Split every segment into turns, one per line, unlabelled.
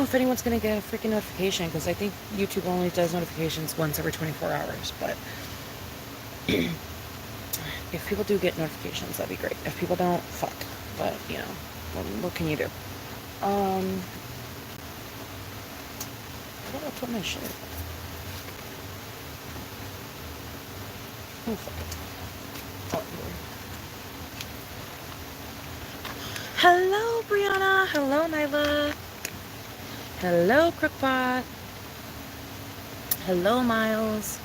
if anyone's gonna get a freaking notification, because I think YouTube only does notifications once every 24 hours. But if people do get notifications, that'd be great. If people don't, fuck. But, you know, what can you do? Where did I put my shit? Oh, fuck it. Oh, hello, Brianna. Hello, Nyla. Hello, Crookpot. Hello, Miles.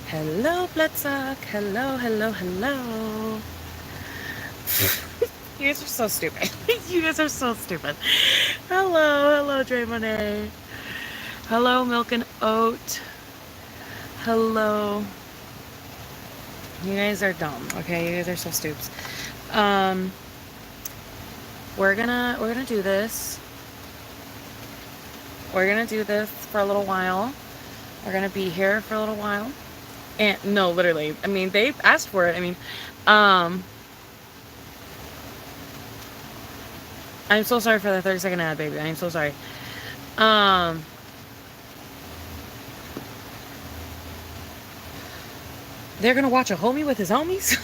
Hello, Bloodsuck. Hello, hello, hello. You guys are so stupid. You guys are so stupid. Hello, Dre Monet. Hello, Milk and Oat. Hello. You guys are dumb, okay? You guys are so stupid. We're gonna do this. We're gonna do this for a little while. We're gonna be here for a little while. And no, literally. I mean, they asked for it. I mean, I'm so sorry for the 30-second ad, baby. I'm so sorry. They're gonna watch a homie with his homies.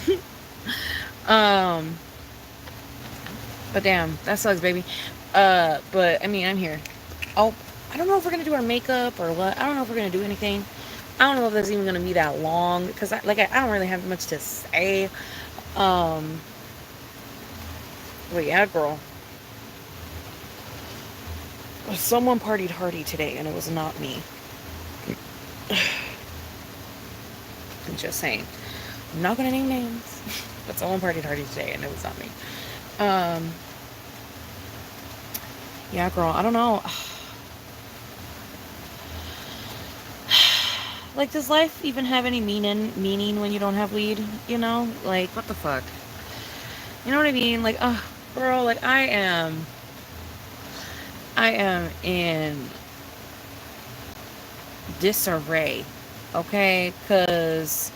But damn, that sucks, baby. But I mean, I'm here. Oh, I don't know if we're gonna do our makeup or what. I don't know if we're gonna do anything. I don't know if this is even gonna be that long because I don't really have much to say. But yeah, girl. Someone partied hardy today, and it was not me. I'm just saying. I'm not gonna name names, but someone partied hardy today, and it was not me. Yeah, girl. I don't know. Like, does life even have any meaning when you don't have weed? You know, like, what the fuck? You know what I mean? Like, girl, like, I am in disarray, okay? Because,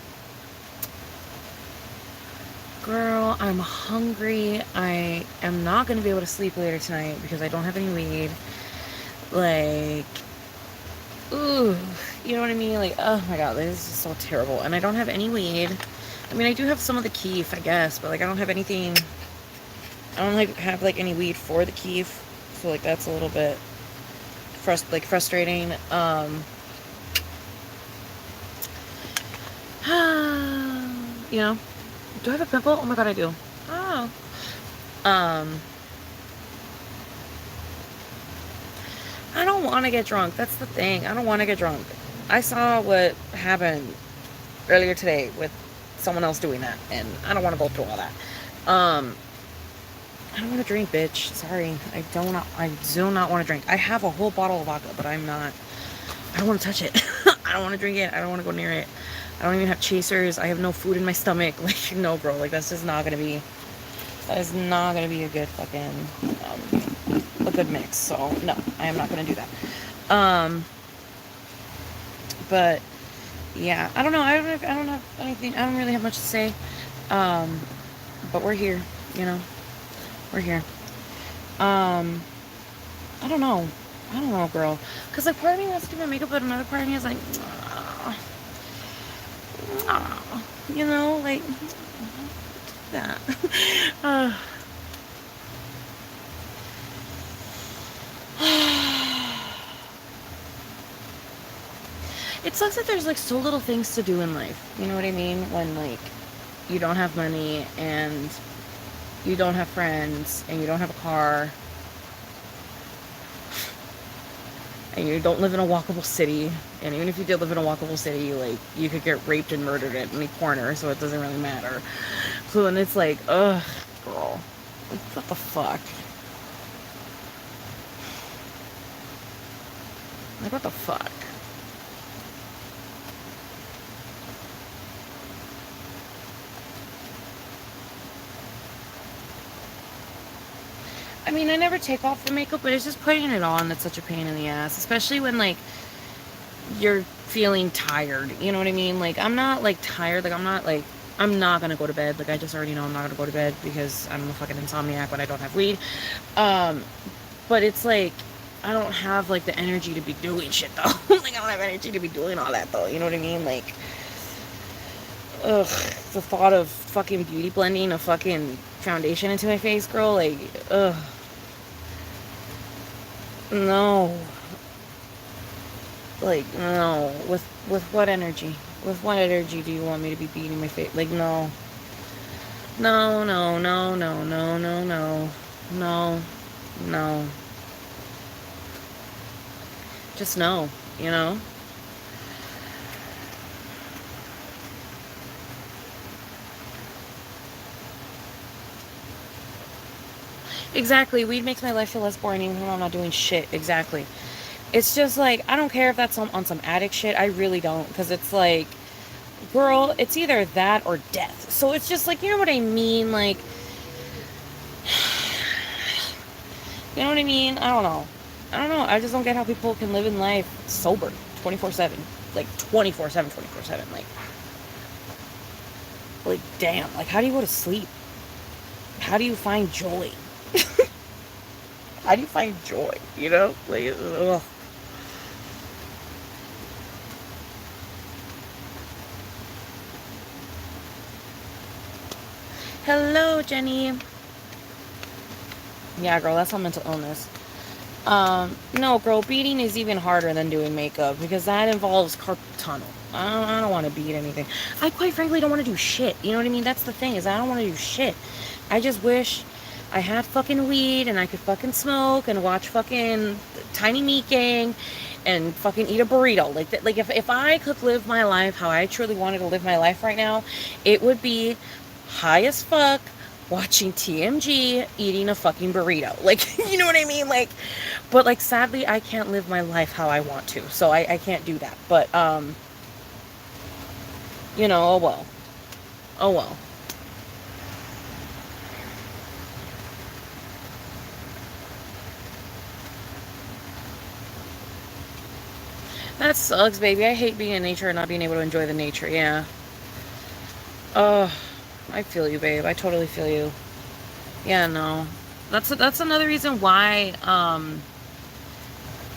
girl, I'm hungry. I am not going to be able to sleep later tonight because I don't have any weed. Like, ooh, you know what I mean? Like, oh my god, this is so terrible. And I don't have any weed. I mean, I do have some of the keef, I guess, but, like, I don't have anything. I don't, like, have, like, any weed for the keef. So, like, that's a little bit frustrating. You know, do I have a pimple? Oh my god, I do. Oh. I don't want to get drunk. That's the thing. I don't want to get drunk. I saw what happened earlier today with someone else doing that, and I don't want to go through all that. I don't want to drink, bitch. Sorry. I do not want to drink. I have a whole bottle of vodka, but I don't want to touch it. I don't want to drink it. I don't want to go near it. I don't even have chasers. I have no food in my stomach. Like, no, bro. Like, that's just not going to be... That is not going to be a good fucking... a good mix. So, no. I am not going to do that. But, yeah. I don't know. I don't have anything... I don't really have much to say. But we're here. You know? We're here. I don't know. I don't know, girl. Because, like, part of me wants to do my makeup, but another part of me is like... you know, like, that. It sucks that there's, like, so little things to do in life. You know what I mean? When, like, you don't have money, and you don't have friends, and you don't have a car, and you don't live in a walkable city, and even if you did live in a walkable city, like, you could get raped and murdered at any corner, so it doesn't really matter. So then it's like, ugh, girl, like, what the fuck? Like, what the fuck? I mean, I never take off the makeup, but it's just putting it on that's such a pain in the ass, especially when, like, you're feeling tired, you know what I mean? Like, I'm not, like, tired, like, I'm not gonna go to bed, like, I just already know I'm not gonna go to bed because I'm a fucking insomniac when I don't have weed, but it's like, I don't have, like, the energy to be doing shit, though. Like, I don't have energy to be doing all that, though. You know what I mean? Like, ugh, the thought of fucking beauty blending a fucking foundation into my face, girl, like, ugh. No. Like, no. With what energy? With what energy do you want me to be beating my face? Like, no. No, no, no, no, no, no, no. No. No. Just no, you know? Exactly. Weed makes my life feel less boring even when I'm not doing shit. Exactly. It's just like, I don't care if that's on some addict shit. I really don't. Because it's like, girl, it's either that or death. So it's just like, you know what I mean? Like, you know what I mean? I don't know. I don't know. I just don't get how people can live in life sober 24/7. Like, 24/7, 24/7. Like, damn. Like, how do you go to sleep? How do you find joy? How do you find joy? You know? Like, ugh. Hello, Jenny. Yeah, girl, that's all mental illness. No, girl, beating is even harder than doing makeup because that involves carpal tunnel. I don't want to beat anything. I quite frankly don't want to do shit. You know what I mean? That's the thing, is I don't want to do shit. I just wish I had fucking weed and I could fucking smoke and watch fucking Tiny Meat Gang and fucking eat a burrito. Like that. Like if I could live my life how I truly wanted to live my life right now, it would be high as fuck, watching TMG, eating a fucking burrito. Like, you know what I mean? Like, but like, sadly, I can't live my life how I want to. So I can't do that. But, you know, oh well. Oh well. That sucks, baby. I hate being in nature and not being able to enjoy the nature. Yeah. Oh, I feel you, babe. I totally feel you. Yeah, no. That's another reason why,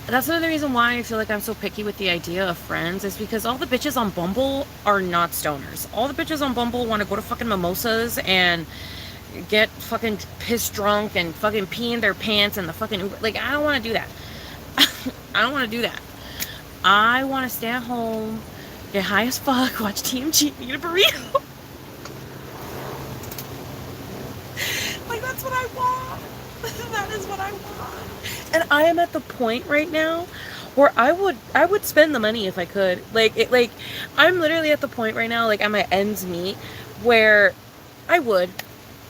that's another reason why I feel like I'm so picky with the idea of friends, is because all the bitches on Bumble are not stoners. All the bitches on Bumble want to go to fucking mimosas and get fucking pissed drunk and fucking pee in their pants and the fucking Uber. Like, I don't want to do that. I don't want to do that. I want to stay at home, get high as fuck, watch TMG, eat a burrito. Like, that's what I want. That is what I want. And I am at the point right now where I would spend the money if I could. Like I'm literally at the point right now, like, at my ends meet, where I would.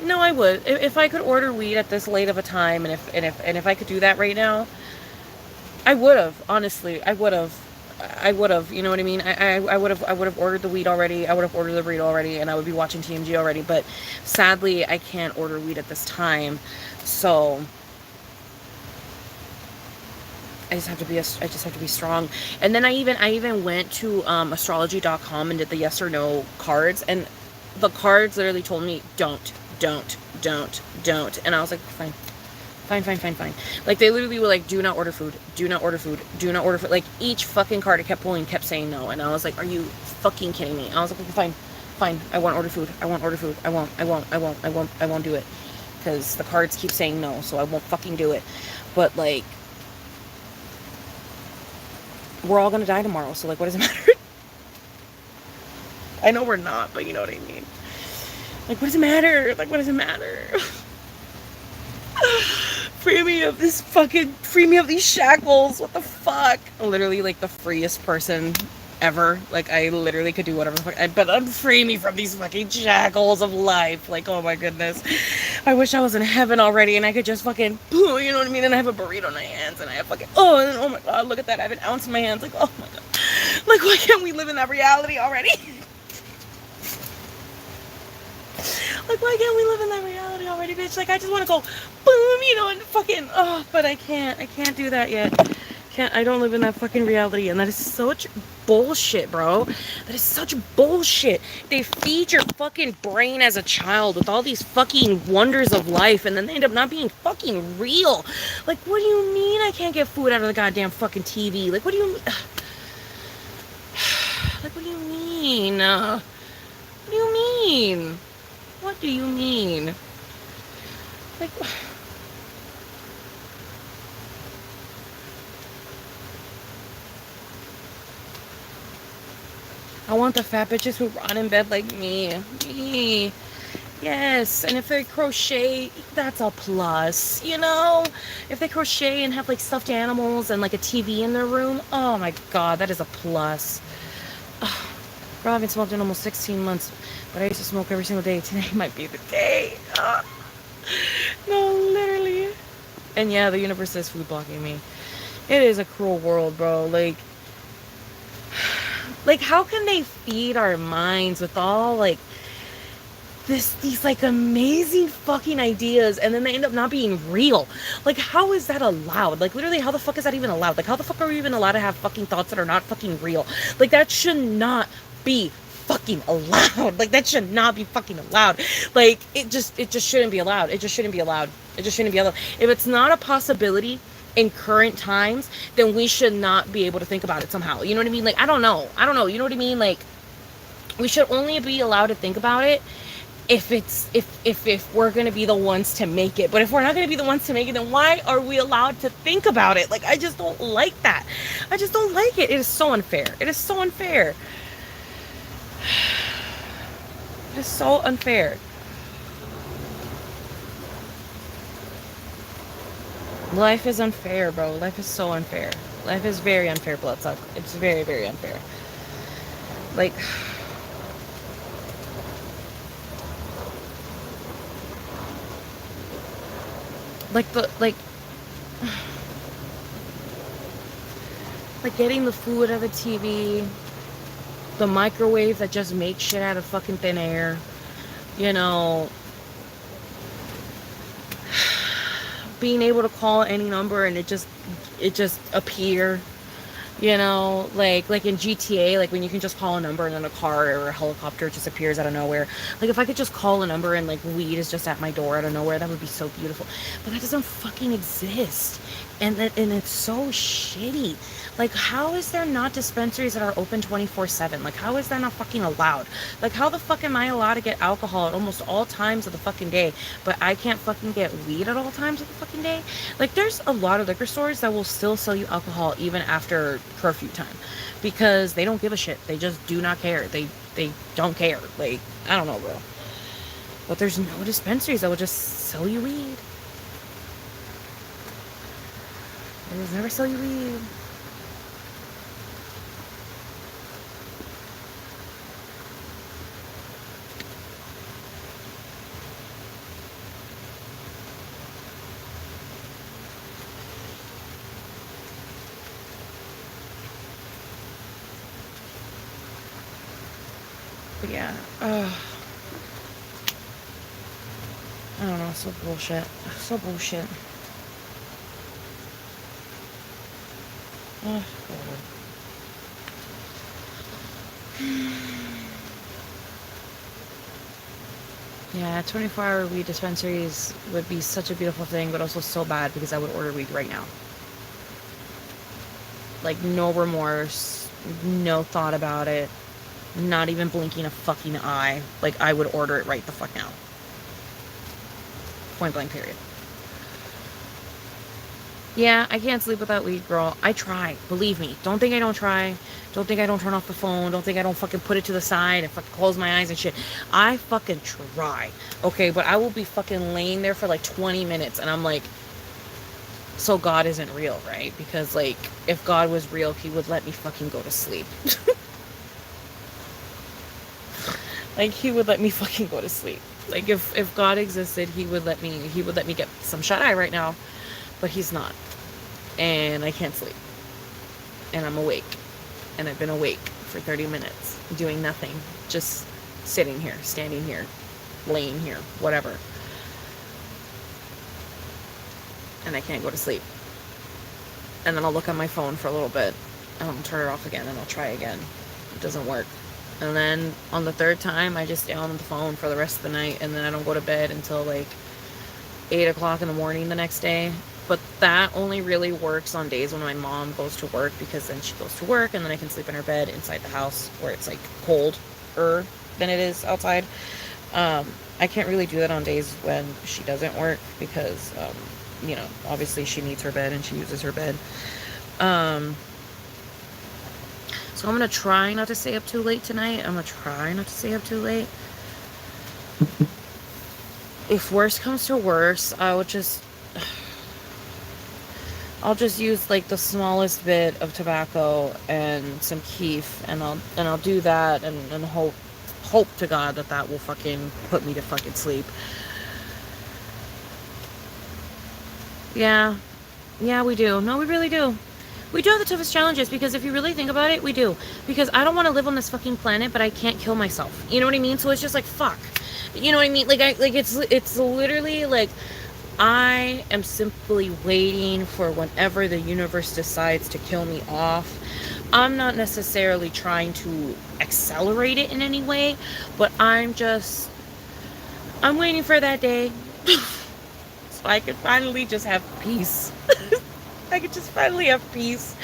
No, I would. If I could order weed at this late of a time, and if I could do that right now, I would have. Honestly, I would have. I would have. You know what I mean? I would have. I would have ordered the weed already. I would have ordered the burrito already, and I would be watching TMG already. But sadly, I can't order weed at this time. So I just have to be strong. And then I even went to astrology.com and did the yes or no cards, and the cards literally told me don't. And I was like, fine. Like, they literally were like, do not order food, do not order food, do not order food. Like, each fucking card it kept pulling kept saying no, and I was like, are you fucking kidding me? I was like, okay, fine, I won't order food, I won't do it, because the cards keep saying no, so I won't fucking do it. But like, we're all gonna die tomorrow, so like, what does it matter? I know we're not, but you know what I mean. Like, what does it matter? Like, what does it matter? Free me of these shackles. What the fuck? Literally, like, the freest person ever. Like, I literally could do whatever the fuck. But unfree me from these fucking shackles of life. Like, oh my goodness. I wish I was in heaven already and I could just fucking, you know what I mean? And I have a burrito in my hands and I have fucking, and oh my god, look at that. I have an ounce in my hands. Like, oh my god. Like, why can't we live in that reality already? Like, why can't we live in that reality already, bitch? Like, I just want to go boom, you know, and fucking, but I can't do that yet. I don't live in that fucking reality. And that is such bullshit, bro. That is such bullshit. They feed your fucking brain as a child with all these fucking wonders of life, and then they end up not being fucking real. Like, what do you mean I can't get food out of the goddamn fucking TV? Like, what do you like, what do you mean? What do you mean? What do you mean? Like, I want the fat bitches who rot in bed like me. Me. Yes, and if they crochet, that's a plus, you know? If they crochet and have like stuffed animals and like a TV in their room, oh my god, that is a plus. Bro, I haven't smoked in almost 16 months, but I used to smoke every single day. Today might be the day. No, literally. And yeah, the universe is food blocking me. It is a cruel world, bro. Like how can they feed our minds with all like these like amazing fucking ideas, and then they end up not being real? Like, how is that allowed? Like, literally, how the fuck is that even allowed? Like, how the fuck are we even allowed to have fucking thoughts that are not fucking real? Like, that should not be fucking allowed. Like, that should not be fucking allowed. Like, it just shouldn't be allowed. It just shouldn't be allowed. It just shouldn't be allowed. If it's not a possibility in current times, then we should not be able to think about it somehow. You know what I mean? Like, I don't know. You know what I mean? Like, we should only be allowed to think about it if we're gonna be the ones to make it. But if we're not gonna be the ones to make it, then why are we allowed to think about it? Like, I just don't like that. I just don't like it. It is so unfair. It is so unfair. It is so unfair. Life is unfair, bro. Life is so unfair. Life is very unfair, Bloodsuck. It's very, very unfair. Like, like getting the food out of the TV, the microwave that just makes shit out of fucking thin air, you know, being able to call any number and it just appear, you know, like in GTA, like when you can just call a number and then a car or a helicopter just appears out of nowhere. Like, if I could just call a number and like weed is just at my door out of nowhere, that would be so beautiful. But that doesn't fucking exist, and it's so shitty. Like, how is there not dispensaries that are open 24/7? Like, how is that not fucking allowed? Like, how the fuck am I allowed to get alcohol at almost all times of the fucking day, but I can't fucking get weed at all times of the fucking day? Like, there's a lot of liquor stores that will still sell you alcohol even after curfew time, because they don't give a shit. They just do not care. They don't care. Like, I don't know, bro. But there's no dispensaries that will just sell you weed. They just never sell you weed. But yeah, I don't know, so bullshit. So bullshit. Oh, God. Yeah, 24-hour weed dispensaries would be such a beautiful thing, but also so bad because I would order weed right now. Like, no remorse, no thought about it, not even blinking a fucking eye. Like, I would order it right the fuck now. Point blank, period. Yeah, I can't sleep without weed, girl. I try. Believe me. Don't think I don't try. Don't think I don't turn off the phone. Don't think I don't fucking put it to the side and fucking close my eyes and shit. I fucking try. Okay, but I will be fucking laying there for like 20 minutes and I'm like, so God isn't real, right? Because, like, if God was real, he would let me fucking go to sleep. Like, he would let me fucking go to sleep. Like, if God existed, he would let me get some shut-eye right now. But he's not. And I can't sleep. And I'm awake. And I've been awake for 30 minutes, doing nothing. Just sitting here, standing here, laying here, whatever. And I can't go to sleep. and then I'll look at my phone for a little bit, and I'll turn it off again, and I'll try again. It doesn't work. And then on the third time, I just stay on the phone for the rest of the night, and then I don't go to bed until like 8 o'clock in the morning the next day. But that only really works on days when my mom goes to work, because then she goes to work and then I can sleep in her bed inside the house where it's like colder than it is outside. I can't really do that on days when she doesn't work, because obviously she needs her bed and she uses her bed. So I'm gonna try not to stay up too late tonight. If worst comes to worst, I'll just use like the smallest bit of tobacco and some keef, and I'll do that, and hope to God that will fucking put me to fucking sleep. Yeah, we do. No, we really do. We do have the toughest challenges, because if you really think about it, we do. Because I don't want to live on this fucking planet, but I can't kill myself. You know what I mean? So it's just like, fuck. You know what I mean? Like, it's literally like, I am simply waiting for whenever the universe decides to kill me off. I'm not necessarily trying to accelerate it in any way, but I'm waiting for that day so I can finally just have peace. I could just finally have peace,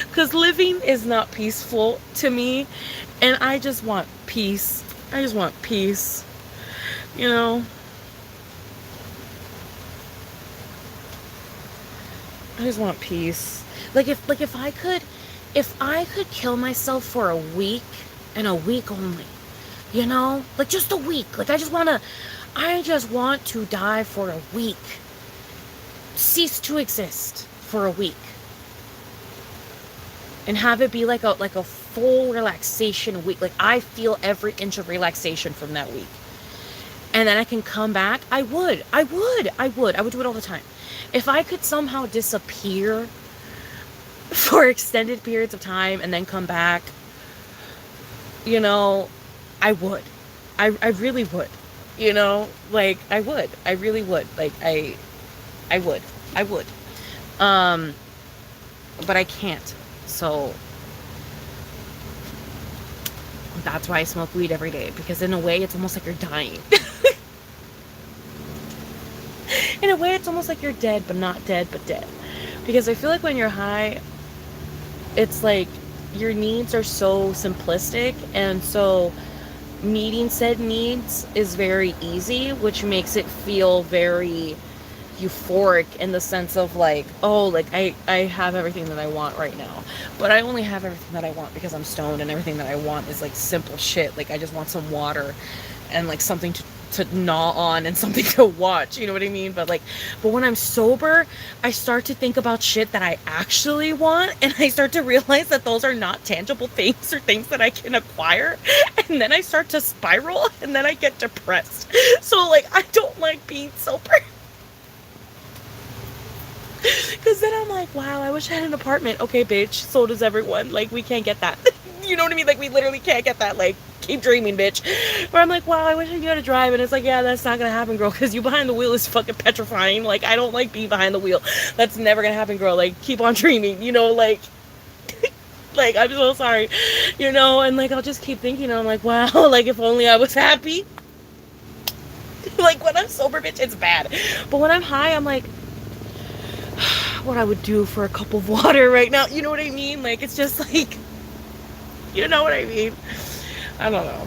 because living is not peaceful to me, and I just want peace. I just want peace, you know? I just want peace. Like if I could kill myself for a week, and a week only, you know? Like just a week. Like I just want to die for a week. Cease to exist for a week. And have it be like a full relaxation week. Like I feel every inch of relaxation from that week. And then I can come back. I would do it all the time. If I could somehow disappear for extended periods of time and then come back, you know, I would. I really would. You know, like I would. I really would. Like I would. But I can't. So that's why I smoke weed every day, because in a way it's almost like you're dying. In a way, it's almost like you're dead, but not dead, but dead. Because I feel like when you're high, it's like your needs are so simplistic, and so meeting said needs is very easy, which makes it feel very euphoric in the sense of like, oh, like I have everything that I want right now. But I only have everything that I want because I'm stoned, and everything that I want is like simple shit. Like I just want some water and like something to gnaw on and something to watch, you know what I mean? But when I'm sober, I start to think about shit that I actually want, and I start to realize that those are not tangible things or things that I can acquire, and then I start to spiral, and then I get depressed. So like I don't like being sober. Because then I'm like, wow, I wish I had an apartment. Okay, bitch, so does everyone. Like, we can't get that. You know what I mean? Like, we literally can't get that. Like, keep dreaming, bitch. Where I'm like, wow, I wish I knew how to drive. And it's like, yeah, that's not going to happen, girl. Because you behind the wheel is fucking petrifying. Like, I don't like being behind the wheel. That's never going to happen, girl. Like, keep on dreaming. You know, like, like, I'm so sorry. You know, and like, I'll just keep thinking. And I'm like, wow, like, if only I was happy. Like, when I'm sober, bitch, it's bad. But when I'm high, I'm like, what I would do for a cup of water right now. You know what I mean? Like, it's just like, you know what I mean? I don't know.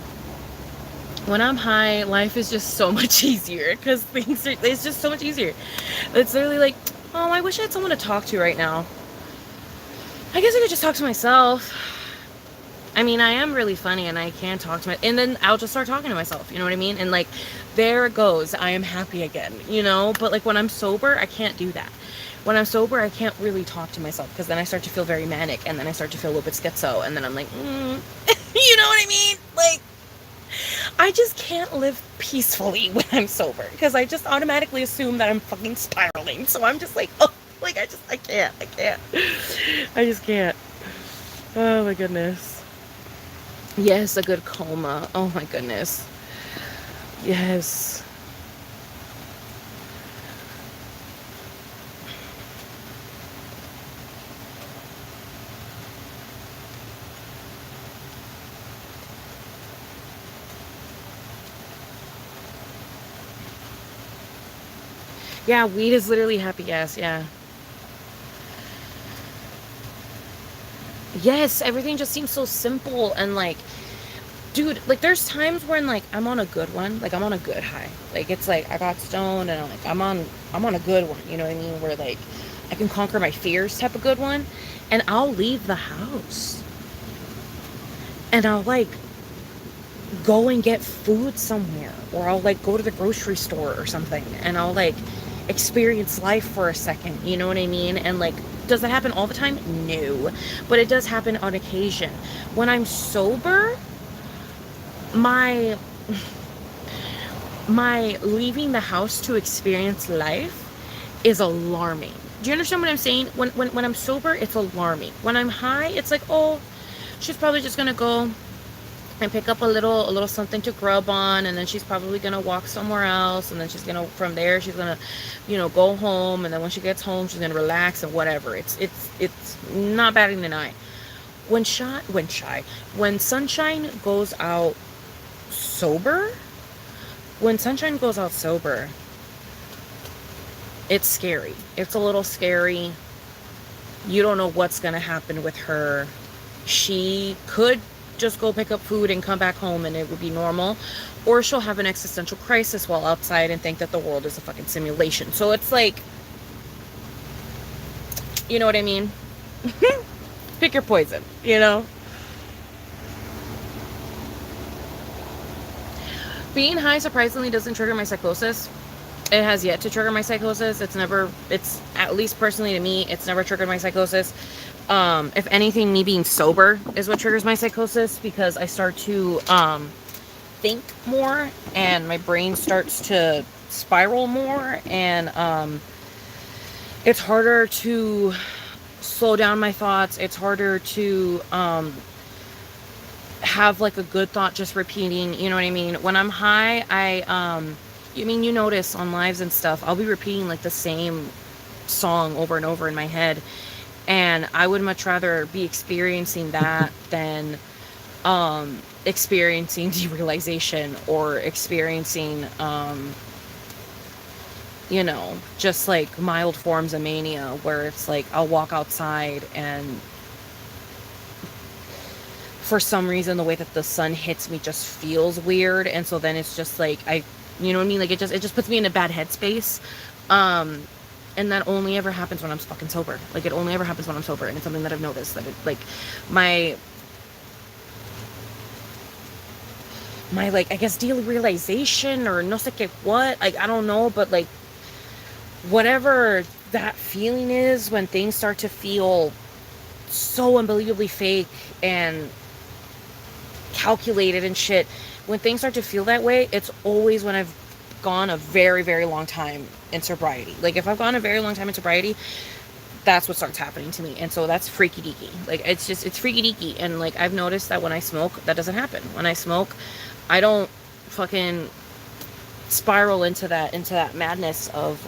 When I'm high, life is just so much easier, because it's just so much easier. It's literally like, oh, I wish I had someone to talk to right now. I guess I could just talk to myself. I mean, I am really funny, and I can talk to and then I'll just start talking to myself, you know what I mean? And like, there it goes, I am happy again, you know? But like, when I'm sober, I can't do that. When I'm sober, I can't really talk to myself, because then I start to feel very manic, and then I start to feel a little bit schizo, and then I'm like, you know what I mean? Like, I just can't live peacefully when I'm sober, because I just automatically assume that I'm fucking spiraling. So I'm just like, oh, like, I can't. I just can't. Oh my goodness. Yes, a good coma. Oh my goodness. Yes. Yeah, weed is literally happy gas. Yeah. Yes, everything just seems so simple and like, dude, like there's times when like I'm on a good one, like I'm on a good high. Like it's like I got stoned and I'm on a good one, you know what I mean? Where like I can conquer my fears type of good one. And I'll leave the house. And I'll like go and get food somewhere. Or I'll like go to the grocery store or something. And I'll like experience life for a second, you know what I mean? And like, does that happen all the time? No. But it does happen on occasion. When I'm sober, my my leaving the house to experience life is alarming. Do you understand what I'm saying? When I'm sober, it's alarming. When I'm high, it's like, oh, she's probably just gonna go and pick up a little something to grub on, and then she's probably gonna walk somewhere else, and then she's gonna from there she's gonna, go home, and then when she gets home she's gonna relax and whatever. It's not batting an eye. When sunshine goes out sober, when sunshine goes out sober, it's scary. It's a little scary. You don't know what's gonna happen with her. She could just go pick up food and come back home and it would be normal, or she'll have an existential crisis while outside and think that the world is a fucking simulation. So it's like, you know what I mean? Pick your poison, Being high surprisingly doesn't trigger my psychosis. It has yet to trigger my psychosis. It's at least personally to me, it's never triggered my psychosis. If anything, me being sober is what triggers my psychosis, because I start to think more and my brain starts to spiral more, and it's harder to slow down my thoughts. It's harder to have like a good thought just repeating, you know what I mean? When I'm high, you notice on lives and stuff, I'll be repeating like the same song over and over in my head. And I would much rather be experiencing that than experiencing derealization, or experiencing just like mild forms of mania, where it's like I'll walk outside and for some reason the way that the sun hits me just feels weird, and so then it's just like you know what I mean, like it just puts me in a bad headspace. And that only ever happens when I'm fucking sober. Like, it only ever happens when I'm sober, and it's something that I've noticed, that it, like, my like, I guess, derealization, or no sé qué what, like, I don't know, but, like, whatever that feeling is when things start to feel so unbelievably fake and calculated and shit, when things start to feel that way, it's always when I've gone a very, very long time in sobriety. Like, if I've gone a very long time in sobriety, that's what starts happening to me. And so that's freaky deaky. Like, it's freaky deaky. And like, I've noticed that when I smoke, that doesn't happen. When I smoke, I don't fucking spiral into that madness of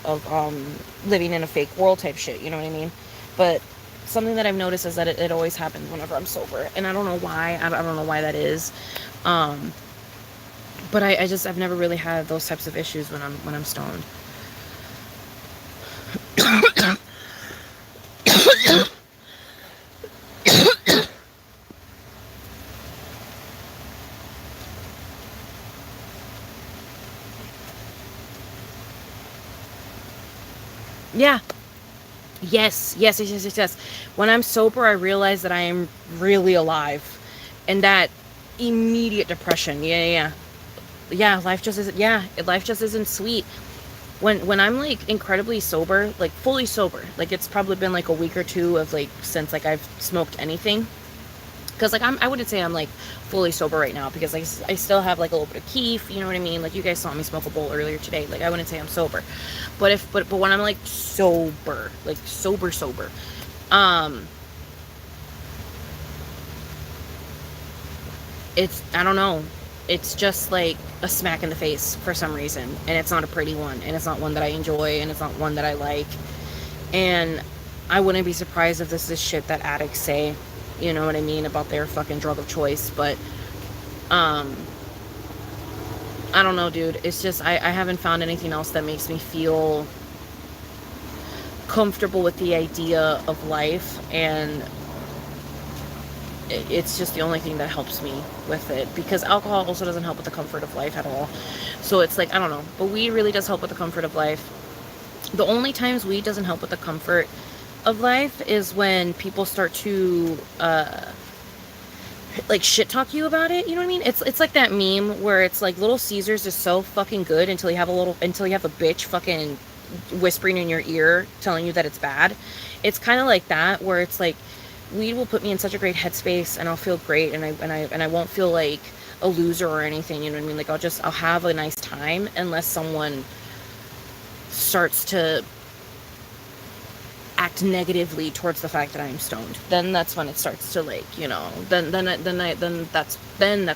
living in a fake world type shit, you know what I mean? But something that I've noticed is that it always happens whenever I'm sober, and I don't know why. I don't know why that is. But I've never really had those types of issues when I'm stoned. Yeah. Yes. When I'm sober, I realize that I am really alive, and that immediate depression. Yeah, life just isn't sweet. When I'm like incredibly sober, like fully sober, like it's probably been like a week or two of like since like I've smoked anything, because like I wouldn't say I'm like fully sober right now, because like I still have like a little bit of keef, you know what I mean? Like, you guys saw me smoke a bowl earlier today. Like, I wouldn't say I'm sober, but when I'm like sober, like sober, it's, I don't know, it's just like a smack in the face for some reason, and it's not a pretty one, and it's not one that I enjoy, and it's not one that I like. And I wouldn't be surprised if this is shit that addicts say, you know what I mean, about their fucking drug of choice. But I don't know, dude. It's just I haven't found anything else that makes me feel comfortable with the idea of life, and it's just the only thing that helps me with it, because alcohol also doesn't help with the comfort of life at all. So it's like, I don't know, but weed really does help with the comfort of life. The only times weed doesn't help with the comfort of life is when people start to like shit talk you about it. You know what I mean? It's like that meme where it's like Little Caesars is so fucking good until you have a bitch fucking whispering in your ear telling you that it's bad. It's kind of like that, where it's like weed will put me in such a great headspace, and I'll feel great, and I won't feel like a loser or anything. You know what I mean? Like I'll have a nice time, unless someone starts to act negatively towards the fact that I'm stoned. Then that's when it starts to, like, you know, then that's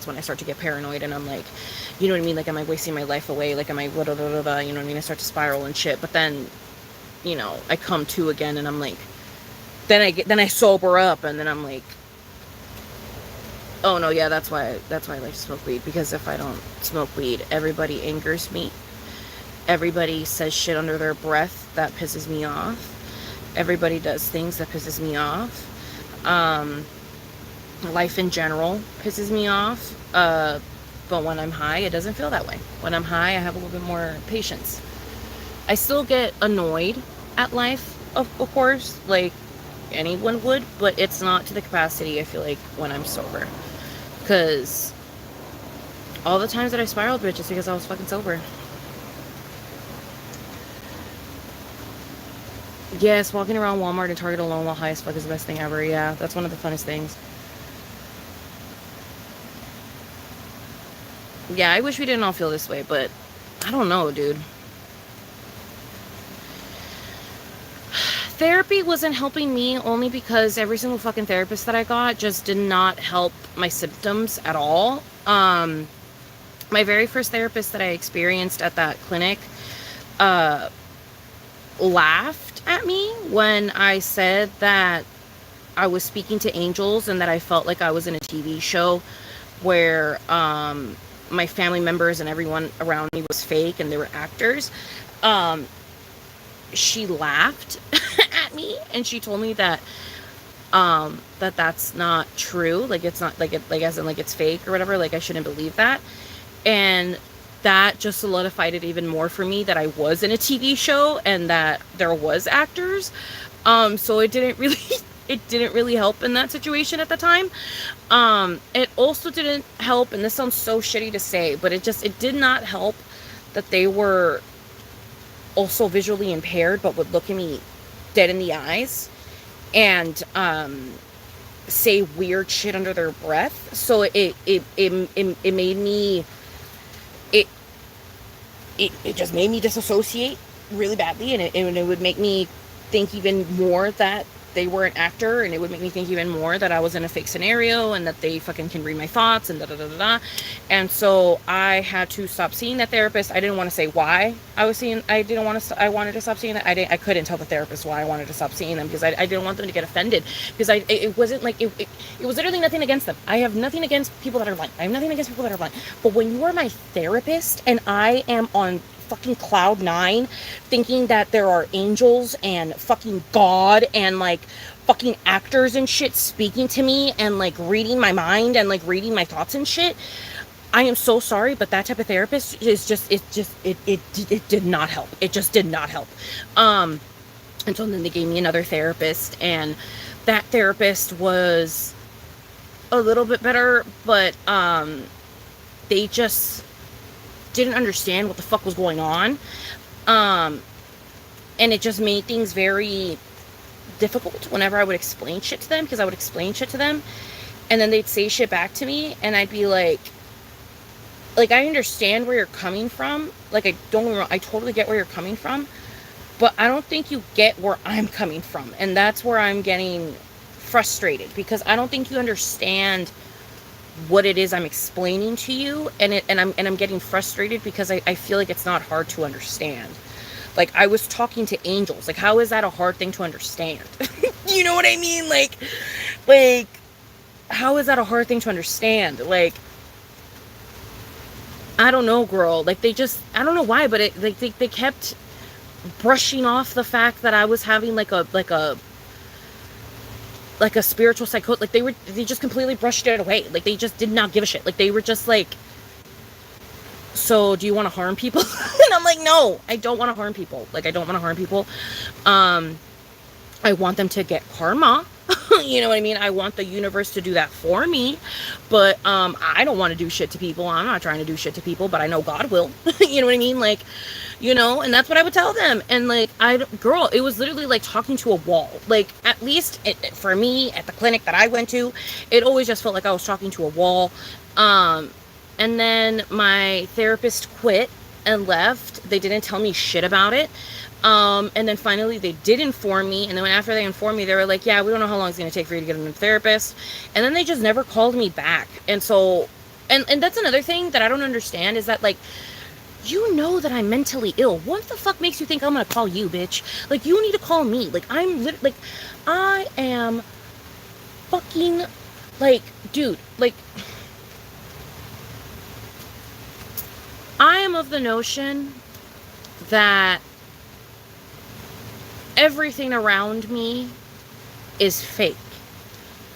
when I start to get paranoid, and I'm like, you know what I mean? Like, am I wasting my life away? Like, am I blah, blah, blah, blah, you know what I mean? I start to spiral and shit. But then, you know, I come to again, and I'm like, then I sober up, and then I'm like, oh no, yeah, that's why I like to smoke weed, because if I don't smoke weed, everybody angers me. Everybody says shit under their breath that pisses me off. Everybody does things that pisses me off. Life in general pisses me off. But when I'm high, it doesn't feel that way. When I'm high, I have a little bit more patience. I still get annoyed at life, of course, like anyone would, but it's not to the capacity, I feel like, when I'm sober. Because all the times that I spiraled, bitch, it's because I was fucking sober. Yes, walking around Walmart and Target alone while high as fuck is the best thing ever. Yeah, that's one of the funnest things. Yeah, I wish we didn't all feel this way, but I don't know, dude. Therapy wasn't helping me, only because every single fucking therapist that I got just did not help my symptoms at all. My very first therapist that I experienced at that clinic laughed at me when I said that I was speaking to angels and that I felt like I was in a TV show where my family members and everyone around me was fake and they were actors. She laughed at me, and she told me that that's not true. Like, it's not like it, like, as in, like, it's fake or whatever. Like, I shouldn't believe that. And that just solidified it even more for me that I was in a TV show and that there was actors. So it didn't really help in that situation at the time. It also didn't help, and this sounds so shitty to say, but it did not help that they were also visually impaired, but would look at me dead in the eyes and say weird shit under their breath. So it made me, it just made me disassociate really badly, and it would make me think even more that they were an actor, and it would make me think even more that I was in a fake scenario and that they fucking can read my thoughts and da da da da da. And so I had to stop seeing that therapist. I didn't want to say why I wanted to stop seeing that. I couldn't tell the therapist why I wanted to stop seeing them, because I didn't want them to get offended, because it wasn't like it was literally nothing against them. I have nothing against people that are blind. I have nothing against people that are blind. But when you are my therapist and I am on fucking cloud 9 thinking that there are angels and fucking God and like fucking actors and shit speaking to me and like reading my mind and like reading my thoughts and shit, I am so sorry, but that type of therapist is it did not help. It just did not help. And so then they gave me another therapist, and that therapist was a little bit better, but they just didn't understand what the fuck was going on. And it just made things very difficult whenever I would explain shit to them, because I would explain shit to them and then they'd say shit back to me, and I'd be like, I understand where you're coming from. Like, I totally get where you're coming from, but I don't think you get where I'm coming from. And that's where I'm getting frustrated, because I don't think you understand what it is I'm explaining to you, and I'm getting frustrated because I feel like it's not hard to understand. Like, I was talking to angels. Like, how is that a hard thing to understand? You know what I mean? Like, how is that a hard thing to understand? Like, I don't know, girl. Like, I don't know why, but they kept brushing off the fact that I was having like a spiritual psychosis. Like they just completely brushed it away. Like they just did not give a shit. Like they were just like, so do you want to harm people? And I'm like, no, I don't want to harm people. Like I don't want to harm people. I want them to get karma. You know what I mean? I want the universe to do that for me. But I don't want to do shit to people. I'm not trying to do shit to people, but I know God will. You know what I mean? Like, you know, and that's what I would tell them. And like, girl, it was literally like talking to a wall. Like, at least for me at the clinic that I went to, it always just felt like I was talking to a wall. And then my therapist quit and left. They didn't tell me shit about it. And then finally they did inform me. And then after they informed me, they were like, yeah, we don't know how long it's going to take for you to get a new therapist. And then they just never called me back. And so, and that's another thing that I don't understand is that, like, you know that I'm mentally ill. What the fuck makes you think I'm going to call you, bitch? Like, you need to call me. Like, like, I am fucking, like, dude, like, I am of the notion that everything around me is fake.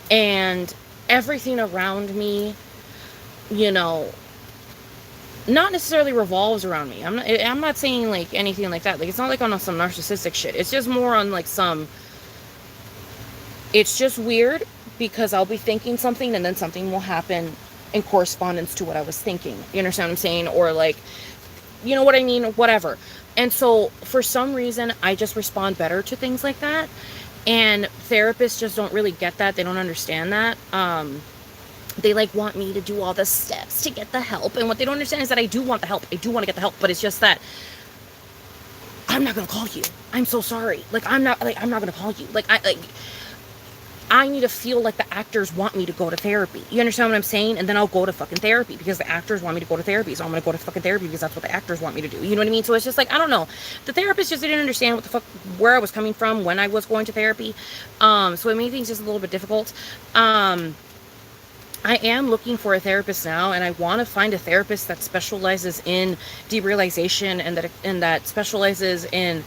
And everything around me, you know, not necessarily revolves around me. I'm not saying like anything like that. Like, it's not like on some narcissistic shit. It's just more on like some, it's just weird because I'll be thinking something and then something will happen in correspondence to what I was thinking. You understand what I'm saying? Or like, you know what I mean? Whatever. And so for some reason, I just respond better to things like that. And therapists just don't really get that. They don't understand that. They like want me to do all the steps to get the help. And what they don't understand is that I do want the help. I do want to get the help, but it's just that I'm not going to call you. I'm so sorry. Like, I'm not going to call you. I need to feel like the actors want me to go to therapy. You understand what I'm saying? And then I'll go to fucking therapy because the actors want me to go to therapy. So I'm going to go to fucking therapy because that's what the actors want me to do. You know what I mean? So it's just like, I don't know. The therapist just didn't understand what the fuck, where I was coming from when I was going to therapy. So it made things just a little bit difficult. I am looking for a therapist now, and I want to find a therapist that specializes in derealization and that specializes in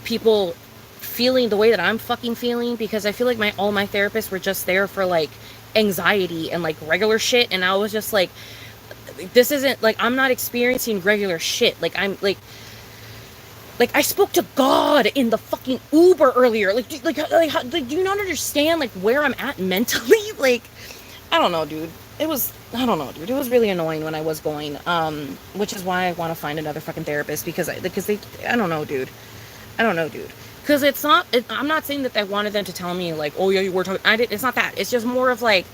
people feeling the way that I'm fucking feeling, because I feel like all my therapists were just there for like anxiety and like regular shit, and I was just like, this isn't like, I'm not experiencing regular shit. Like, I'm like I spoke to God in the fucking Uber earlier. Like do you not understand like where I'm at mentally? Like, I don't know, dude. It was really annoying when I was going, which is why I want to find another fucking therapist, because I don't know, dude. Because I'm not saying that I wanted them to tell me like, oh yeah, you were talking, it's not that. It's just more of like,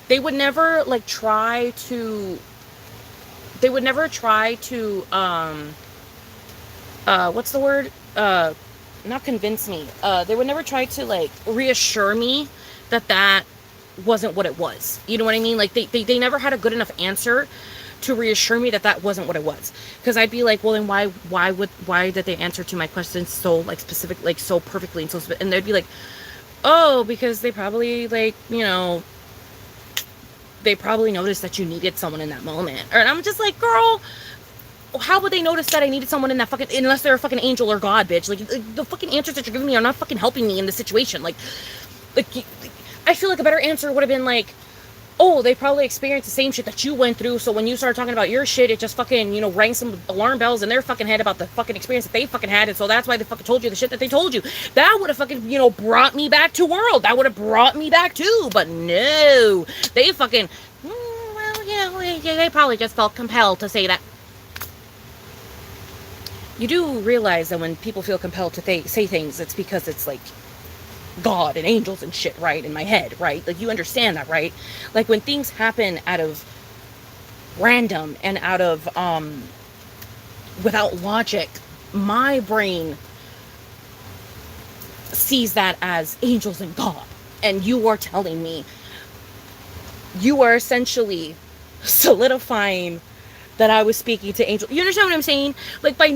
they would never try to, what's the word? Not convince me. They would never try to like reassure me that wasn't what it was. You know what I mean? Like they never had a good enough answer to reassure me that wasn't what it was. Because I'd be like, well, then why did they answer to my questions so like specific, like so perfectly and so and they'd be like, oh, because they probably like, you know, they probably noticed that you needed someone in that moment. And I'm just like, girl, how would they notice that I needed someone in that fucking, unless they're a fucking angel or God, bitch. Like the fucking answers that you're giving me are not fucking helping me in this situation. Like I feel like a better answer would have been like, oh, they probably experienced the same shit that you went through, so when you started talking about your shit, it just fucking, you know, rang some alarm bells in their fucking head about the fucking experience that they fucking had, and so that's why they fucking told you the shit that they told you. That would have fucking, you know, brought me back to world. That would have brought me back too, but no. They fucking, well, you know, they probably just felt compelled to say that. You do realize that when people feel compelled to say things, it's because it's like God and angels and shit, right, in my head, right? Like, you understand that, right? Like, when things happen out of random and out of without logic, my brain sees that as angels and God. And you are telling me, you are essentially solidifying that I was speaking to angels. You understand what I'm saying? Like, by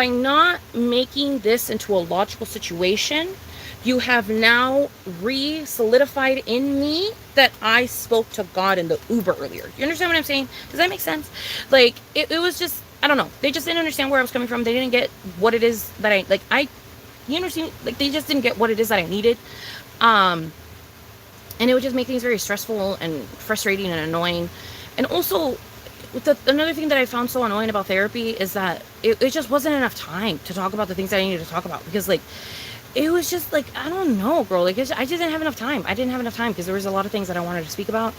not making this into a logical situation, you have now re-solidified in me that I spoke to God in the Uber earlier. You understand what I'm saying? Does that make sense? Like, it was just, I don't know. They just didn't understand where I was coming from. They didn't get what it is that you understand? Like, they just didn't get what it is that I needed. And it would just make things very stressful and frustrating and annoying. And also, another thing that I found so annoying about therapy is that it just wasn't enough time to talk about the things that I needed to talk about. Because, like, it was just, like, I don't know, girl. Like, I just didn't have enough time. I didn't have enough time because there was a lot of things that I wanted to speak about.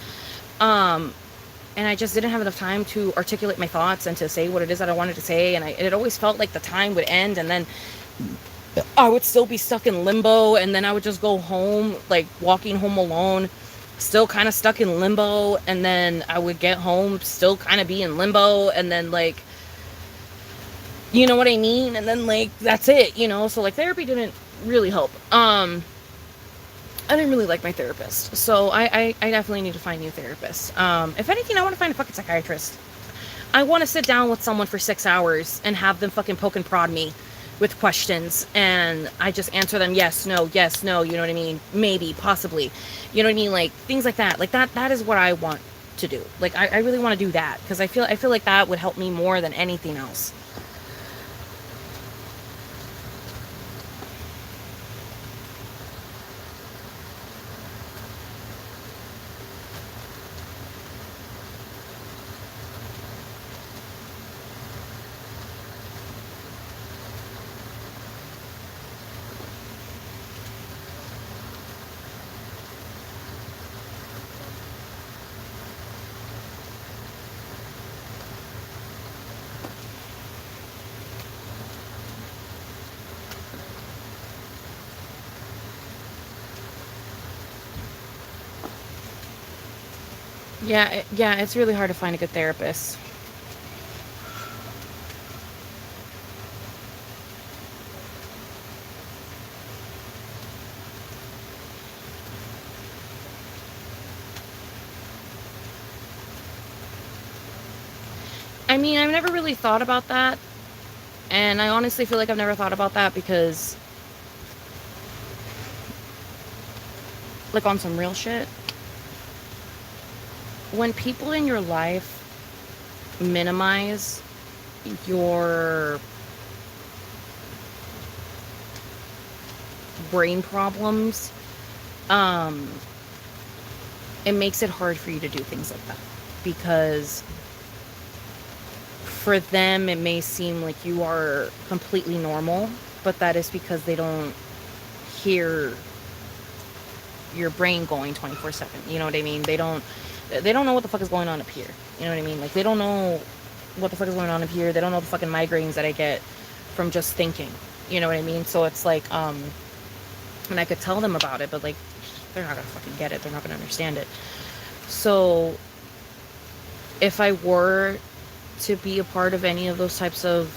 And I just didn't have enough time to articulate my thoughts and to say what it is that I wanted to say. And it always felt like the time would end, and then I would still be stuck in limbo, and then I would just go home, like walking home alone, still kind of stuck in limbo, and then I would get home, still kind of be in limbo, and then, like, you know what I mean? And then, like, that's it, you know? So, like, therapy didn't really help. I didn't really like my therapist, so I definitely need to find a new therapist. If anything, I want to find a fucking psychiatrist. I want to sit down with someone for 6 hours and have them fucking poke and prod me with questions, and I just answer them yes, no, you know what I mean? Maybe, possibly. You know what I mean? Like, things like that. Like, that is what I want to do. Like, I really want to do that, because I feel like that would help me more than anything else. Yeah, it's really hard to find a good therapist. I mean, I've never really thought about that, and I honestly feel like I've never thought about that because, like, on some real shit, when people in your life minimize your brain problems, it makes it hard for you to do things like that, because for them it may seem like you are completely normal, but that is because they don't hear your brain going 24/7. You know what I mean? They don't know what the fuck is going on up here. You know what I mean? Like, they don't know what the fuck is going on up here. They don't know the fucking migraines that I get from just thinking. You know what I mean? So it's like, and I could tell them about it, but, like, they're not gonna fucking get it. They're not gonna understand it. So if I were to be a part of any of those types of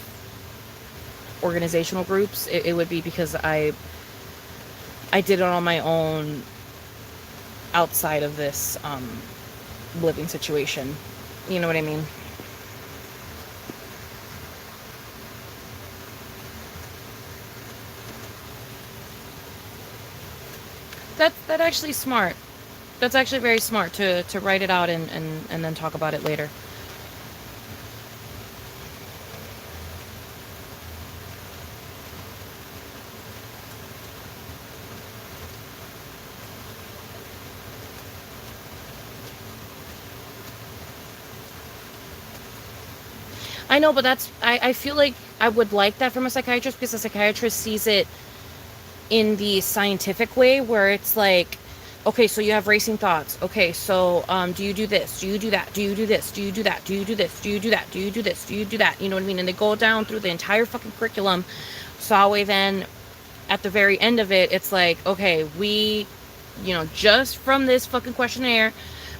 organizational groups, it would be because I did it on my own outside of this living situation. You know what I mean? That actually smart. That's actually very smart to write it out and then talk about it later. I know, but I feel like I would like that from a psychiatrist, because a psychiatrist sees it in the scientific way, where it's like, okay, so you have racing thoughts. Okay, so do you do this? Do you do that? Do you do this? Do you do that? Do you do this? Do you do that? Do you do this? Do you do that? You know what I mean? And they go down through the entire fucking curriculum. So that way, then at the very end of it, it's like, okay, just from this fucking questionnaire,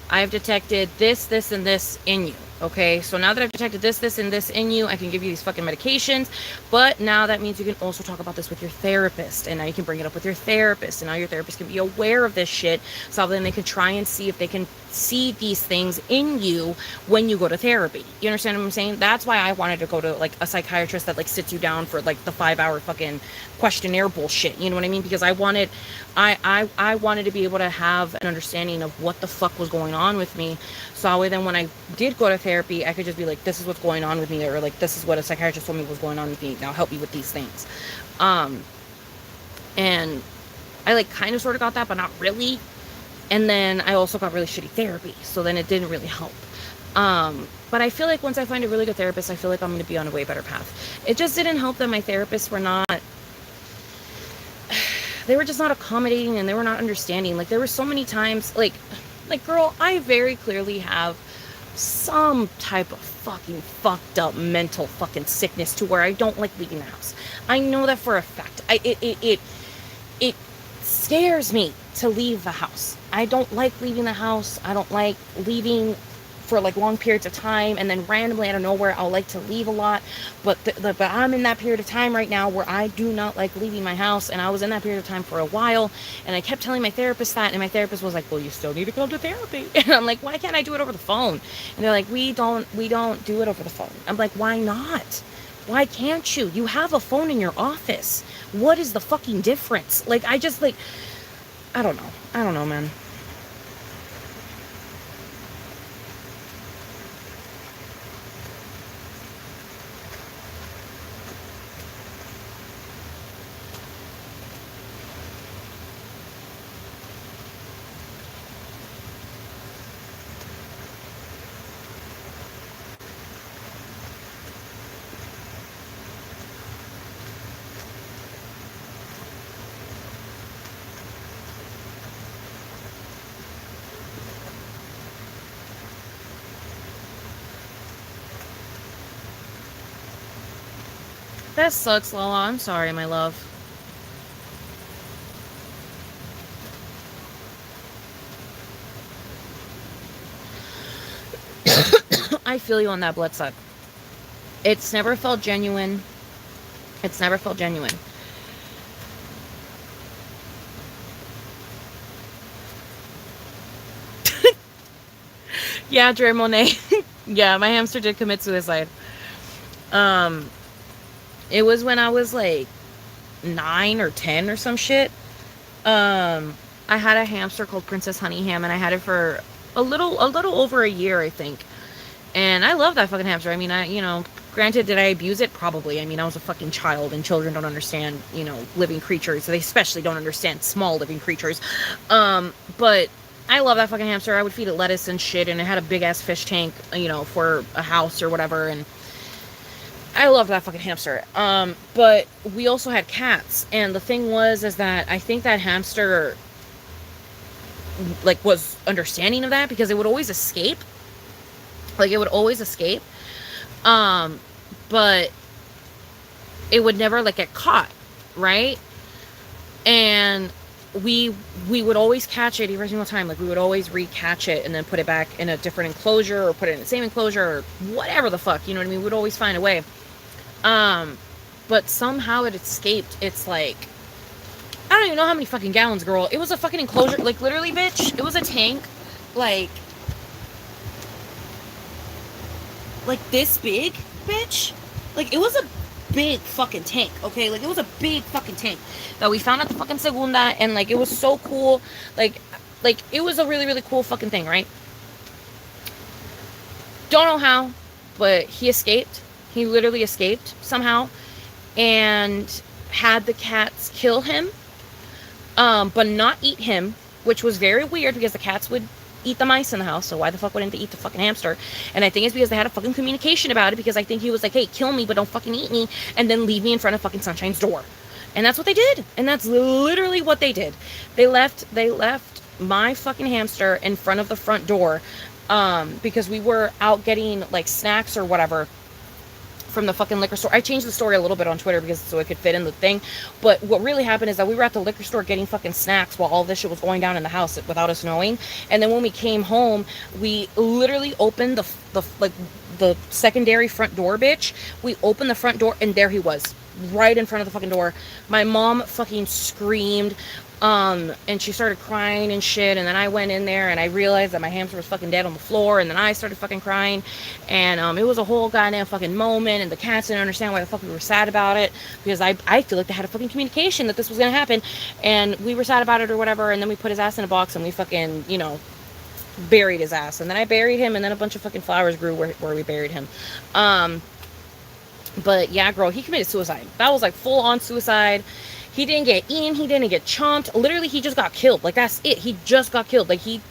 I've detected this, and this in you. Okay, so now that I've detected this, and this in you, I can give you these fucking medications. But now that means you can also talk about this with your therapist. And now you can bring it up with your therapist. And now your therapist can be aware of this shit. So then they can try and see if they can see these things in you when you go to therapy. You understand what I'm saying? That's why I wanted to go to, like, a psychiatrist that, like, sits you down for, like, the 5-hour fucking questionnaire bullshit. You know what I mean? Because I wanted to be able to have an understanding of what the fuck was going on with me. So that way then when I did go to therapy, I could just be like, this is what's going on with me, or like, this is what a psychiatrist told me was going on with me. Now help me with these things. And I like kind of sort of got that, but not really. And then I also got really shitty therapy, so then it didn't really help. But I feel like once I find a really good therapist, I feel like I'm going to be on a way better path. It just didn't help that my therapists were not, they were just not accommodating, and they were not understanding. Like, there were so many times, like, girl, I very clearly have some type of fucking fucked up mental fucking sickness to where I don't like leaving the house. I know that for a fact. It scares me to leave the house. I don't like leaving the house. I don't like leaving for like long periods of time, and then randomly out of nowhere I'll like to leave a lot, but I'm in that period of time right now where I do not like leaving my house, and I was in that period of time for a while, and I kept telling my therapist that, and my therapist was like, well, you still need to go to therapy. And I'm like, why can't I do it over the phone? And they're like, we don't do it over the phone. I'm like, why not? Why can't you? You have a phone in your office. What is the fucking difference? Like, I just, like, I don't know, man. That sucks, Lala. I'm sorry, my love. I feel you on that, blood suck. It's never felt genuine. It's never felt genuine. Yeah, Dre Monet. Yeah, my hamster did commit suicide. It was when I was like 9 or 10 or some shit. I had a hamster called Princess Honeyham, and I had it for a little over a year, I think. And I love that fucking hamster. I mean, granted, did I abuse it? Probably. I mean, I was a fucking child, and children don't understand, living creatures. They especially don't understand small living creatures. But I love that fucking hamster. I would feed it lettuce and shit, and it had a big ass fish tank, for a house or whatever, and I love that fucking hamster. But we also had cats, and the thing is that I think that hamster, like, was understanding of that, because it would always escape. Like, it would always escape. But it would never, like, get caught, right? And we would always catch it every single time. Like, we would always re-catch it and then put it back in a different enclosure, or put it in the same enclosure, or whatever the fuck, you know what I mean? We'd always find a way. But somehow it escaped. It's like, I don't even know how many fucking gallons, girl. It was a fucking enclosure. Like, literally, bitch, it was a tank, like this big, bitch. Like, it was a big fucking tank, okay? Like, it was a big fucking tank that we found at the fucking Segunda, and, like, it was so cool. Like, it was a really, really cool fucking thing, right? Don't know how, but he escaped. He literally escaped somehow, and had the cats kill him, but not eat him, which was very weird, because the cats would eat the mice in the house, so why the fuck wouldn't they eat the fucking hamster? And I think it's because they had a fucking communication about it, because I think he was like, hey, kill me, but don't fucking eat me, and then leave me in front of fucking Sunshine's door. And that's what they did. And that's literally what they did. They left my fucking hamster in front of the front door, because we were out getting, like, snacks or whatever from the fucking liquor store. I changed the story a little bit on Twitter because so it could fit in the thing. But what really happened is that we were at the liquor store getting fucking snacks while all this shit was going down in the house without us knowing. And then when we came home, we literally opened the secondary front door, bitch. We opened the front door, and there he was, right in front of the fucking door. My mom fucking screamed. And she started crying and shit, and then I went in there, and I realized that my hamster was fucking dead on the floor, and then I started fucking crying, and it was a whole goddamn fucking moment, and the cats didn't understand why the fuck we were sad about it, because I feel like they had a fucking communication that this was gonna happen, and we were sad about it or whatever, and then we put his ass in a box, and we fucking, buried his ass. And then I buried him, and then a bunch of fucking flowers grew where we buried him. But yeah, girl, he committed suicide. That was like full on suicide. He didn't get eaten. He didn't get chomped. Literally, he just got killed. Like, that's it. He just got killed. Like, he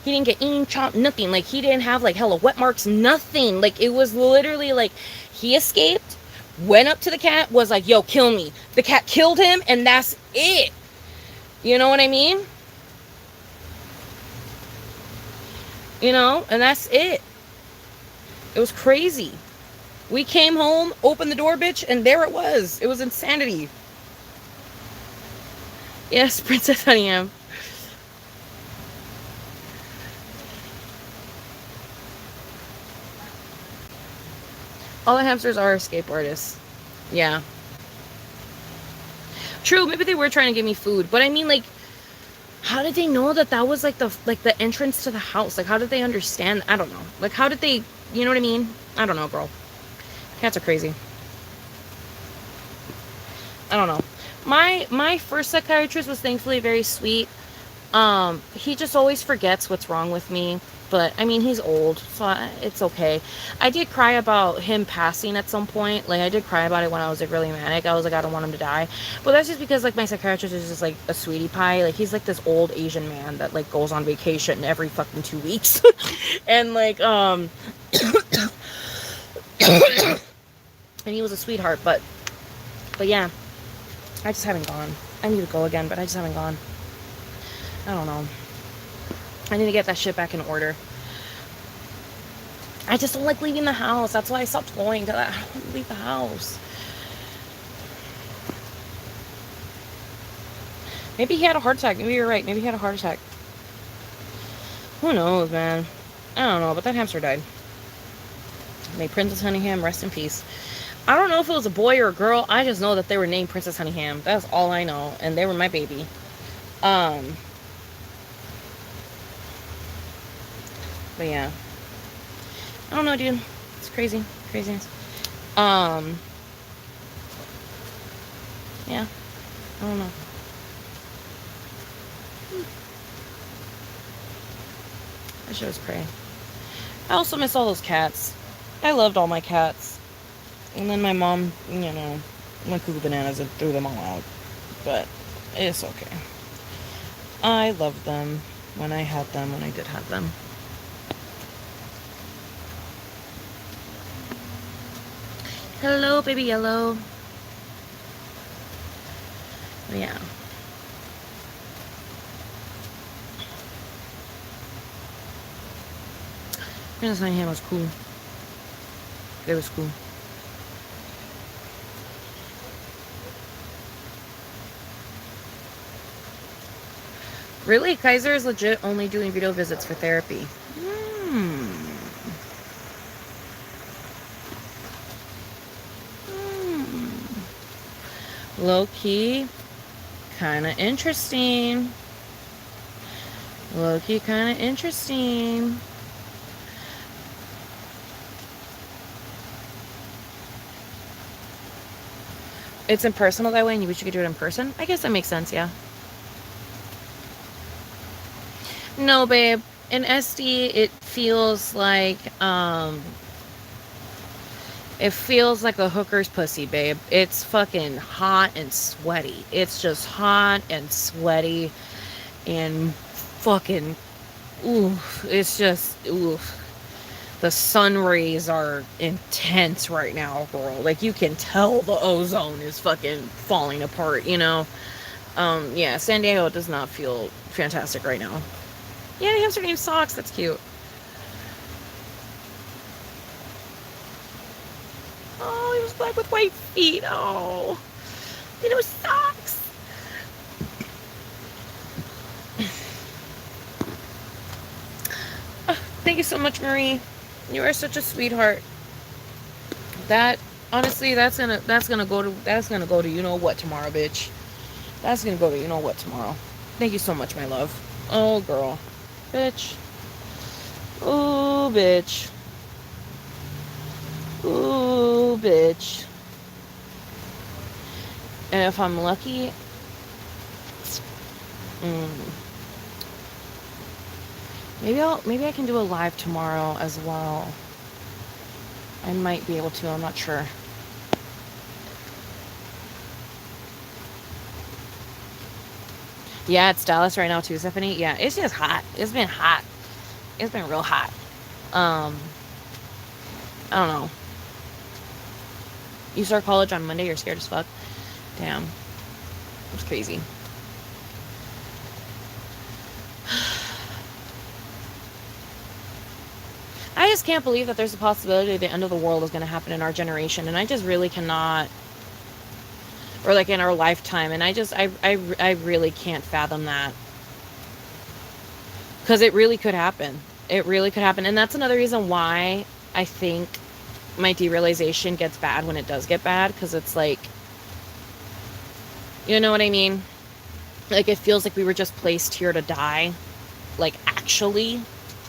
didn't get eaten, chomped, nothing. Like, he didn't have, like, hella wet marks, nothing. Like, it was literally, like, he escaped, went up to the cat, was like, yo, kill me. The cat killed him, and that's it. You know what I mean? You know? And that's it. It was crazy. We came home, opened the door, bitch, and there it was. It was insanity. Yes, Princess Honeyham. All the hamsters are escape artists. Yeah. True, maybe they were trying to give me food, but I mean, like, how did they know that that was like the entrance to the house? Like, how did they understand? I don't know. Like, how did they? You know what I mean? I don't know, girl. Cats are crazy. I don't know. My first psychiatrist was thankfully very sweet. He just always forgets what's wrong with me. But, I mean, he's old, so it's okay. I did cry about him passing at some point. Like, I did cry about it when I was, like, really manic. I was like, I don't want him to die. But that's just because, like, my psychiatrist is just, like, a sweetie pie. Like, he's, like, this old Asian man that, like, goes on vacation every fucking 2 weeks. And, like, and he was a sweetheart, but yeah. I just haven't gone. I need to go again, but I just haven't gone. I don't know. I need to get that shit back in order. I just don't like leaving the house. That's why I stopped going, because I don't want to leave the house. Maybe he had a heart attack. Maybe you're right. Maybe he had a heart attack. Who knows, man? I don't know, but that hamster died. May Princess Honeyham rest in peace. I don't know if it was a boy or a girl. I just know that they were named Princess Honeyham. That's all I know. And they were my baby. But yeah. I don't know, dude. It's crazy. Craziness. Yeah. I don't know. I should just pray. I also miss all those cats. I loved all my cats. And then my mom, you know, went cuckoo bananas and threw them all out. But it's okay. I loved them when I had them, when I did have them. Hello, baby yellow. Yeah. Princess Honeyham was cool. It was cool. Really? Kaiser is legit only doing video visits for therapy. Low key, kind of interesting. Low key, kind of interesting. It's impersonal that way, and you wish you could do it in person? I guess that makes sense, yeah. No, babe. In SD, it feels like a hooker's pussy, babe. It's fucking hot and sweaty. It's just hot and sweaty and fucking oof. It's just oof. The sun rays are intense right now, girl. Like, you can tell the ozone is fucking falling apart, you know? Yeah, San Diego does not feel fantastic right now. Yeah, the hamster named Socks. That's cute. Oh, he was black with white feet. Oh, and it was Socks. Oh, thank you so much, Marie. You are such a sweetheart. That honestly, that's gonna go to you know what tomorrow, bitch. That's gonna go to you know what tomorrow. Thank you so much, my love. Oh, girl. Bitch. Ooh, bitch. Ooh, bitch. And if I'm lucky, Maybe I can do a live tomorrow as well. I might be able to, I'm not sure. Yeah, it's Dallas right now too, Stephanie. Yeah, it's just hot. It's been hot. It's been real hot. I don't know. You start college on Monday, you're scared as fuck. Damn. It's crazy. I just can't believe that there's a possibility the end of the world is going to happen in our generation, and I just really cannot, or like in our lifetime, and I really can't fathom that, because it really could happen. It really could happen, and that's another reason why I think my derealization gets bad when it does get bad, because it's like, you know what I mean? Like, it feels like we were just placed here to die, like, actually,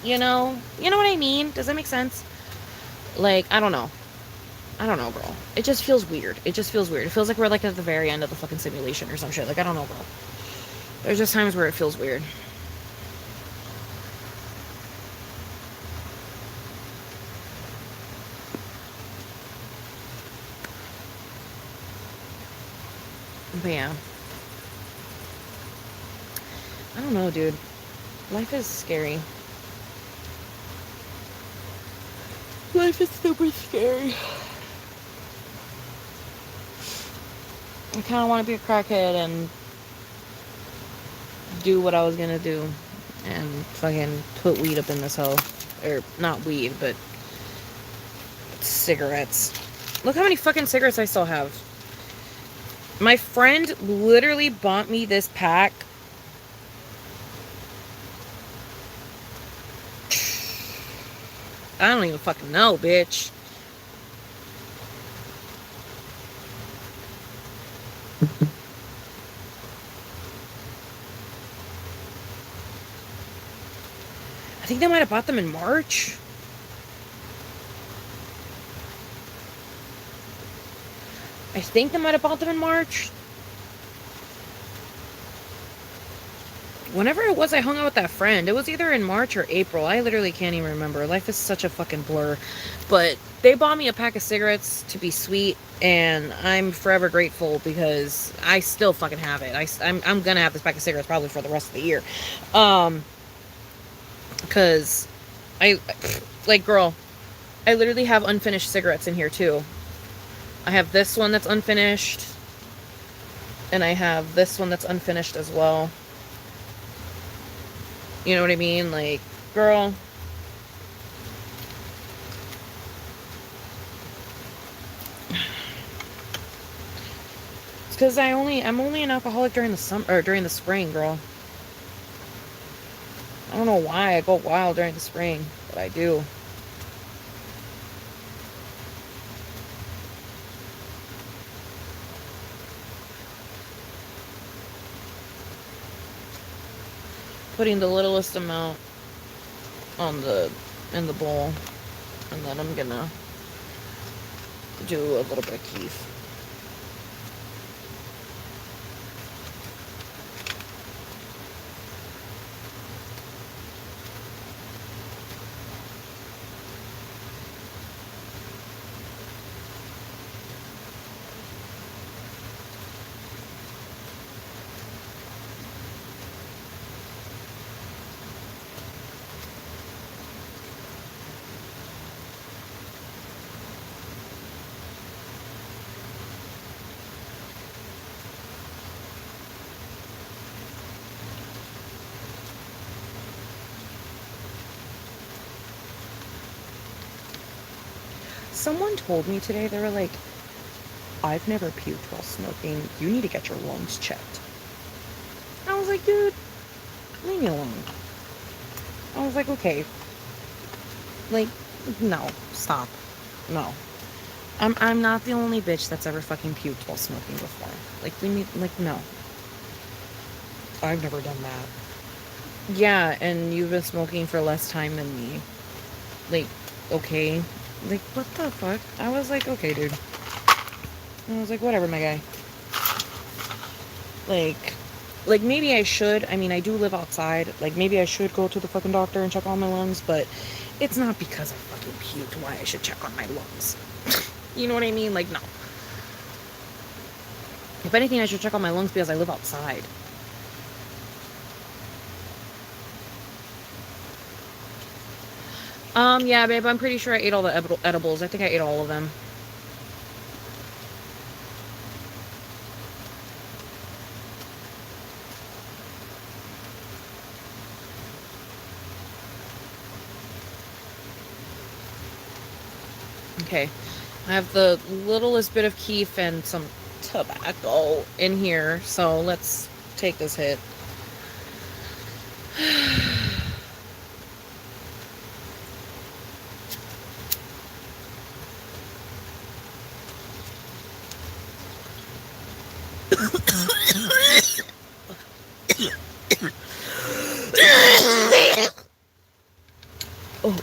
you know what I mean? Does that make sense? Like, I don't know, girl. It just feels weird. It feels like we're like at the very end of the fucking simulation or some shit. Like, I don't know, girl. There's just times where it feels weird. But yeah, I don't know, dude. Life is scary. Life is super scary. I kind of want to be a crackhead and do what I was gonna do and fucking put weed up in this hole. Or, not weed, but cigarettes. Look how many fucking cigarettes I still have. My friend literally bought me this pack. I don't even fucking know, bitch. I think they might have bought them in March. I think they might have bought them in March. Whenever it was I hung out with that friend, it was either in March or April. I literally can't even remember. Life is such a fucking blur. But they bought me a pack of cigarettes to be sweet, and I'm forever grateful because I still fucking have it. I'm gonna have this pack of cigarettes probably for the rest of the year. Because like, girl, I literally have unfinished cigarettes in here too. I have this one that's unfinished, and I have this one that's unfinished as well. You know what I mean? Like, girl. It's because I'm only an alcoholic during the summer, or during the spring, girl. I don't know why I go wild during the spring, but I do. Putting the littlest amount in the bowl, and then I'm gonna do a little bit of keef. Someone told me today, they were like, I've never puked while smoking. You need to get your lungs checked. I was like, dude, leave me alone. I was like, okay. Like, no, stop. No. I'm not the only bitch that's ever fucking puked while smoking before. Like, leave me, like, no. I've never done that. Yeah, and you've been smoking for less time than me. Like, okay. Like, what the fuck? I was like, okay, dude. I was like, whatever, my guy. Like, Like, maybe I should. I mean, I do live outside. Like, maybe I should go to the fucking doctor and check on my lungs, but it's not because I fucking puked why I should check on my lungs. You know what I mean? Like, no. If anything, I should check on my lungs because I live outside. Yeah, babe, I'm pretty sure I ate all the edibles. I think I ate all of them. Okay. I have the littlest bit of keef and some tobacco in here, so let's take this hit. Oh.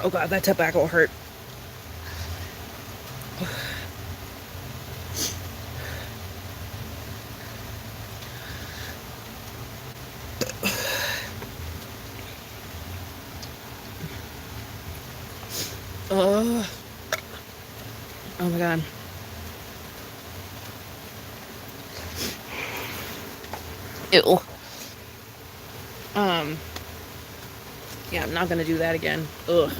Oh god, that tobacco hurt. Oh my god. Ew. Yeah, I'm not gonna do that again. Ugh.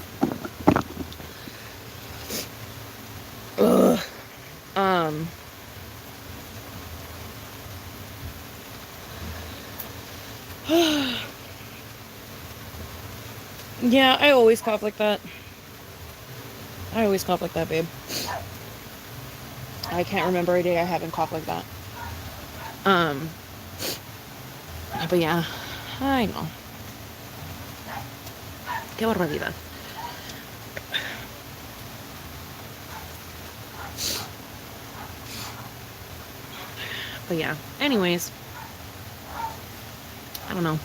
Ugh. Yeah, I always cough like that. I always cough like that, babe. I can't remember a day I haven't coughed like that. But yeah, I know. Qué barbaridad. But yeah, anyways. I don't know.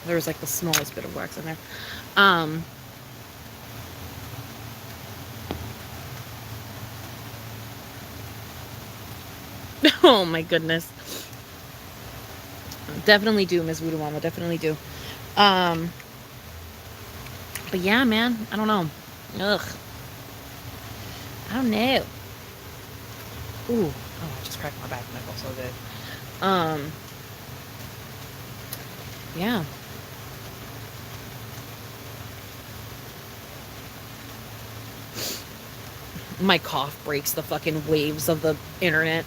There was like the smallest bit of wax in there. Oh my goodness. Definitely do, Miss Voodoo Mama. Definitely do. But yeah, man. I don't know. Ugh. I don't know. Ooh. Oh, I just cracked my back and I felt so good. Yeah. My cough breaks the fucking waves of the internet.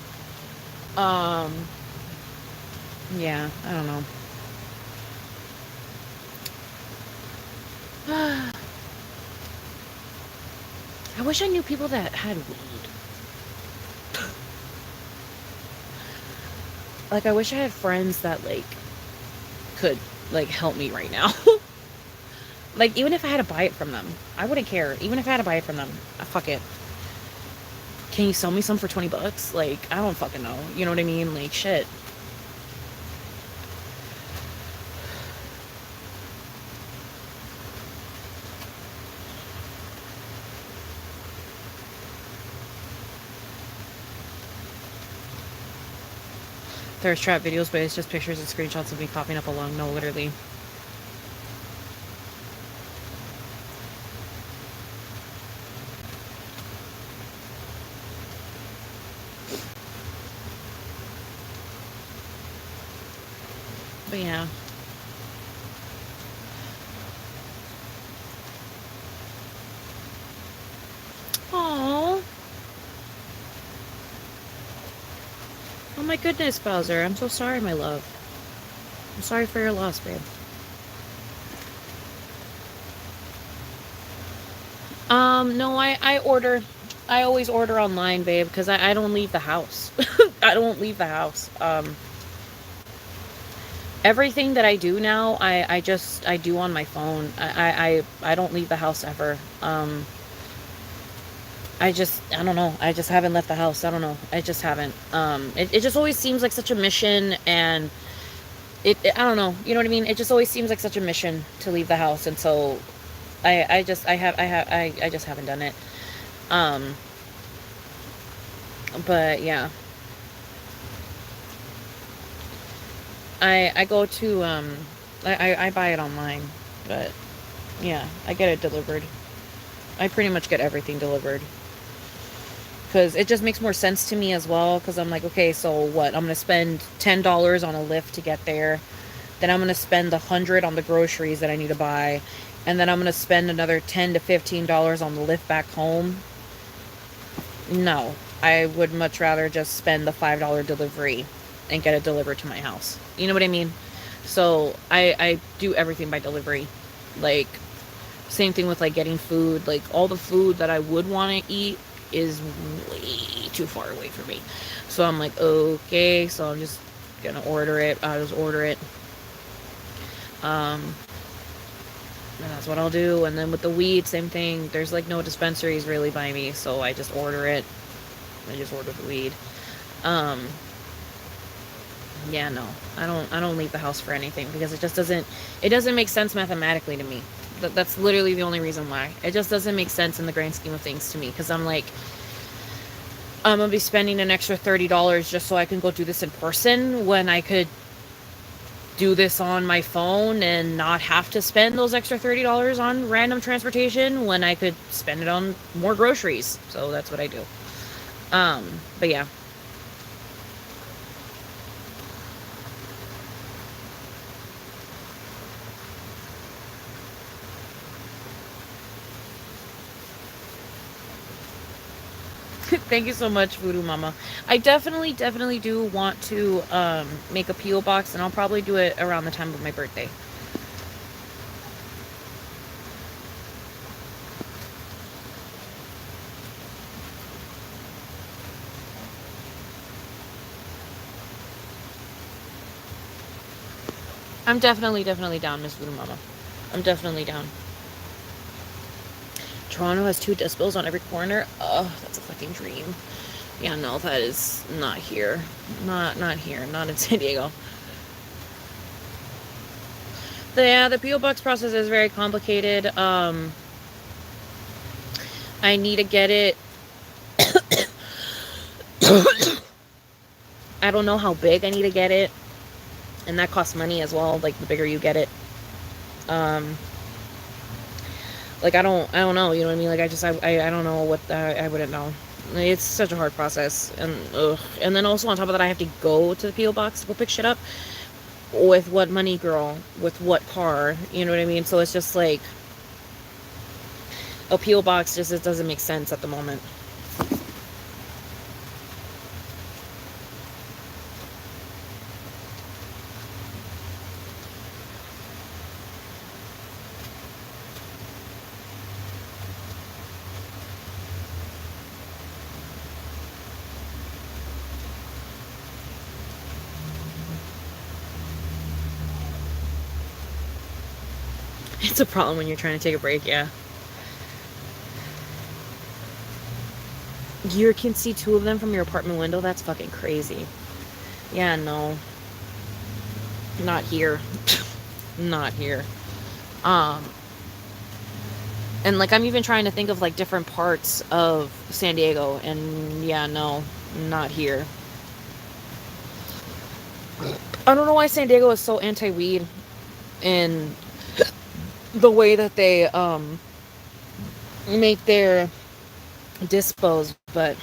Yeah, I don't know. I wish I knew people that had weed. Like, I wish I had friends that, like, could, like, help me right now. Like, even if I had to buy it from them, I wouldn't care. Even if I had to buy it from them, fuck it. Can you sell me some for $20? Like, I don't fucking know. You know what I mean? Like, shit. There's trap videos, but it's just pictures and screenshots of me coughing up a lung. No, literally. But yeah. Aww. Oh my goodness, Bowser. I'm so sorry, my love. I'm sorry for your loss, babe. No, I always order online, babe, because I don't leave the house. I don't leave the house. Everything that I do now, I do on my phone. I don't leave the house ever. I don't know. I just haven't left the house. I don't know. I just haven't. It just always seems like such a mission, and I don't know. You know what I mean? It just always seems like such a mission to leave the house, and so I just haven't done it. Um, but yeah, I go to I buy it online, but yeah, I get it delivered. I pretty much get everything delivered because it just makes more sense to me as well. Because I'm like, okay, so what? I'm gonna spend $10 on a lift to get there. Then I'm gonna spend 100 on the groceries that I need to buy, and then I'm gonna spend another $10 to $15 on the lift back home. No, I would much rather just spend the $5 delivery and get it delivered to my house. You know what I mean? So I do everything by delivery. Like, same thing with like getting food. Like, all the food that I would want to eat is way too far away from me. So I'm like, okay, so I'm just gonna order it. I'll just order it. Um, and that's what I'll do. And then with the weed, same thing. There's like no dispensaries really by me, so I just order it. I just order the weed. Um, yeah, no, I don't leave the house for anything because it doesn't make sense mathematically to me. That's literally the only reason why. It just doesn't make sense in the grand scheme of things to me, because I'm like, I'm gonna be spending an extra $30 just so I can go do this in person when I could do this on my phone and not have to spend those extra $30 on random transportation when I could spend it on more groceries. So that's what I do. But yeah. Thank you so much, Voodoo Mama. I definitely do want to make a P.O. box, and I'll probably do it around the time of my birthday. I'm definitely down, Miss Voodoo Mama. I'm definitely down. Toronto has 2 decibels on every corner. Oh, that's a fucking dream. Yeah, no, that is not here. Not here. Not in San Diego. The P.O. box process is very complicated. I need to get it. I don't know how big I need to get it, and that costs money as well. Like, the bigger you get it. Like, I don't know. You know what I mean? Like, I don't know what I wouldn't know. It's such a hard process, and ugh. And then also on top of that, I have to go to the P.O. box to go pick shit up. With what money, girl? With what car? You know what I mean? So it's just like a P.O. box just it doesn't make sense at the moment. It's a problem when you're trying to take a break, yeah. You can see 2 of them from your apartment window? That's fucking crazy. Yeah, no. Not here. Not here. Um, and like, I'm even trying to think of like different parts of San Diego, and yeah, no, not here. I don't know why San Diego is so anti-weed in the way that they make their dispos, but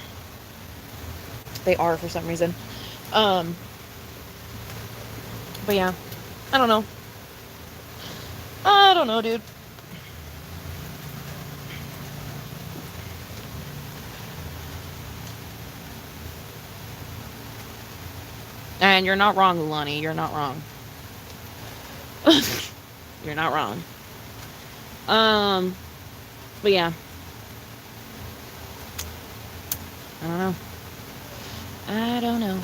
they are for some reason. Um, but yeah, I don't know. I don't know, dude. And you're not wrong, Ulani. You're not wrong. You're not wrong. But yeah. I don't know. I don't know.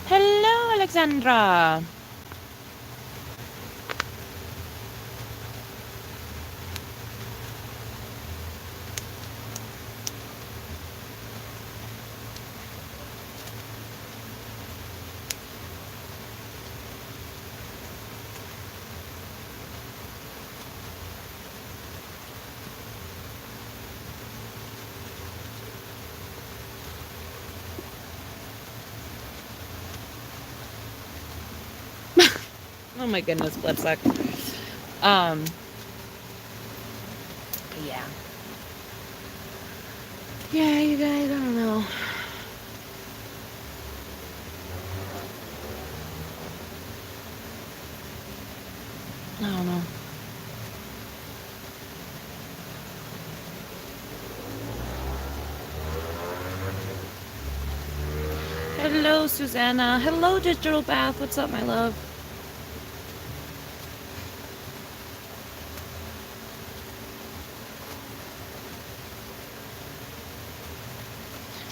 Hello, Alexandra. Oh my goodness, bloodsuck. Yeah. Yeah, you guys, I don't know. I don't know. Hello, Susanna. Hello, Digital Bath. What's up, my love?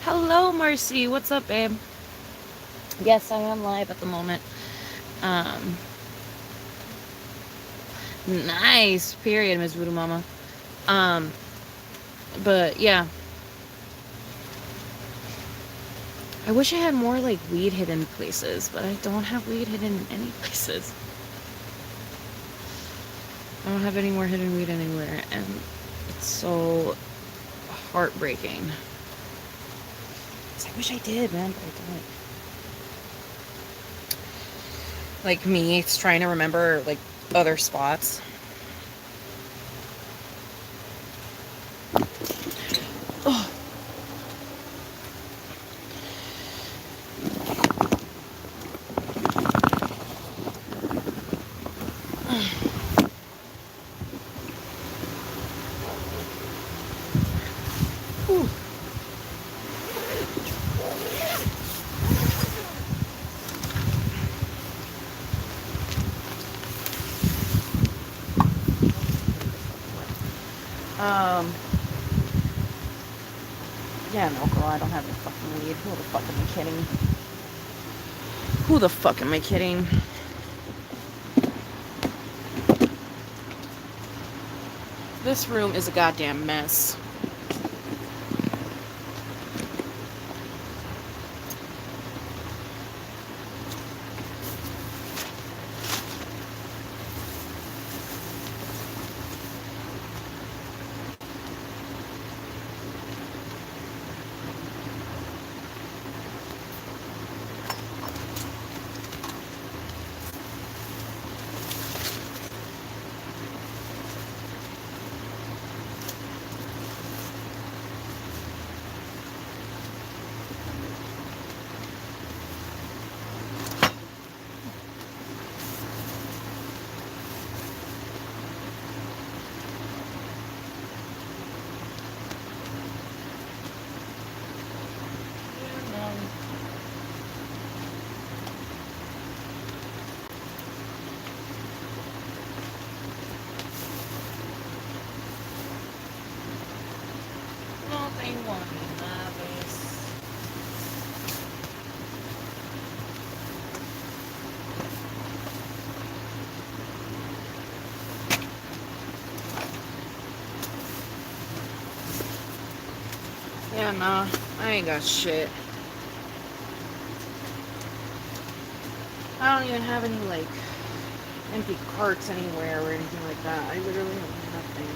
Hello, Marcy. What's up, babe? Yes, I am live at the moment. Nice. Period, Ms. Voodoo Mama. But yeah. I wish I had more like weed hidden places, but I don't have weed hidden in any places. I don't have any more hidden weed anywhere, and it's so heartbreaking. I wish I did, man, but I don't. Like me, it's trying to remember like other spots. Oh. Yeah, no, girl, I don't have any fucking weed. Who the fuck am I kidding? Who the fuck am I kidding? This room is a goddamn mess. Yeah, nah, I ain't got shit. I don't even have any, like, empty carts anywhere or anything like that. I literally have nothing.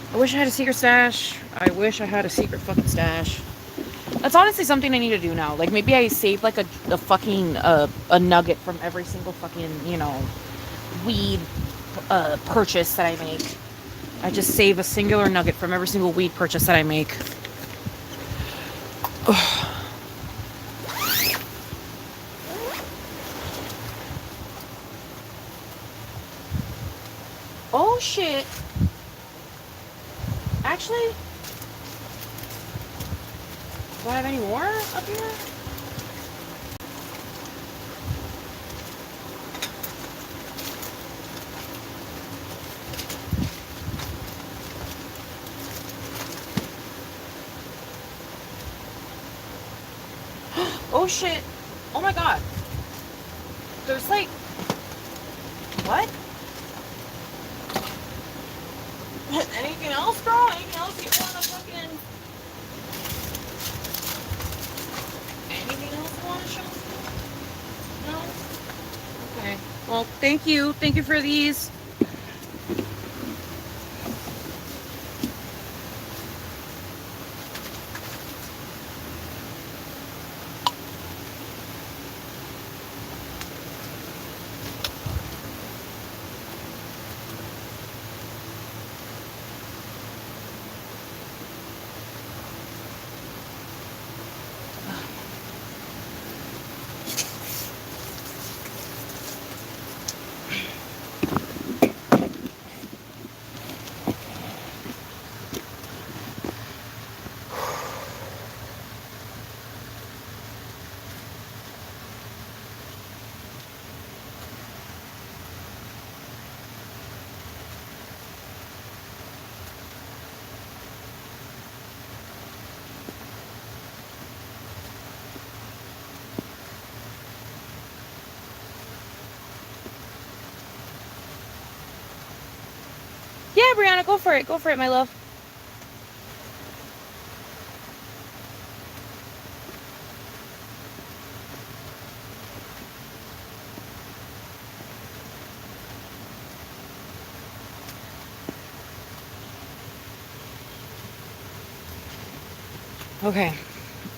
I wish I had a secret stash. I wish I had a secret fucking stash. That's honestly something I need to do now. Like, maybe I save, like, a fucking, a nugget from every single fucking, you know, weed, purchase that I make. I just save a singular nugget from every single weed purchase that I make. Oh shit. Actually, do I have any more up here? Oh shit. Oh my god. There's like... What? Anything else, bro? Anything else you want to fucking... Anything else you want to show me? No? Okay. Well, thank you. Thank you for these. Yeah, Brianna, go for it. Go for it, my love. Okay.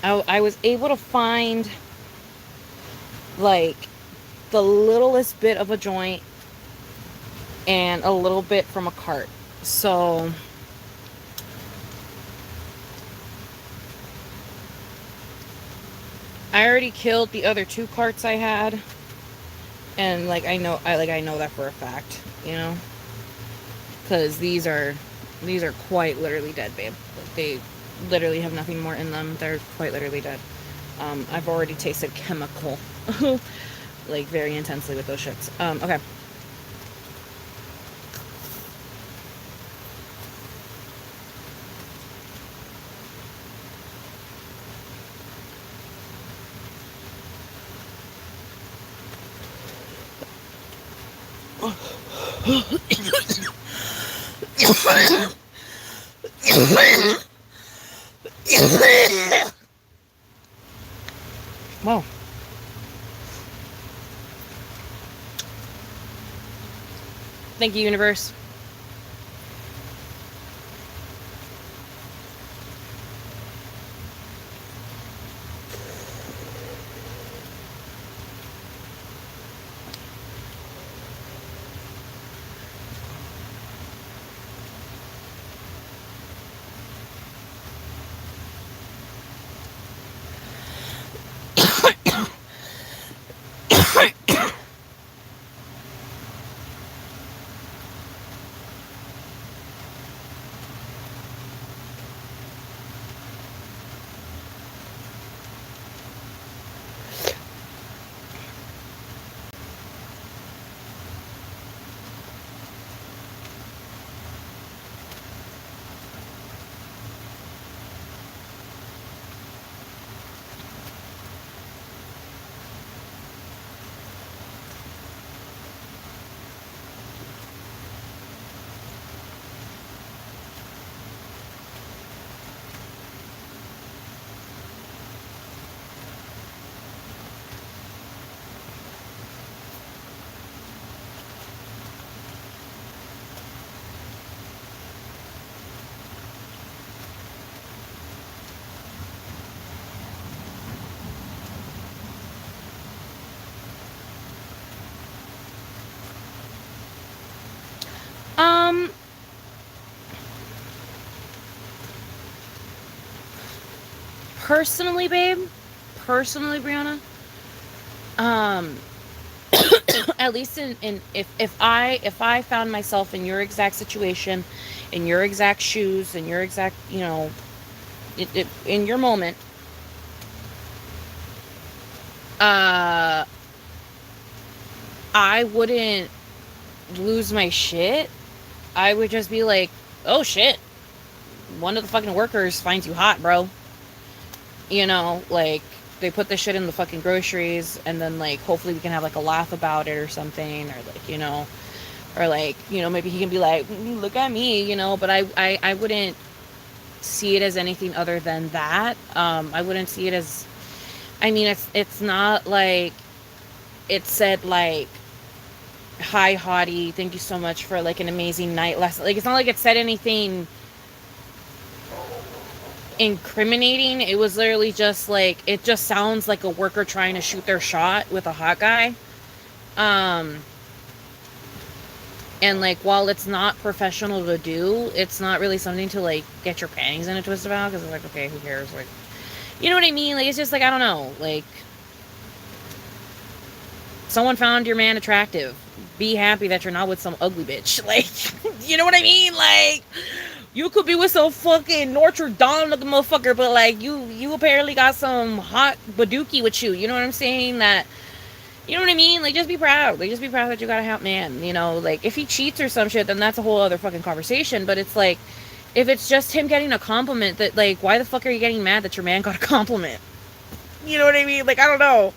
I was able to find, like, the littlest bit of a joint and a little bit from a cart. So... I already killed the other 2 carts I had, and like I know that for a fact, you know, because these are quite literally dead, babe. Like, they literally have nothing more in them. They're quite literally dead. I've already tasted chemical, like, very intensely with those shits. Okay. Whoa. Thank you, universe. Personally, babe, personally, Brianna, um, at least in if I found myself in your exact situation, in your exact shoes, in your exact, in your moment, uh, I wouldn't lose my shit. I would just be like, oh shit, one of the fucking workers finds you hot, bro. Like, they put this shit in the fucking groceries, and then, like, hopefully we can have, like, a laugh about it or something, or, like, or, like, maybe he can be like, look at me, but I wouldn't see it as anything other than that. I wouldn't see it as, I mean, it's not like it said, like, hi, hottie, thank you so much for, like, an amazing night last, like, it's not like it said anything incriminating. It was literally just like, it just sounds like a worker trying to shoot their shot with a hot guy. And, like, while it's not professional to do, it's not really something to, like, get your panties in a twist about, because it's like, okay, who cares? Like, you know what I mean? Like, it's just like, I don't know, like, someone found your man attractive. Be happy that you're not with some ugly bitch. Like, you know what I mean? Like, you could be with some fucking Notre Dame looking motherfucker, but, like, you apparently got some hot badookie with you. You know what I'm saying? That, you know what I mean? Like, just be proud. Like, just be proud that you got a hot man. Like, if he cheats or some shit, then that's a whole other fucking conversation. But it's like, if it's just him getting a compliment, that, like, why the fuck are you getting mad that your man got a compliment? You know what I mean? Like, I don't know.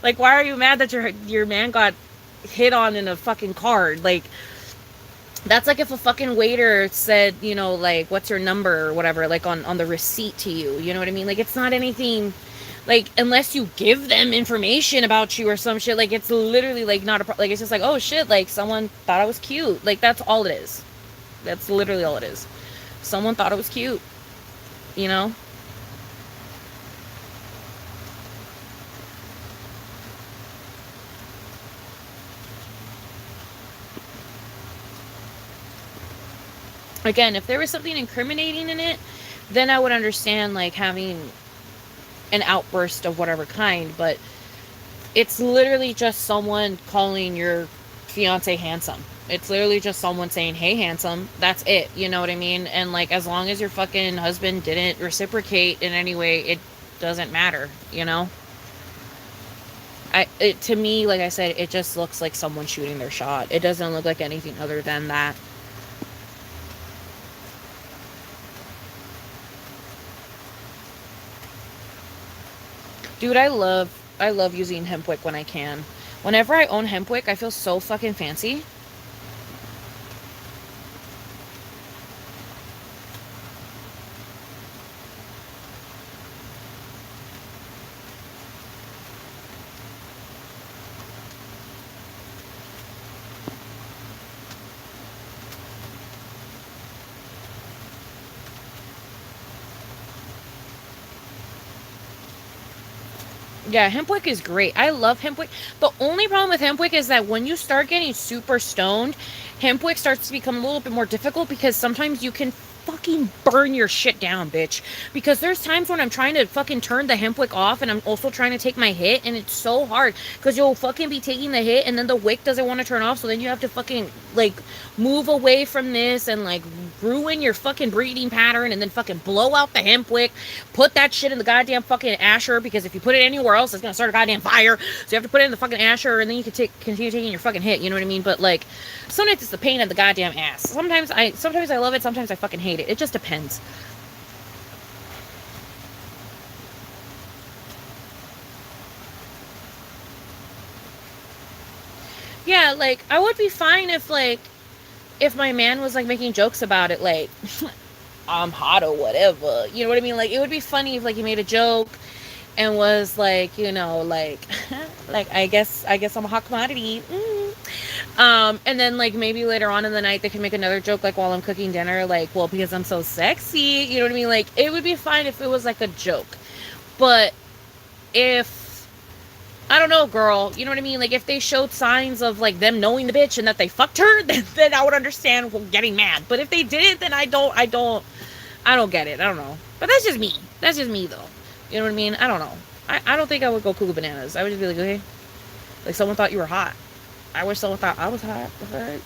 Like, why are you mad that your man got hit on in a fucking card? Like, that's like if a fucking waiter said, like, what's your number or whatever, like, on the receipt to you. You know what I mean? Like, it's not anything, like, unless you give them information about you or some shit, like, it's literally, like, not like, it's just like, oh shit, like, someone thought I was cute. Like, that's all it is. That's literally all it is. Someone thought it was cute. You know? Again, if there was something incriminating in it, then I would understand, like, having an outburst of whatever kind, but it's literally just someone calling your fiance handsome. It's literally just someone saying, hey, handsome. That's it. You know what I mean? And, like, as long as your fucking husband didn't reciprocate in any way, it doesn't matter, to me, like I said, it just looks like someone shooting their shot. It doesn't look like anything other than that. Dude, I love using hempwick when I can. Whenever I own hempwick, I feel so fucking fancy. Yeah, hempwick is great. I love hempwick. The only problem with hempwick is that when you start getting super stoned, hempwick starts to become a little bit more difficult, because sometimes you can fucking burn your shit down, bitch. Because there's times when I'm trying to fucking turn the hempwick off, and I'm also trying to take my hit, and it's so hard, because you'll fucking be taking the hit, and then the wick doesn't want to turn off, so then you have to fucking, like, move away from this and, like, ruin your fucking breathing pattern, and then fucking blow out the hempwick, put that shit in the goddamn fucking asher, because if you put it anywhere else, it's gonna start a goddamn fire. So you have to put it in the fucking asher, and then you can continue taking your fucking hit. You know what I mean? But, like, sometimes it's the pain in the goddamn ass. Sometimes I love it. Sometimes I fucking hate it. It just depends. Yeah, like, I would be fine if, like, if my man was, like, making jokes about it, like, I'm hot or whatever. You know what I mean? Like, it would be funny if, like, he made a joke and was like, like, like, I guess I'm a hot commodity. And then, like, maybe later on in the night they can make another joke, like, while I'm cooking dinner, like, well, because I'm so sexy. You know what I mean? Like, it would be fine if it was, like, a joke. But if, I don't know, girl, you know what I mean? Like, if they showed signs of, like, them knowing the bitch and that they fucked her, then I would understand getting mad. But if they didn't, then I don't get it. I don't know. But that's just me. That's just me, though. You know what I mean? I don't know. I don't think I would go cuckoo bananas. I would just be like, okay, like someone thought you were hot. I wish someone thought I was hot.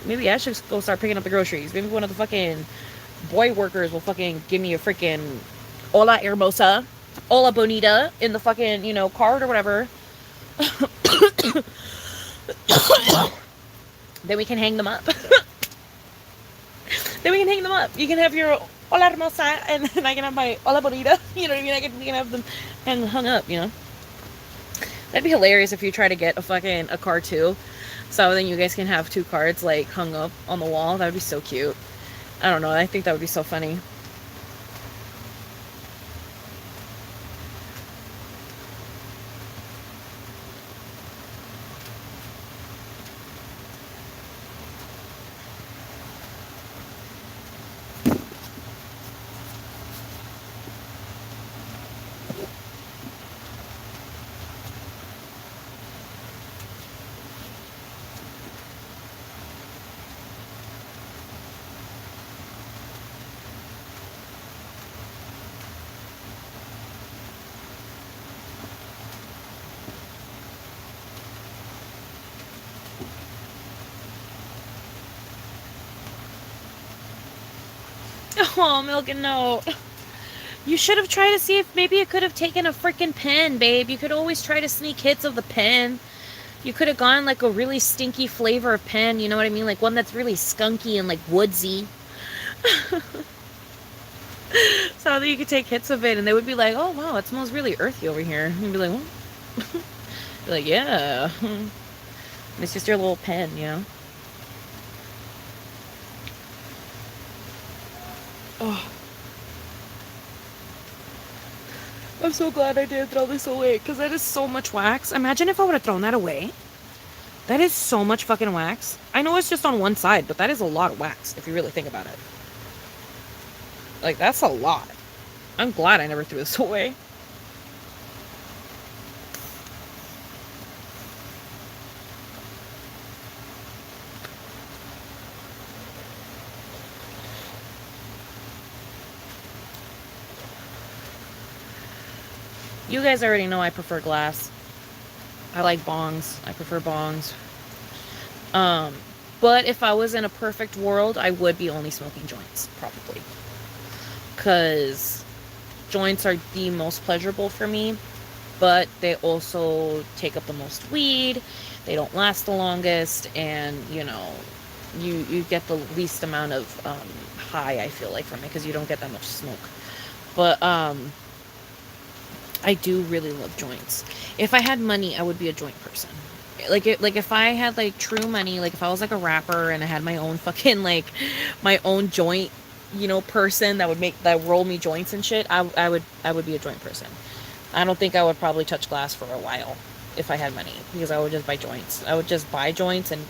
Maybe I should go start picking up the groceries. Maybe one of the fucking boy workers will fucking give me a freaking hola hermosa, hola bonita in the fucking, cart or whatever. Then we can hang them up. You can have your hola hermosa, and then I can have my hola bonita. You know what I mean? We can have them hung up, That'd be hilarious if you try to get a car too. So then you guys can have 2 cards like hung up on the wall. That would be so cute. I don't know. I think that would be so funny. Oh, Milk and Note. You should have tried to see if maybe you could have taken a freaking pen, babe. You could always try to sneak hits of the pen. You could have gone like a really stinky flavor of pen, you know what I mean? Like one that's really skunky and like woodsy. So that you could take hits of it and they would be like, oh wow, it smells really earthy over here. And you'd be like, what? Be like, yeah. It's just your little pen, Oh. I'm so glad I did throw this away because that is so much wax. Imagine if I would have thrown that away. That is so much fucking wax. I know it's just on one side, but that is a lot of wax if you really think about it. Like, that's a lot. I'm glad I never threw this away. You guys already know I prefer glass. I like bongs. I prefer bongs. But if I was in a perfect world, I would be only smoking joints, probably. Because joints are the most pleasurable for me, but they also take up the most weed. They don't last the longest, and, you get the least amount of high, I feel like, from it, because you don't get that much smoke. But, I do really love joints. If I had money, I would be a joint person. Like if I had like true money, like if I was like a rapper and I had my own fucking like my own joint, person that roll me joints and shit, I would be a joint person. I don't think I would probably touch glass for a while if I had money, because I would just buy joints. I would just buy joints and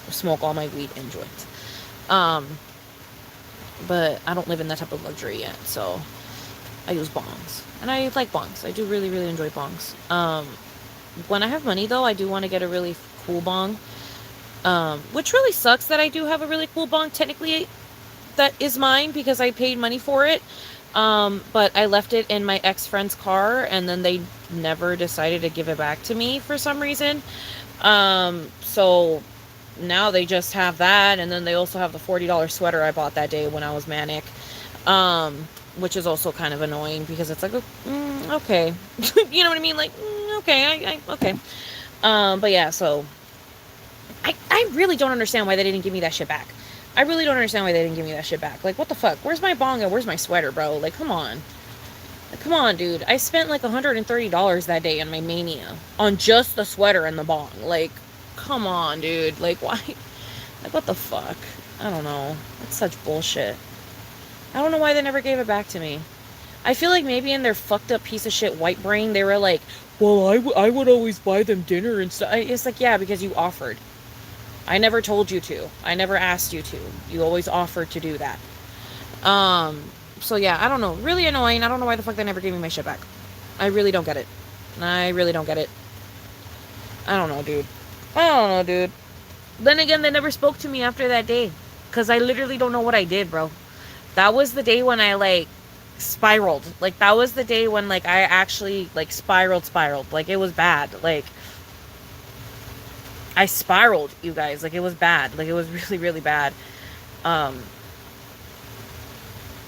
smoke all my weed in joints. But I don't live in that type of luxury yet, so I use bongs. And I like bongs. I do really, really enjoy bongs. When I have money, though, I do want to get a really cool bong. Which really sucks that I do have a really cool bong. Technically, that is mine because I paid money for it. But I left it in my ex-friend's car, and then they never decided to give it back to me for some reason. So now they just have that, and then they also have the $40 sweater I bought that day when I was manic. Which is also kind of annoying because it's like, okay. You know what I mean? Like, okay, okay. But yeah, so I really don't understand why they didn't give me that shit back. I really don't understand why they didn't give me that shit back. Like, what the fuck? Where's my bong and where's my sweater, bro? Like, come on. Like, come on, dude. I spent like $130 that day on my mania on just the sweater and the bong. Like, come on, dude. Like, why? Like, what the fuck? I don't know. That's such bullshit. I don't know why they never gave it back to me. I feel like maybe in their fucked up piece of shit white brain, they were like, well, I would always buy them dinner and stuff. It's like, yeah, because you offered. I never told you to. I never asked you to. You always offered to do that. So yeah, I don't know. Really annoying. I don't know why the fuck they never gave me my shit back. I really don't get it. I really don't get it. I don't know, dude. Then again, they never spoke to me after that day. Because I literally don't know what I did, bro. That was the day when I, like, spiraled. Like, that was the day when, like, I actually, like, spiraled. Like, it was bad. Like, I spiraled, you guys. Like, it was bad. Like, it was really, really bad. Um,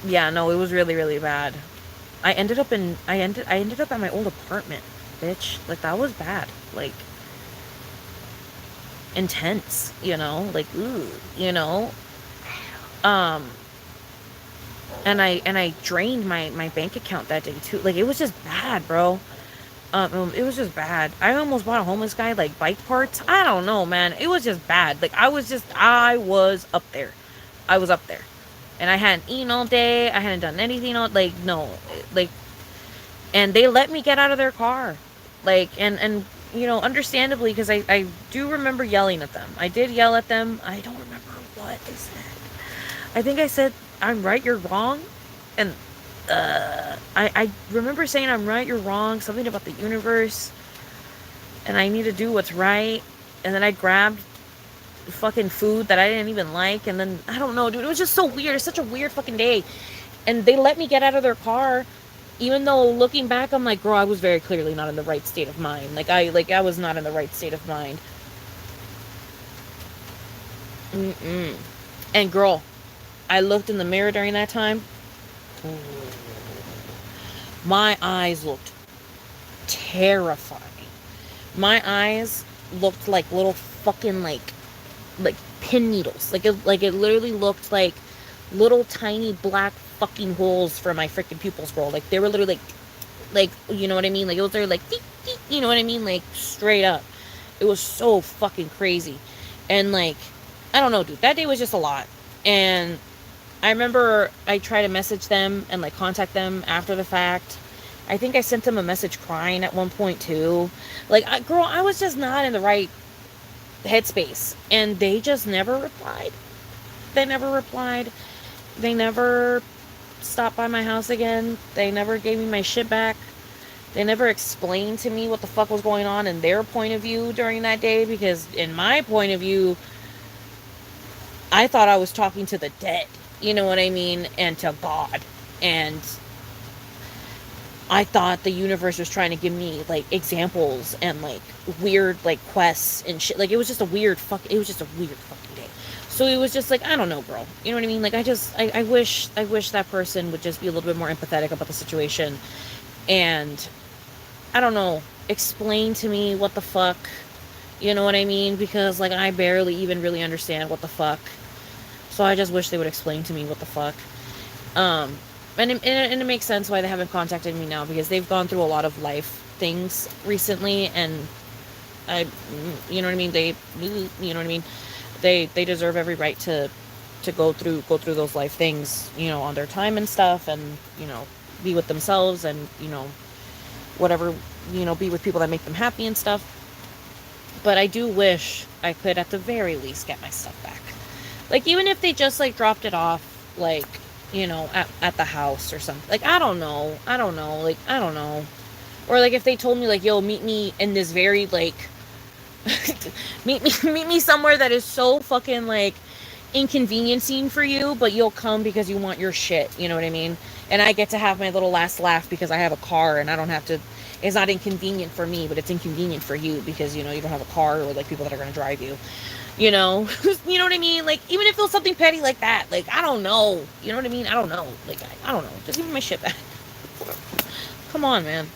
yeah, no, it was really, really bad. I ended up at my old apartment, bitch. Like, that was bad. Like, intense, you know? Like, ooh, you know? Um, and I drained my bank account that day too. Like, it was just bad, bro. It was just bad. I almost bought a homeless guy like bike parts. I don't know, man. It was just bad. Like, I was up there. I was up there. And I hadn't eaten all day. I hadn't done anything all, like, no. Like, and they let me get out of their car. Like, and you know, understandably, because I do remember yelling at them. I did yell at them. I don't remember what they said. I think I said, "I'm right, you're wrong," and I remember saying, "I'm right, you're wrong," something about the universe, and I need to do what's right. And then I grabbed fucking food that I didn't even like, and then I don't know, dude. It was just so weird. It's such a weird fucking day, and they let me get out of their car, even though looking back, I'm like, girl, I was very clearly not in the right state of mind. I was not in the right state of mind. Mm-mm. And girl, I looked in the mirror during that time. My eyes looked terrifying. My eyes looked like little fucking like pin needles. Like it literally looked like little tiny black fucking holes for my freaking pupils, girl. Like, they were literally like, you know what I mean? Like, it was literally like, you know what I mean? Like, straight up. It was so fucking crazy. And like, I don't know, dude. That day was just a lot. And I remember I tried to message them and like contact them after the fact. I think I sent them a message crying at one point too. Like, girl, I was just not in the right headspace. And they just never replied. They never replied. They never stopped by my house again. They never gave me my shit back. They never explained to me what the fuck was going on in their point of view during that day, because in my point of view, I thought I was talking to the dead. You know what I mean? And to God. And I thought the universe was trying to give me like examples and like weird like quests and shit. Like, it was just a weird fucking day. So it was just like, I don't know, bro. You know what I mean? Like, I wish that person would just be a little bit more empathetic about the situation, and I don't know, explain to me what the fuck. You know what I mean? Because like, I barely even really understand what the fuck. So I just wish they would explain to me what the fuck. And it makes sense why they haven't contacted me now, because they've gone through a lot of life things recently, and you know what I mean? You know what I mean? They deserve every right to go through those life things, you know, on their time and stuff, and, you know, be with themselves, and, you know, whatever, you know, be with people that make them happy and stuff. But I do wish I could at the very least get my stuff back. Like, even if they just like dropped it off, like, you know, at the house or something. Like, I don't know. Like, I don't know. Or like, if they told me like, yo, meet me in this very like meet me somewhere that is so fucking like inconveniencing for you, but you'll come because you want your shit, you know what I mean? And I get to have my little last laugh because I have a car, and I don't have to, it's not inconvenient for me, but it's inconvenient for you because, you know, you don't have a car, or like people that are going to drive you, you know. You know what I mean? Like, even if it was something petty like that, like, I don't know, you know what I mean? I don't know, like, I don't know, just give me my shit back. Come on, man.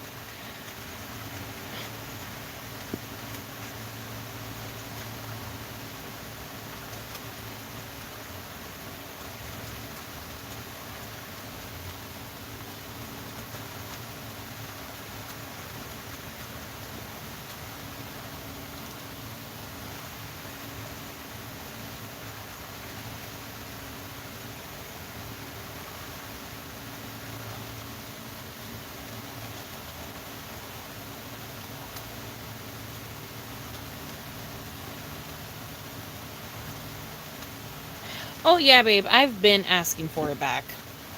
Oh yeah, babe, I've been asking for it back.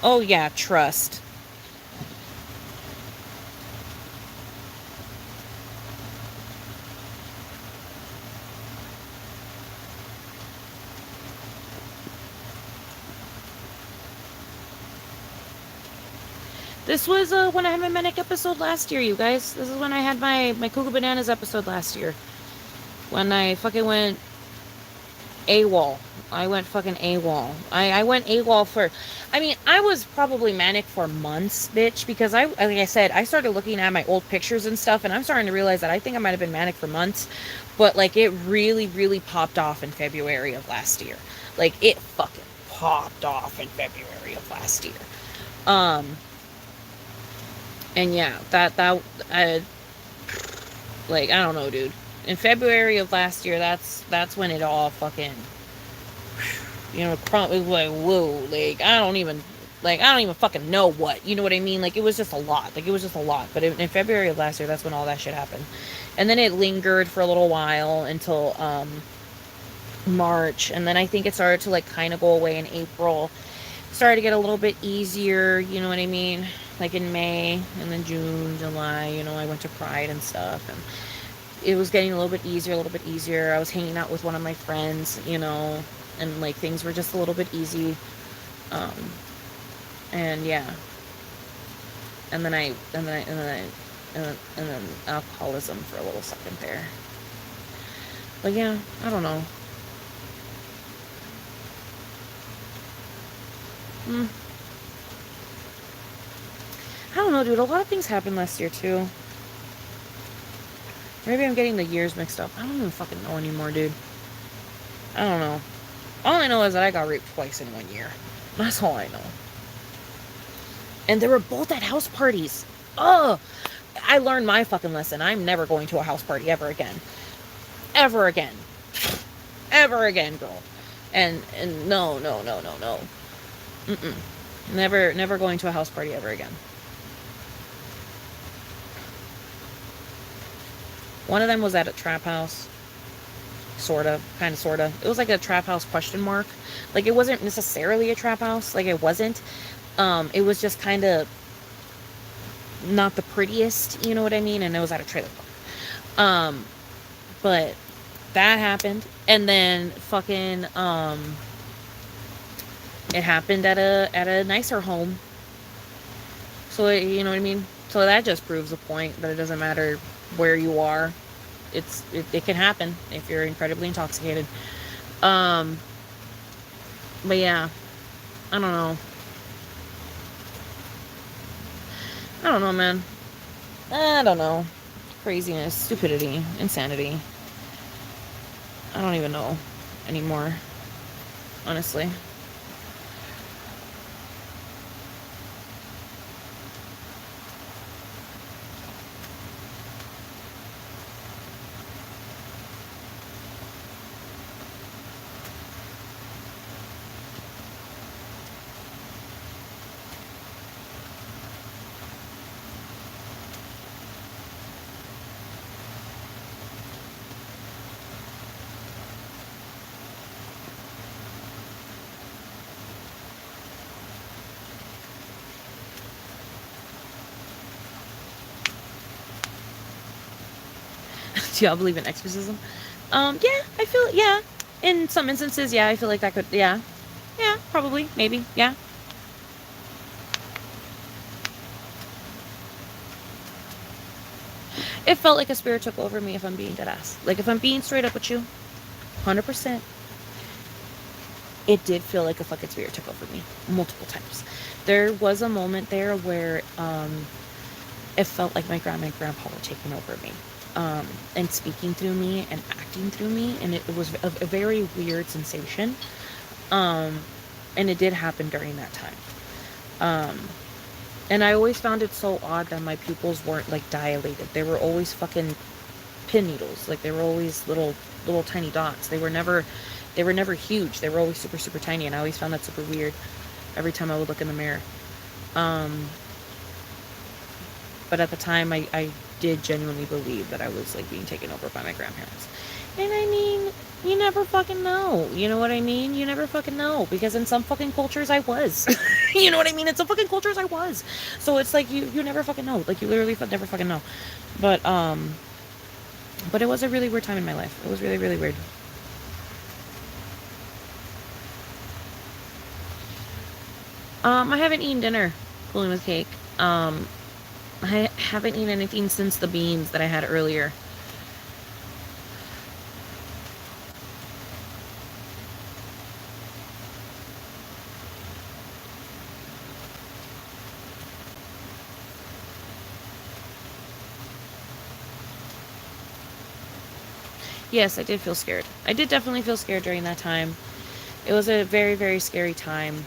Oh yeah, trust. This was when I had my manic episode last year, you guys. This is when I had my Cuckoo Bananas episode last year. When I fucking went AWOL. I went fucking AWOL. I went AWOL for... I mean, I was probably manic for months, bitch, because like I said, I started looking at my old pictures and stuff, and I'm starting to realize that I think I might have been manic for months, but, like, it really, really popped off in February of last year. Like, it fucking popped off in February of last year. And yeah, like, I don't know, dude. In February of last year, that's when it all fucking, you know, it was like, whoa, like, I don't even fucking know what, you know what I mean? Like, it was just a lot. Like, it was just a lot. But in February of last year, that's when all that shit happened. And then it lingered for a little while until, March. And then I think it started to, like, kind of go away in April. Started to get a little bit easier, you know what I mean? Like, in May, and then June, July, you know, I went to Pride and stuff, and it was getting a little bit easier. I was hanging out with one of my friends, you know, and, like, things were just a little bit easy. And yeah. And then alcoholism for a little second there. But yeah, I don't know. I don't know, dude. A lot of things happened last year, too. Maybe I'm getting the years mixed up. I don't even fucking know anymore, dude. I don't know. All I know is that I got raped twice in 1 year. That's all I know. And they were both at house parties. Oh, I learned my fucking lesson. I'm never going to a house party ever again. Ever again. Ever again, girl. And no. Never going to a house party ever again. One of them was at a trap house. Sorta. It was like a trap house question mark. Like, it wasn't necessarily a trap house. Like, it wasn't. It was just kind of not the prettiest, you know what I mean? And it was at a trailer park. But that happened. And then fucking, it happened at a nicer home. So, you know what I mean? So that just proves the point that it doesn't matter where you are. It can happen if you're incredibly intoxicated. But yeah, I don't know. I don't know, man. I don't know. Craziness, stupidity, insanity. I don't even know anymore, honestly. Do y'all believe in exorcism? Yeah, I feel, yeah. In some instances, yeah, I feel like that could, yeah. Yeah, probably, maybe, yeah. It felt like a spirit took over me, if I'm being dead ass. Like, if I'm being straight up with you, 100%, it did feel like a fucking spirit took over me multiple times. There was a moment there where it felt like my grandma and grandpa were taking over me. And speaking through me and acting through me, and it was a very weird sensation. And it did happen during that time. And I always found it so odd that my pupils weren't, like, dilated. They were always fucking pin needles. Like, they were always little tiny dots. They were never huge. They were always super, super tiny, and I always found that super weird every time I would look in the mirror. But at the time, I did genuinely believe that I was, like, being taken over by my grandparents. And I mean, you never fucking know. You know what I mean? You never fucking know. Because in some fucking cultures, I was. You know what I mean? In some fucking cultures, I was. So it's like, you never fucking know. Like, you literally never fucking know. But it was a really weird time in my life. It was really, really weird. I haven't eaten dinner. Pulling with cake. I haven't eaten anything since the beans that I had earlier. Yes, I did feel scared. I did definitely feel scared during that time. It was a very, very scary time.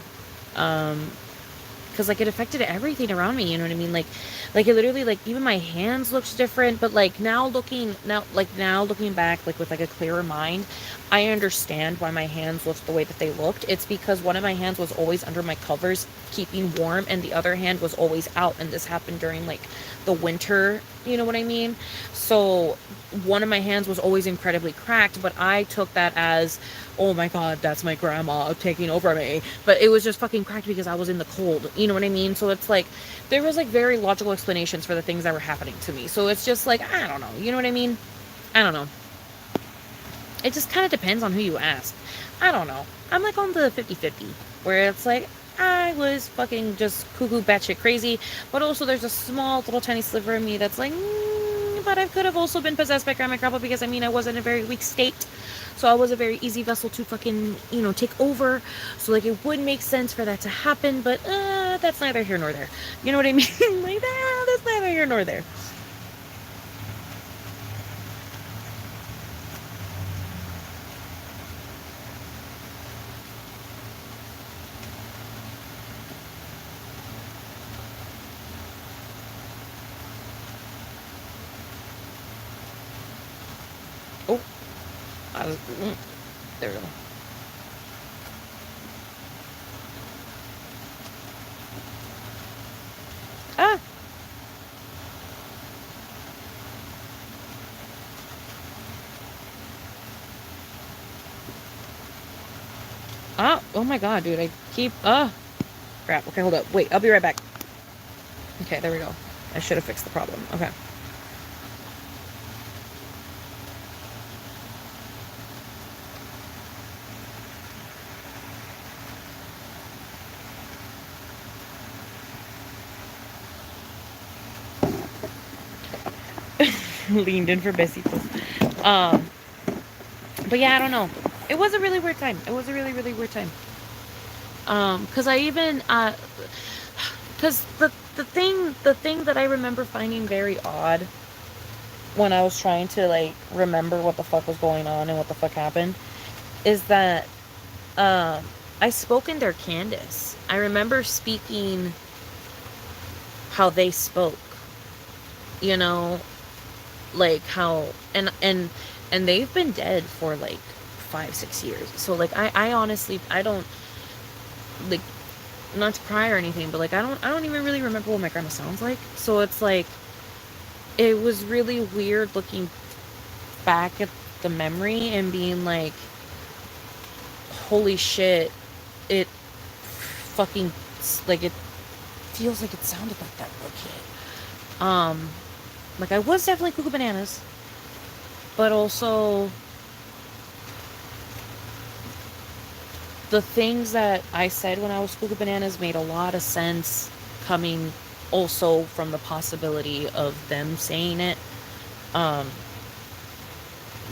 Because like it affected everything around me, you know what I mean? Like it literally, like, even my hands looked different. But like now looking back, like with like a clearer mind, I understand why my hands looked the way that they looked. It's because one of my hands was always under my covers keeping warm, and the other hand was always out, and this happened during like the winter, you know what I mean? So one of my hands was always incredibly cracked, but I took that as, oh my god, that's my grandma taking over me. But it was just fucking cracked because I was in the cold, you know what I mean? So it's like there was like very logical explanations for the things that were happening to me. So it's just like, I don't know, you know what I mean? I don't know. It just kind of depends on who you ask. I don't know. I'm like on the 50-50, where it's like I was fucking just cuckoo batshit crazy, but also there's a small little tiny sliver of me that's like, but I could have also been possessed by Grandma Grandpa, because I mean I was in a very weak state. So I was a very easy vessel to fucking, take over. So like it would make sense for that to happen, but that's neither here nor there. You know what I mean? Like, that's neither here nor there. Oh, there we go. Ah, oh my god, dude, I keep, crap. Okay, hold up. Wait, I'll be right back. Okay, there we go. I should have fixed the problem. Okay. Leaned in for besitos. Um, but yeah, I don't know. It was a really weird time. It was a really, really weird time. Cause I even, cause the thing that I remember finding very odd when I was trying to like remember what the fuck was going on and what the fuck happened is that, um, I spoke in their Candace. I remember speaking how they spoke, you know, like how, and they've been dead for like 5-6 years. So like I honestly, I don't, like, not to cry or anything, but like I don't even really remember what my grandma sounds like. So it's like it was really weird looking back at the memory and being like, holy shit, it fucking, like, it feels like it sounded like that little kid. Like, I was definitely cuckoo bananas, but also the things that I said when I was cuckoo bananas made a lot of sense, coming also from the possibility of them saying it. Um,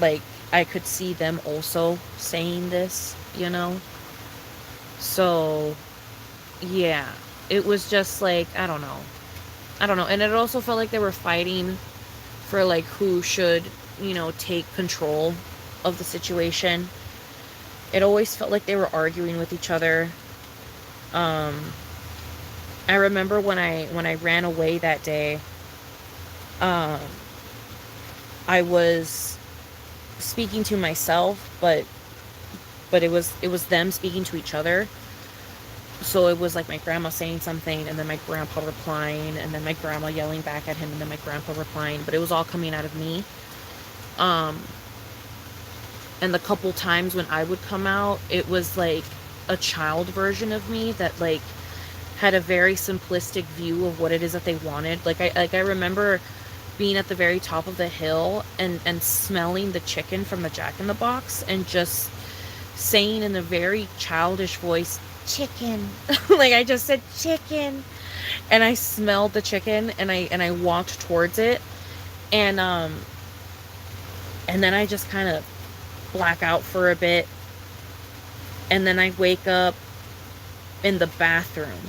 like, I could see them also saying this, you know? So, yeah. It was just like, I don't know. I don't know. And it also felt like they were fighting for, like, who should, take control of the situation. It always felt like they were arguing with each other. Um, I remember when I ran away that day, um, I was speaking to myself, but it was them speaking to each other. So it was like my grandma saying something, and then my grandpa replying, and then my grandma yelling back at him, and then my grandpa replying, but it was all coming out of me. Um, and the couple times when I would come out, it was like a child version of me that like had a very simplistic view of what it is that they wanted. Like I remember being at the very top of the hill and smelling the chicken from the Jack in the Box and just saying in a very childish voice, chicken. Like I just said chicken. and I smelled the chicken, and I walked towards it, and and then I just kind of black out for a bit, and then I wake up in the bathroom.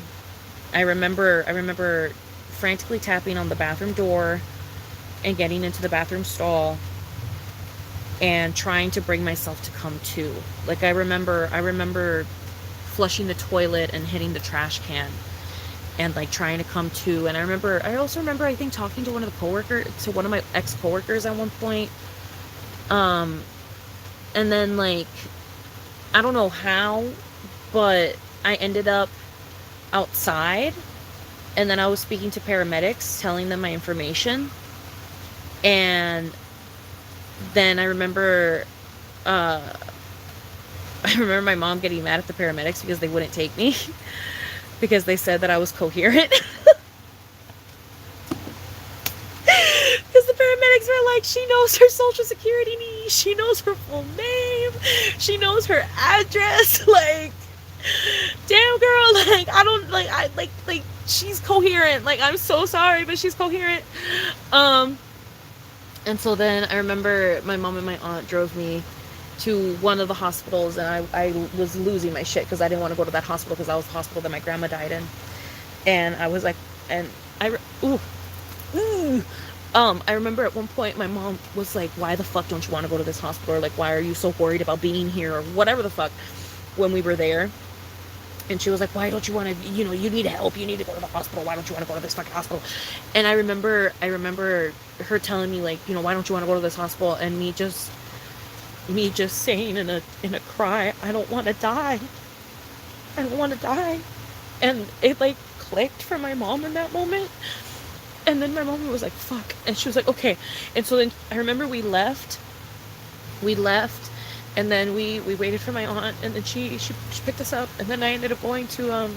I remember frantically tapping on the bathroom door and getting into the bathroom stall and trying to bring myself to come to. Like I remember flushing the toilet and hitting the trash can and like trying to come to. And I also remember I think talking to one of my ex-coworkers at one point. Um and then like I don't know how, but I ended up outside, and then I was speaking to paramedics, telling them my information. And then uh I remember my mom getting mad at the paramedics because they wouldn't take me because they said that I was coherent. Because the paramedics were like, she knows her social security need, she knows her full name, she knows her address. Like, damn girl, like I don't like I like she's coherent. Like, I'm so sorry, but she's coherent. Um and so then I remember my mom and my aunt drove me to one of the hospitals, and I was losing my shit because I didn't want to go to that hospital because that was the hospital that my grandma died in. And I was like, and ooh, ooh. I remember at one point my mom was like, why the fuck don't you want to go to this hospital? Or like, why are you so worried about being here? Or whatever the fuck, when we were there. And she was like, why don't you want to, you need help. You need to go to the hospital. Why don't you want to go to this fucking hospital? And I remember her telling me like, why don't you want to go to this hospital? And me just saying in a cry, I don't want to die. I don't want to die. And it like clicked for my mom in that moment. And then my mom was like, fuck. And she was like, okay. And so then I remember we left. And then we waited for my aunt. And then she picked us up. And then I ended up going to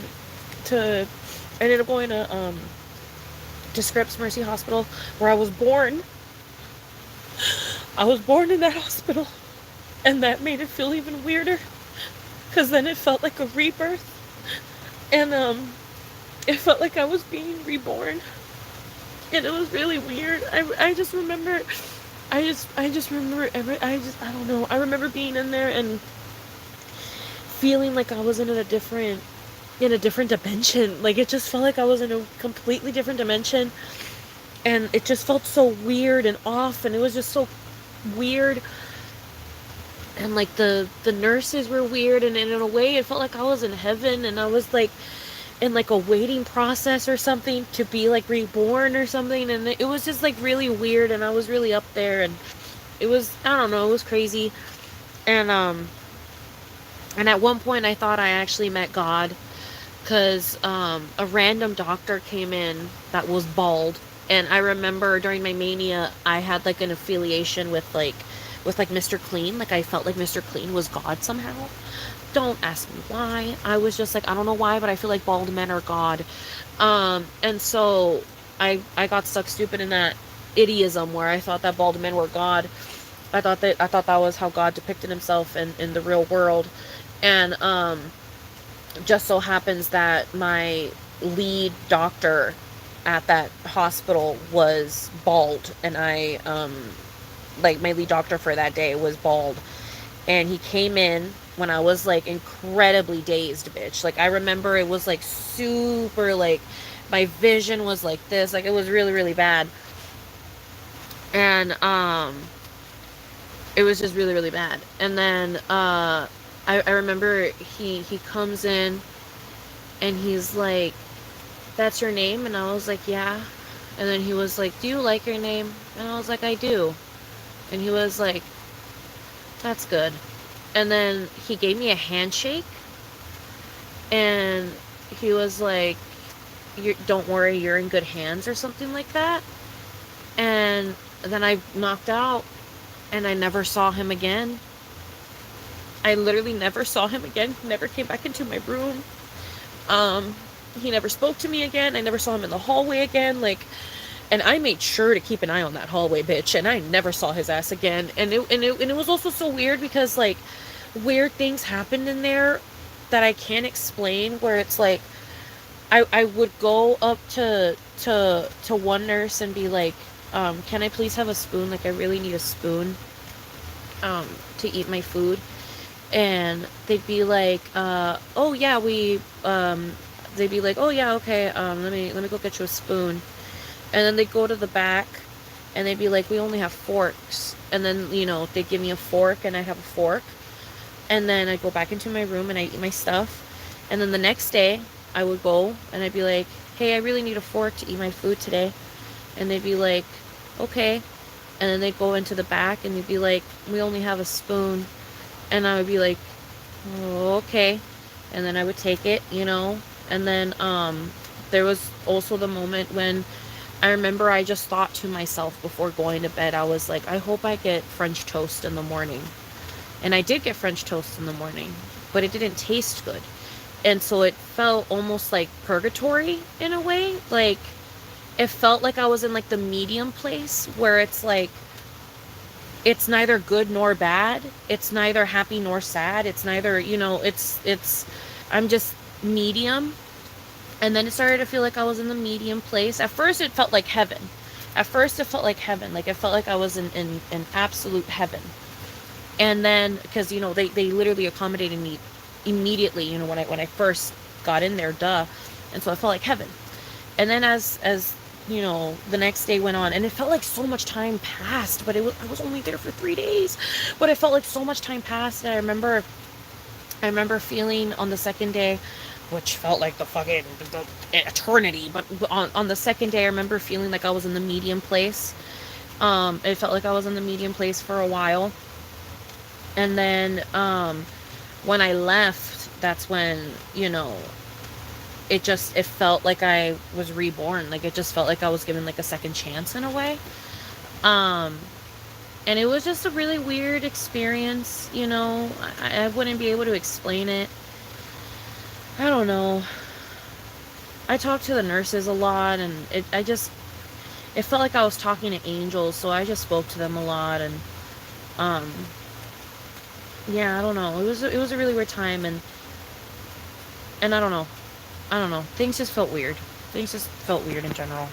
Scripps Mercy Hospital, where I was born. I was born in that hospital. And that made it feel even weirder. Because then it felt like a rebirth. And it felt like I was being reborn. And it was really weird. I just remember, I don't know. I remember being in there and feeling like I was in a different dimension. Like, it just felt like I was in a completely different dimension. And it just felt so weird and off, and it was just so weird. And like the nurses were weird, and in a way it felt like I was in heaven, and I was like in like a waiting process or something to be like reborn or something. And it was just like really weird, and I was really up there, and it was, I don't know, it was crazy. And at one point I thought I actually met God, because a random doctor came in that was bald. And I remember during my mania I had like an affiliation with Mr. Clean. Like, I felt like Mr. Clean was God somehow. Don't ask me why. I was just like, I don't know why, but I feel like bald men are God. And so I got stuck stupid in that idiism where I thought that bald men were God. I thought that was how God depicted himself in the real world. And just so happens that my lead doctor at that hospital was bald, and like, my lead doctor for that day was bald. And he came in when I was like incredibly dazed, bitch. Like, I remember it was like super, like, my vision was like this, like, it was really, really bad. And it was just really, really bad. And then I remember he comes in, and he's like, that's your name? And I was like, yeah. And then he was like, do you like your name? And I was like, I do. And he was like, that's good. And then he gave me a handshake, and he was like, don't worry, you're in good hands, or something like that. And then I knocked out, and I never saw him again. I literally never saw him again. He never came back into my room. He never spoke to me again. I never saw him in the hallway again. Like, and I made sure to keep an eye on that hallway, bitch. And I never saw his ass again. And it was also so weird because, like, weird things happened in there that I can't explain. Where it's like, I would go up to one nurse and be like, can I please have a spoon? Like, I really need a spoon um to eat my food. And they'd be like, oh yeah, they'd be like, oh yeah, okay, let me go get you a spoon. And then they'd go to the back and they'd be like, we only have forks. And then, they'd give me a fork and I'd have a fork. And then I'd go back into my room and I'd eat my stuff. And then the next day, I would go and I'd be like, hey, I really need a fork to eat my food today. And they'd be like, okay. And then they'd go into the back and they'd be like, we only have a spoon. And I would be like, oh, okay. And then I would take it, And then there was also the moment when I remember I just thought to myself before going to bed, I was like, I hope I get French toast in the morning. And I did get French toast in the morning, but it didn't taste good. And so it felt almost like purgatory in a way. Like, it felt like I was in like the medium place where it's like, it's neither good nor bad. It's neither happy nor sad. It's neither, I'm just medium. And then it started to feel like I was in the medium place. At first it felt like heaven. Like it felt like I was in absolute heaven. And then, because, they literally accommodated me immediately, when I first got in there, duh. And so I felt like heaven. And then as the next day went on, and it felt like so much time passed, but I was only there for 3 days, but it felt like so much time passed. And I remember feeling on the second day, which felt like the fucking eternity, but on the second day, I remember feeling like I was in the medium place. It felt like I was in the medium place for a while. And then when I left, that's when, it felt like I was reborn. Like, it just felt like I was given like a second chance in a way. And it was just a really weird experience, I wouldn't be able to explain it. I don't know. I talked to the nurses a lot, and it felt like I was talking to angels, so I just spoke to them a lot. And yeah, I don't know. It was a really weird time, and I don't know. Things just felt weird. Things just felt weird in general.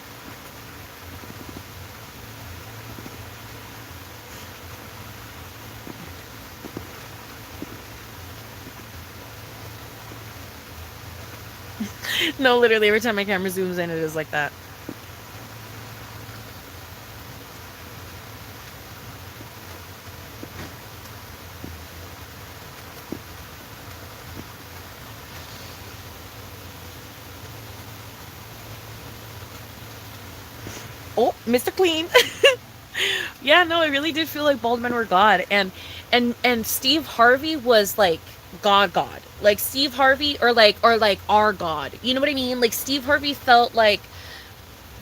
No, literally, every time my camera zooms in, it is like that. Oh, Mr. Clean. Yeah, no, it really did feel like bald men were God. And Steve Harvey was like God. Like Steve Harvey, or like our God. You know what I mean? Like, Steve Harvey felt like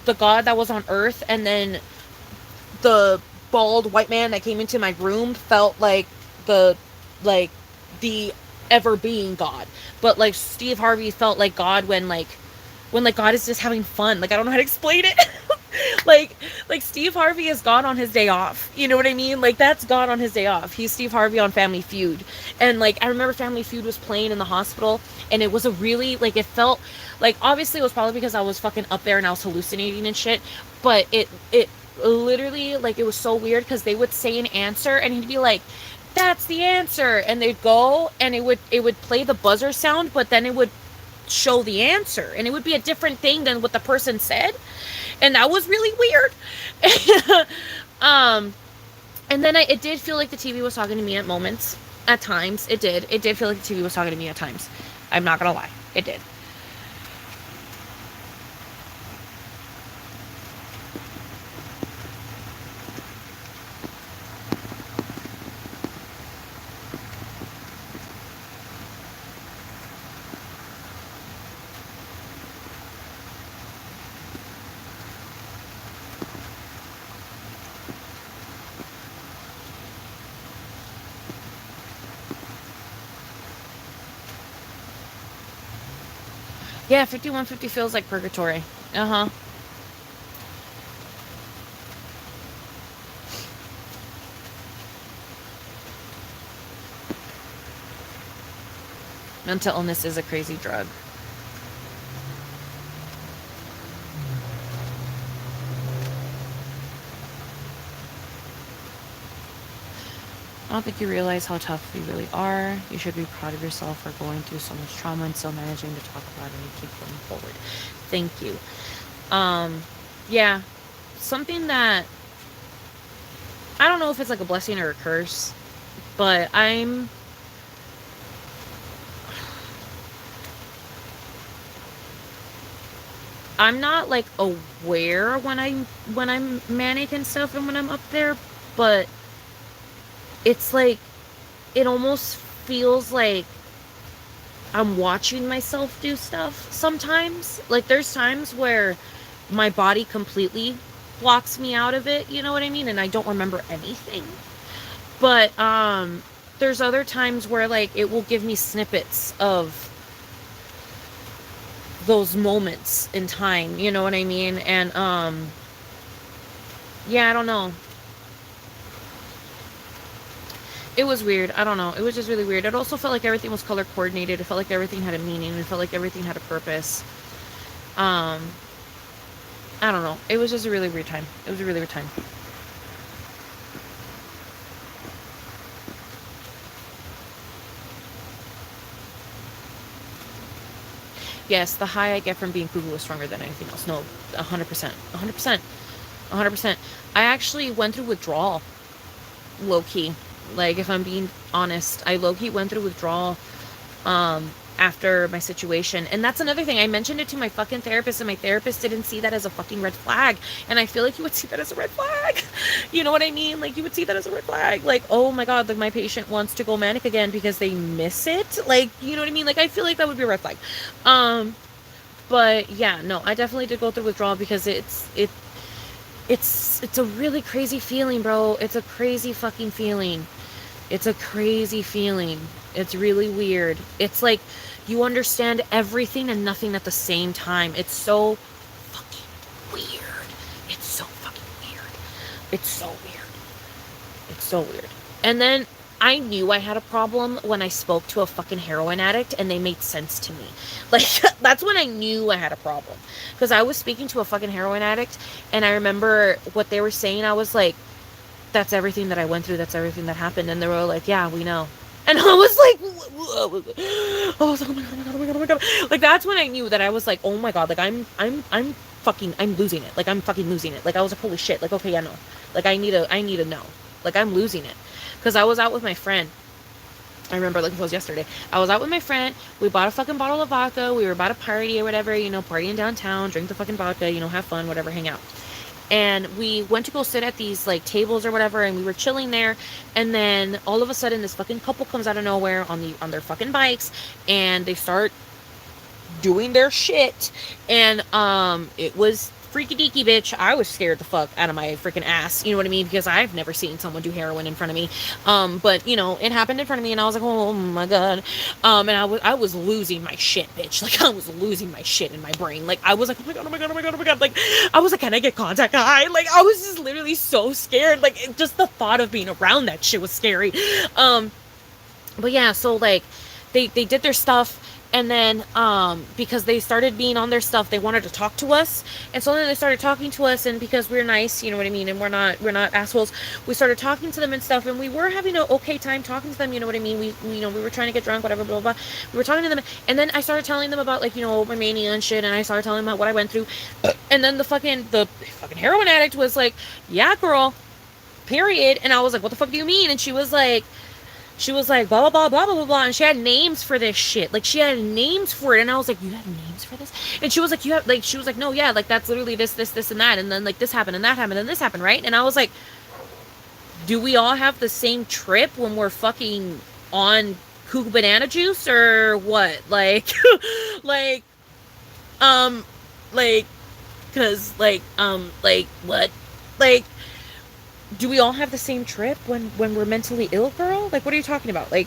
the God that was on earth, and then the bald white man that came into my room felt the like the ever being God. But like Steve Harvey felt like God when God is just having fun. Like, I don't know how to explain it. like Steve Harvey is God on his day off. You know what I mean? Like, that's God on his day off. He's Steve Harvey on Family Feud. And like, I remember Family Feud was playing in the hospital, and it was a really, like, it felt like, obviously it was probably because I was fucking up there and I was hallucinating and shit, but it literally, like, it was so weird because they would say an answer and he'd be like, that's the answer, and they'd go and it would play the buzzer sound, but then it would show the answer, and it would be a different thing than what the person said, and that was really weird. um and then it did feel like the TV was talking to me at moments. At times it did feel like the TV was talking to me at times. I'm not gonna lie, it did. Yeah, 5150 feels like purgatory. Uh-huh. Mental illness is a crazy drug. I don't think you realize how tough you really are. You should be proud of yourself for going through so much trauma and still managing to talk about it and keep going forward. Thank you. Yeah, something that I don't know if it's like a blessing or a curse, but I'm not like aware when I'm manic and stuff and when I'm up there, but it's like it almost feels like I'm watching myself do stuff sometimes. Like there's times where my body completely blocks me out of it, you know what I mean? And I don't remember anything. But there's other times where like it will give me snippets of those moments in time, you know what I mean? And yeah, I don't know. It was weird. I don't know. It was just really weird. It also felt like everything was color coordinated. It felt like everything had a meaning. It felt like everything had a purpose. Um, I don't know. It was just a really weird time. It was a really weird time. Yes, the high I get from being cuckoo is stronger than anything else. No, 100%. 100%. 100%. I actually went through withdrawal, low key. Like, if I'm being honest, I low key went through withdrawal after my situation. And that's another thing. I mentioned it to my fucking therapist, and my therapist didn't see that as a fucking red flag. And I feel like you would see that as a red flag. You know what I mean? Like, you would see that as a red flag. Like, oh my god, like my patient wants to go manic again because they miss it. Like, you know what I mean? Like, I feel like that would be a red flag. But yeah, no, I definitely did go through withdrawal because it's a really crazy feeling, bro. It's a crazy fucking feeling. It's a crazy feeling. It's really weird. It's like you understand everything and nothing at the same time. It's so fucking weird. It's so fucking weird. It's so weird. It's so weird. And then I knew I had a problem when I spoke to a fucking heroin addict and they made sense to me. Like, that's when I knew I had a problem. Because I was speaking to a fucking heroin addict and I remember what they were saying. I was like, that's everything that I went through. That's everything that happened. And they were like, yeah, we know. And I was like, oh my god, oh my god, oh my god, oh my god. Like, that's when I knew that I was like, oh my god, like I'm fucking, I'm losing it. Like, I'm fucking losing it. Like, I was like, holy shit. Like, okay, yeah, no. Like, I need to know. Like, I'm losing it. Because I was out with my friend. I remember, like it was yesterday. I was out with my friend. We bought a fucking bottle of vodka. We were about to party or whatever, you know, partying downtown, drink the fucking vodka, you know, have fun, whatever, hang out. And we went to go sit at these like tables or whatever, and we were chilling there. And then all of a sudden, this fucking couple comes out of nowhere on their fucking bikes, and they start doing their shit. And it was freaky deaky, bitch. I was scared the fuck out of my freaking ass, you know what I mean, because I've never seen someone do heroin in front of me. But you know, it happened in front of me and I was like, oh my god. And I was losing my shit, bitch. Like, I was losing my shit in my brain. Like, I was like, oh my god, oh my god, oh my god, oh my god. Like, I was like, can I get contact high? Like, I was just literally so scared. Like, just the thought of being around that shit was scary. But yeah, so like they did their stuff, and then because they started being on their stuff, they wanted to talk to us. And so then they started talking to us, and because we're nice, you know what I mean, and we're not assholes, we started talking to them and stuff, and we were having an okay time talking to them, you know what I mean. We you know, we were trying to get drunk, whatever, blah blah blah. We were talking to them, and then I started telling them about, like, you know, my mania and shit, and I started telling them about what I went through. And then the fucking heroin addict was like, yeah, girl, period. And I was like, what the fuck do you mean? And she was like, blah, blah, blah, blah, blah, blah, blah. And she had names for this shit. Like, she had names for it. And I was like, you have names for this? And she was like, she was like, no, yeah, like, that's literally this, and that. And then, like, this happened, and that happened, and this happened, right? And I was like, do we all have the same trip when we're fucking on cuckoo banana juice, or what? Like, like, like, cause, like, what? Like, do we all have the same trip when we're mentally ill, girl? Like, what are you talking about? Like,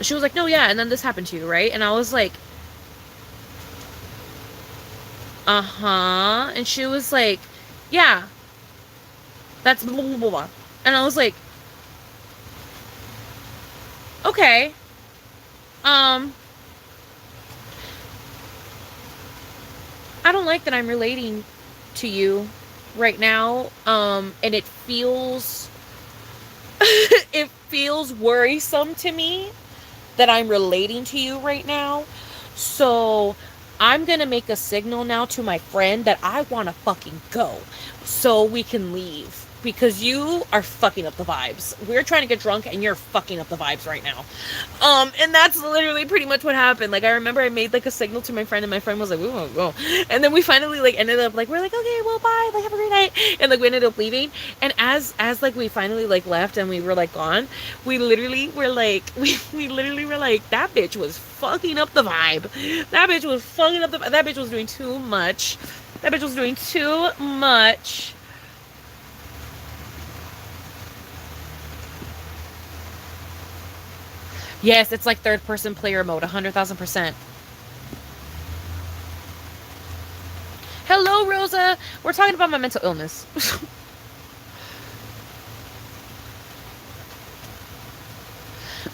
she was like, no, yeah, and then this happened to you, right? And I was like, uh-huh. And she was like, yeah, that's blah, blah, blah, blah. And I was like, okay. I don't like that I'm relating to you right now. And it feels It feels worrisome to me that I'm relating to you right now. So I'm gonna make a signal now to my friend that I wanna fucking go so we can leave. Because you are fucking up the vibes. We're trying to get drunk and you're fucking up the vibes right now. And that's literally pretty much what happened. Like, I remember I made like a signal to my friend, and my friend was like, we won't go. And then we finally like ended up like, we're like, okay, well, bye, like, have a great night. And like we ended up leaving. And as like we finally like left and we were like gone, we literally were like, we literally were like, that bitch was fucking up the vibe. That bitch was fucking up the vibe. That bitch was doing too much. That bitch was doing too much. Yes, it's like third person player mode, 100,000%. Hello, Rosa. We're talking about my mental illness.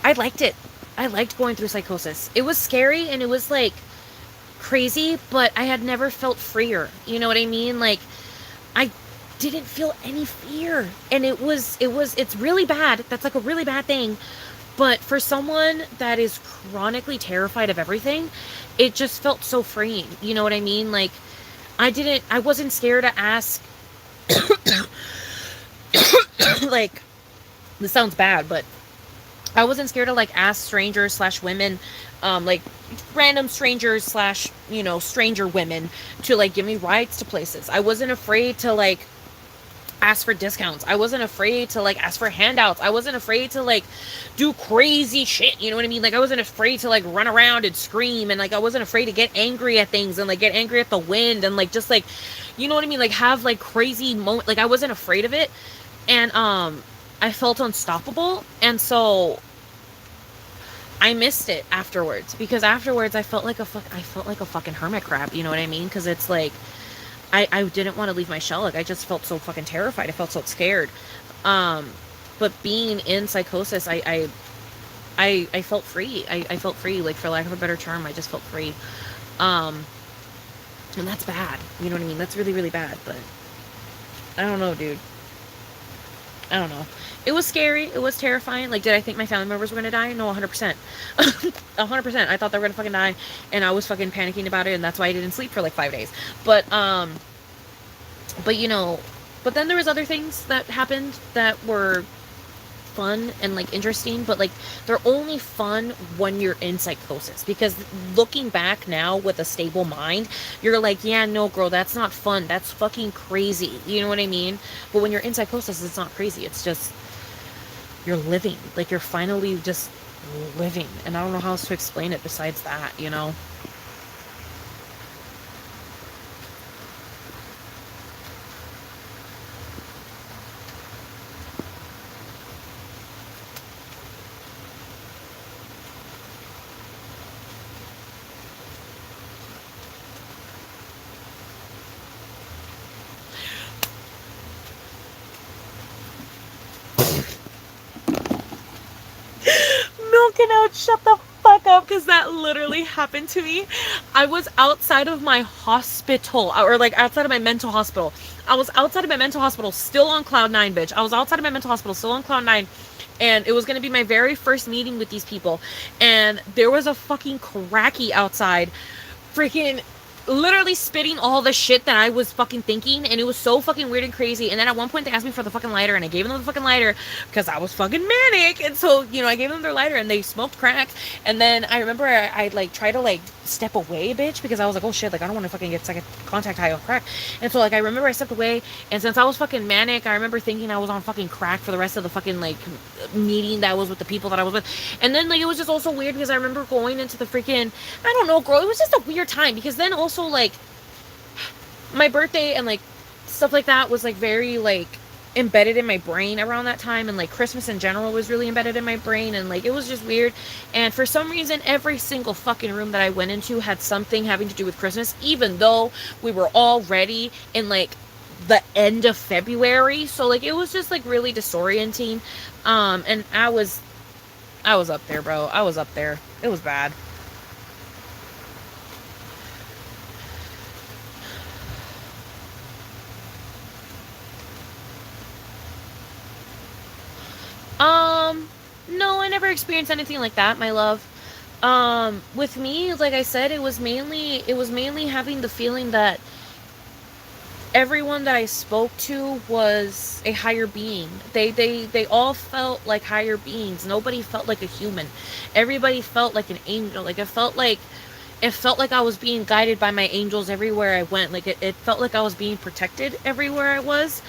I liked it. I liked going through psychosis. It was scary and it was like crazy, but I had never felt freer. You know what I mean? Like, I didn't feel any fear. And it's really bad. That's like a really bad thing. But for someone that is chronically terrified of everything, it just felt so freeing. You know what I mean? Like, I wasn't scared to ask, like, this sounds bad, but I wasn't scared to, like, ask strangers slash women, like, random strangers slash, stranger women to, like, give me rides to places. I wasn't afraid to, like, ask for discounts. I wasn't afraid to like ask for handouts. I wasn't afraid to like do crazy shit. You know what I mean? Like I wasn't afraid to like run around and scream, and like I wasn't afraid to get angry at things and like get angry at the wind and like just like, you know what I mean? Like have like crazy moment. Like I wasn't afraid of it, and I felt unstoppable, and so I missed it afterwards, because afterwards I felt like a fucking hermit crab. You know what I mean? Because it's like I didn't want to leave my shell. Like, I just felt so fucking terrified. I felt so scared. But being in psychosis, I felt free. I felt free. Like, for lack of a better term, I just felt free. And that's bad. You know what I mean? That's really, really bad. But I don't know, dude. I don't know. It was scary. It was terrifying. Like, did I think my family members were going to die? No, 100%. 100%. I thought they were going to fucking die. And I was fucking panicking about it. And that's why I didn't sleep for like 5 days. But but then there was other things that happened that were fun and like interesting, but like they're only fun when you're in psychosis, because looking back now with a stable mind, you're like, yeah, no, girl, that's not fun, that's fucking crazy, you know what I mean? But when you're in psychosis, it's not crazy, it's just you're living, like you're finally just living, and I don't know how else to explain it besides that, you know? Milking out, shut the fuck up, because that literally happened to me. I was outside of my hospital, or like outside of my mental hospital. I was outside of my mental hospital, still on cloud nine, bitch. I was outside of my mental hospital, still on cloud nine, and it was going to be my very first meeting with these people, and there was a fucking cracky outside, freaking literally spitting all the shit that I was fucking thinking, and it was so fucking weird and crazy. And then at one point they asked me for the fucking lighter, and I gave them the fucking lighter because I was fucking manic. And so, I gave them their lighter, and they smoked crack. And then I remember I like tried to like step away, bitch, because I was like, oh shit, like I don't want to fucking get second contact high on crack. And so like I remember I stepped away, and since I was fucking manic, I remember thinking I was on fucking crack for the rest of the fucking like meeting that was with the people that I was with. And then like it was just also weird because I remember going into the freaking, I don't know, girl, it was just a weird time, because then also like my birthday and like stuff like that was like very like embedded in my brain around that time, and like Christmas in general was really embedded in my brain, and like it was just weird. And for some reason every single fucking room that I went into had something having to do with Christmas, even though we were already in like the end of February. So like it was just like really disorienting. And I was up there, bro. I was up there. It was bad. No, I never experienced anything like that, my love. With me, like I said, it was mainly having the feeling that everyone that I spoke to was a higher being. They all felt like higher beings. Nobody felt like a human. Everybody felt like an angel. Like it felt like I was being guided by my angels everywhere I went. Like it felt like I was being protected everywhere I was.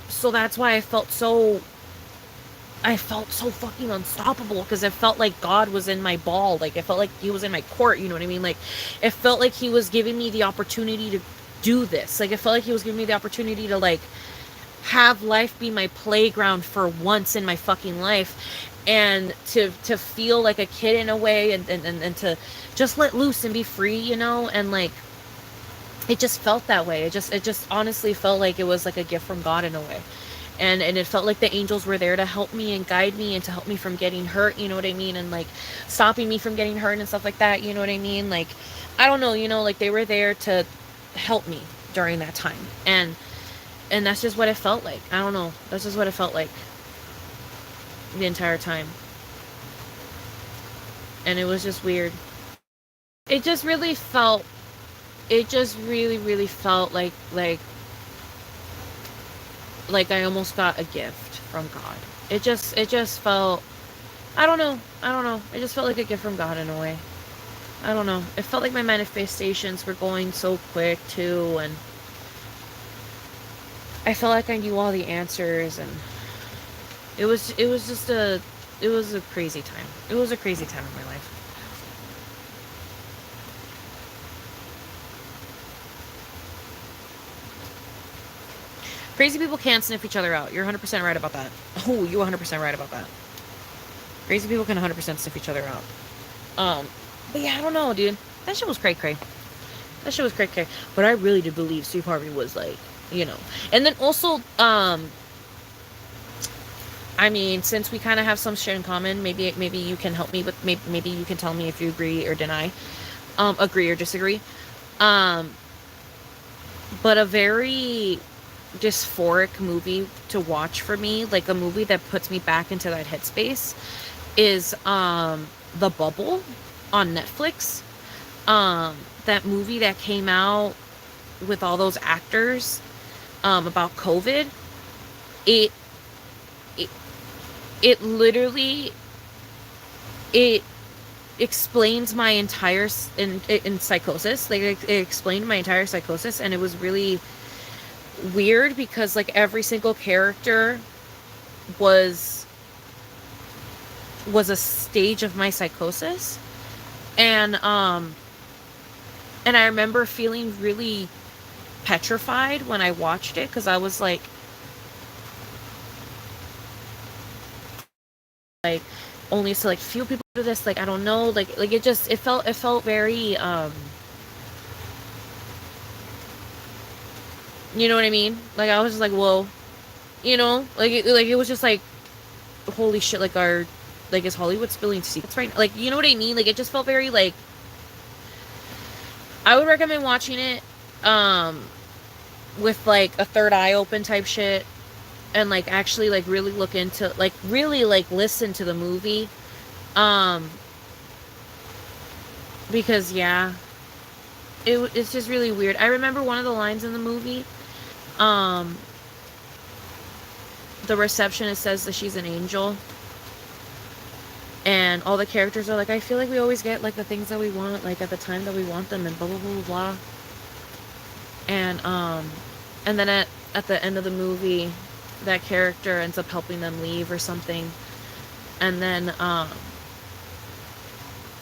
So that's why I felt so fucking unstoppable, because it felt like God was in my ball. Like it felt like he was in my court, you know what I mean? Like it felt like he was giving me the opportunity to do this. Like it felt like he was giving me the opportunity to like have life be my playground for once in my fucking life, and to feel like a kid in a way, and to just let loose and be free, and like it just felt that way. It just honestly felt like it was like a gift from God in a way. And it felt like the angels were there to help me and guide me and to help me from getting hurt, you know what I mean? And like stopping me from getting hurt and stuff like that, you know what I mean? Like I don't know, like they were there to help me during that time. And that's just what it felt like. I don't know. That's just what it felt like the entire time. And it was just weird. It just really felt it just really really felt like I almost got a gift from God. It just felt, I don't know. I don't know. It just felt like a gift from God in a way. I don't know. It felt like my manifestations were going so quick too, and I felt like I knew all the answers, and it was a crazy time. It was a crazy time in my life. Crazy people can't sniff each other out. You're 100% right about that. Oh, you're 100% right about that. Crazy people can 100% sniff each other out. But yeah, I don't know, dude. That shit was cray cray. That shit was cray cray. But I really did believe Steve Harvey was like, you know. And then also, I mean, since we kind of have some shit in common, maybe you can help me with, maybe you can tell me if you agree or deny, agree or disagree. Um, but a very dysphoric movie to watch for me, like a movie that puts me back into that headspace, is The Bubble on Netflix. That movie that came out with all those actors about COVID. It it, it literally it explains my entire in psychosis. Like it explained my entire psychosis, and it was really weird because like every single character was was a stage of my psychosis. And I remember feeling really petrified when I watched it, because I was like only to like few people do this, like I don't know, like it felt very you know what I mean? Like I was just like, whoa, like it was just like, holy shit, like is Hollywood spilling secrets right now? Like, you know what I mean? Like it just felt very like, I would recommend watching it um with like a third eye open type shit, and like actually like really look into, like really like listen to the movie, um because yeah, it's just really weird. I remember one of the lines in the movie. um the receptionist says that she's an angel, and all the characters are like, I feel like we always get like the things that we want, like at the time that we want them, and blah blah blah blah blah. And then at the end of the movie, that character ends up helping them leave or something. And then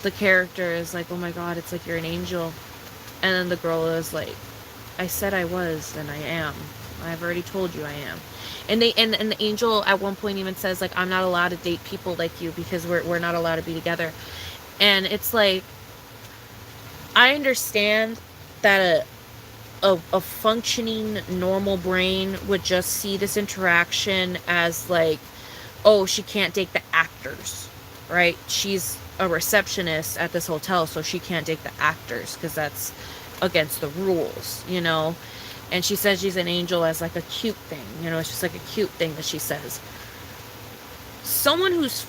the character is like, oh my god, it's like you're an angel. And then the girl is like, I said I was, and I am. I've already told you I am. And the angel at one point even says like, I'm not allowed to date people like you because we're not allowed to be together. And it's like, I understand that a functioning normal brain would just see this interaction as like, oh, she can't date the actors, right? She's a receptionist at this hotel, so she can't date the actors because that's against the rules, you know? And she says she's an angel as like a cute thing, you know? It's just like a cute thing that she says. Someone who's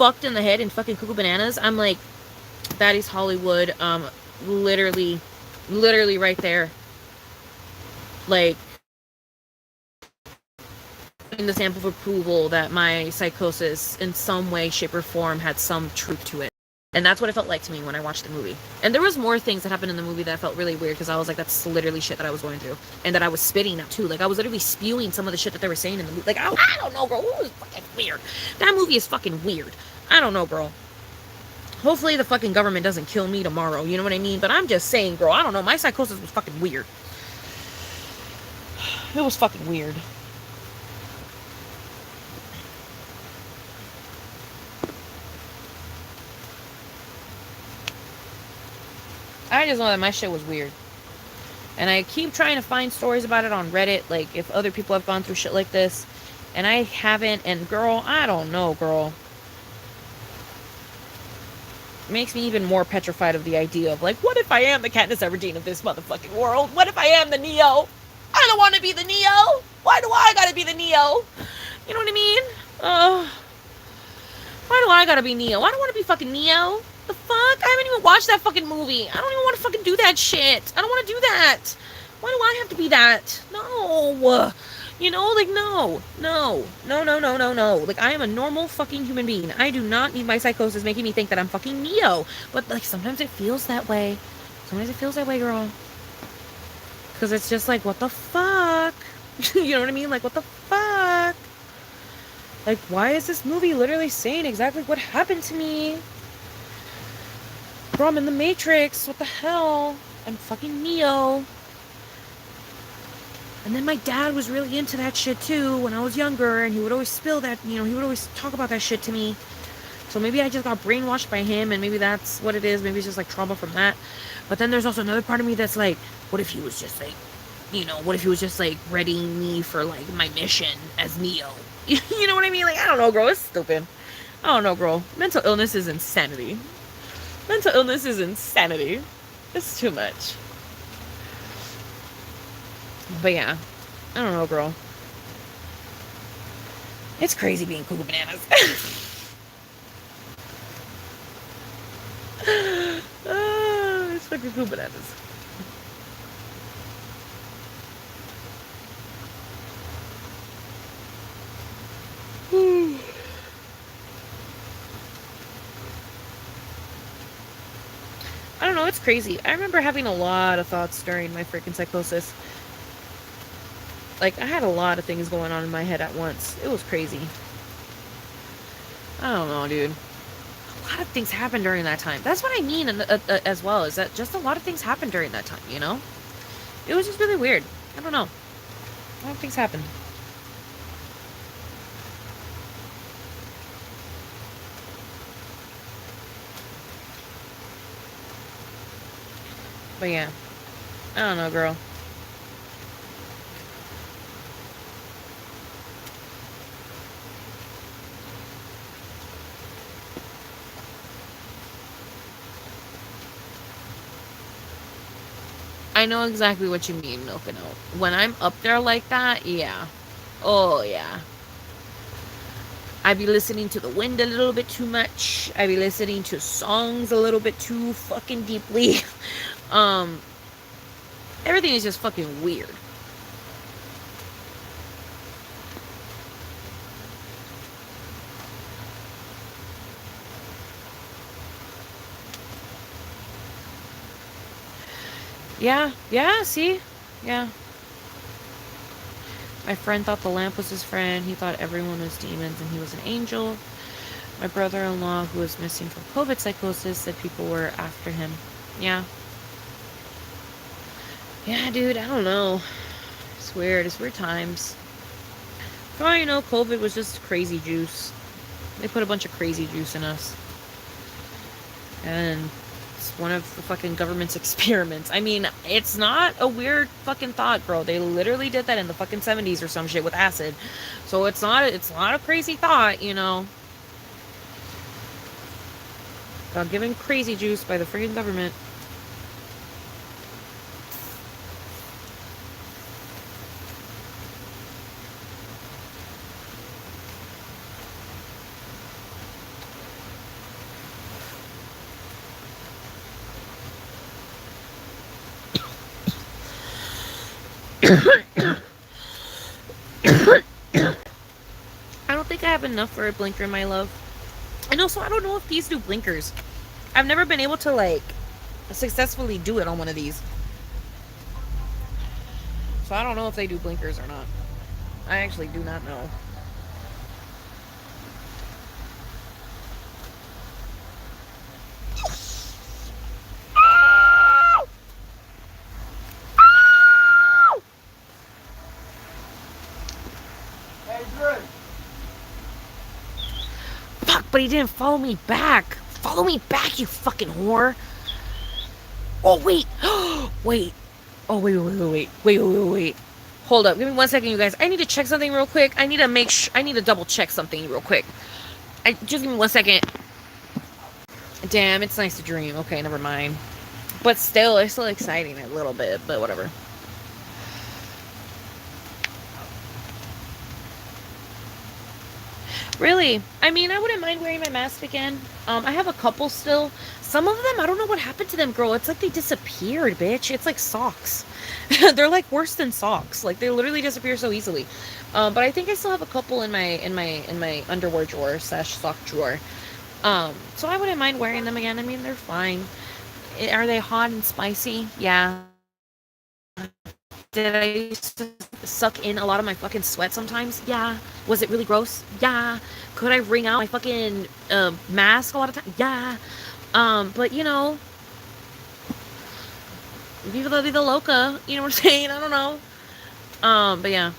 fucked in the head and fucking cuckoo bananas. I'm like, that is Hollywood. Literally right there. Like, in the stamp of approval that my psychosis in some way, shape, or form had some truth to it. And that's what it felt like to me when I watched the movie. And there was more things that happened in the movie that felt really weird, because I was like, that's literally shit that I was going through. And that I was spitting out too. Like, I was literally spewing some of the shit that they were saying in the movie. Like, I don't know, bro. It was fucking weird. That movie is fucking weird. I don't know, bro. Hopefully the fucking government doesn't kill me tomorrow. You know what I mean? But I'm just saying, bro. I don't know. My psychosis was fucking weird. It was fucking weird. I just know that my shit was weird. And I keep trying to find stories about it on Reddit, like if other people have gone through shit like this. And I haven't, and girl, I don't know, girl. It makes me even more petrified of the idea of, like, what if I am the Katniss Everdeen of this motherfucking world? What if I am the Neo? I don't want to be the Neo. Why do I gotta be the Neo? You know what I mean? Why do I gotta be Neo? I don't want to be fucking Neo. The fuck? I haven't even watched that fucking movie. I don't even want to fucking do that shit. I don't want to do that. Why do I have to be that? No. You know, like, no. Like, I am a normal fucking human being. I do not need my psychosis making me think that I'm fucking Neo. But, like, sometimes it feels that way. Sometimes it feels that way, girl. Because it's just like, what the fuck? You know what I mean? Like, what the fuck? Like, why is this movie literally saying exactly what happened to me? Bro, I'm in the Matrix. What the hell? I'm fucking Neo. And then my dad was really into that shit too when I was younger, and he would always spill that, you know, he would always talk about that shit to me. So maybe I just got brainwashed by him, and maybe that's what it is. Maybe it's just like trauma from that. But then there's also another part of me that's like, what if he was just like, you know, what if he was just like readying me for like my mission as Neo? You know what I mean? Like, I don't know, girl. It's stupid. I don't know, girl. Mental illness is insanity. Mental illness is insanity. It's too much. But yeah, I don't know, girl. It's crazy being cuckoo bananas. It's fucking cuckoo bananas. I don't know, it's crazy. I remember having a lot of thoughts during my freaking psychosis. Like, I had a lot of things going on in my head at once. It was crazy. I don't know, dude. A lot of things happened during that time. That's what I mean as well, is that just a lot of things happened during that time, you know? It was just really weird. I don't know. A lot of things happened. But yeah. I don't know, girl. I know exactly what you mean, Milk and Oat. When I'm up there like that, yeah. Oh, yeah. I be listening to the wind a little bit too much. I be listening to songs a little bit too fucking deeply. Everything is just fucking weird. Yeah, see? Yeah. My friend thought the lamp was his friend. He thought everyone was demons and he was an angel. My brother-in-law, who was missing from COVID psychosis, said people were after him. Yeah. Yeah, dude, I don't know. It's weird. It's weird times. For all you know, COVID was just crazy juice. They put a bunch of crazy juice in us. And it's one of the fucking government's experiments. I mean, it's not a weird fucking thought, bro. They literally did that in the fucking 70s or some shit with acid. So it's not a crazy thought, you know. Got given crazy juice by the freaking government. I don't think I have enough for a blinker, my love. And also, I don't know if these do blinkers. I've never been able to, like, successfully do it on one of these. So I don't know if they do blinkers or not. I actually do not know. Fuck, but he didn't follow me back. Follow me back, you fucking whore. Oh, wait. Wait. Oh, wait. Hold up. Give me 1 second, you guys. I need to check something real quick. I need to double check something real quick. Just give me 1 second. Damn, it's nice to dream. Okay, never mind. But still, it's still exciting a little bit, but whatever. Really? I mean, I wouldn't mind wearing my mask again. I have a couple still. Some of them, I don't know what happened to them, girl. It's like they disappeared, bitch. It's like socks. They're like worse than socks. Like they literally disappear so easily. But I think I still have a couple in my underwear drawer / sock drawer. So I wouldn't mind wearing them again. I mean, they're fine. Are they hot and spicy? Yeah. Did I used to suck in a lot of my fucking sweat sometimes? Yeah. Was it really gross? Yeah. Could I wring out my fucking mask a lot of times? Yeah. But you know, viva la vida loca. You know what I'm saying? I don't know. But yeah.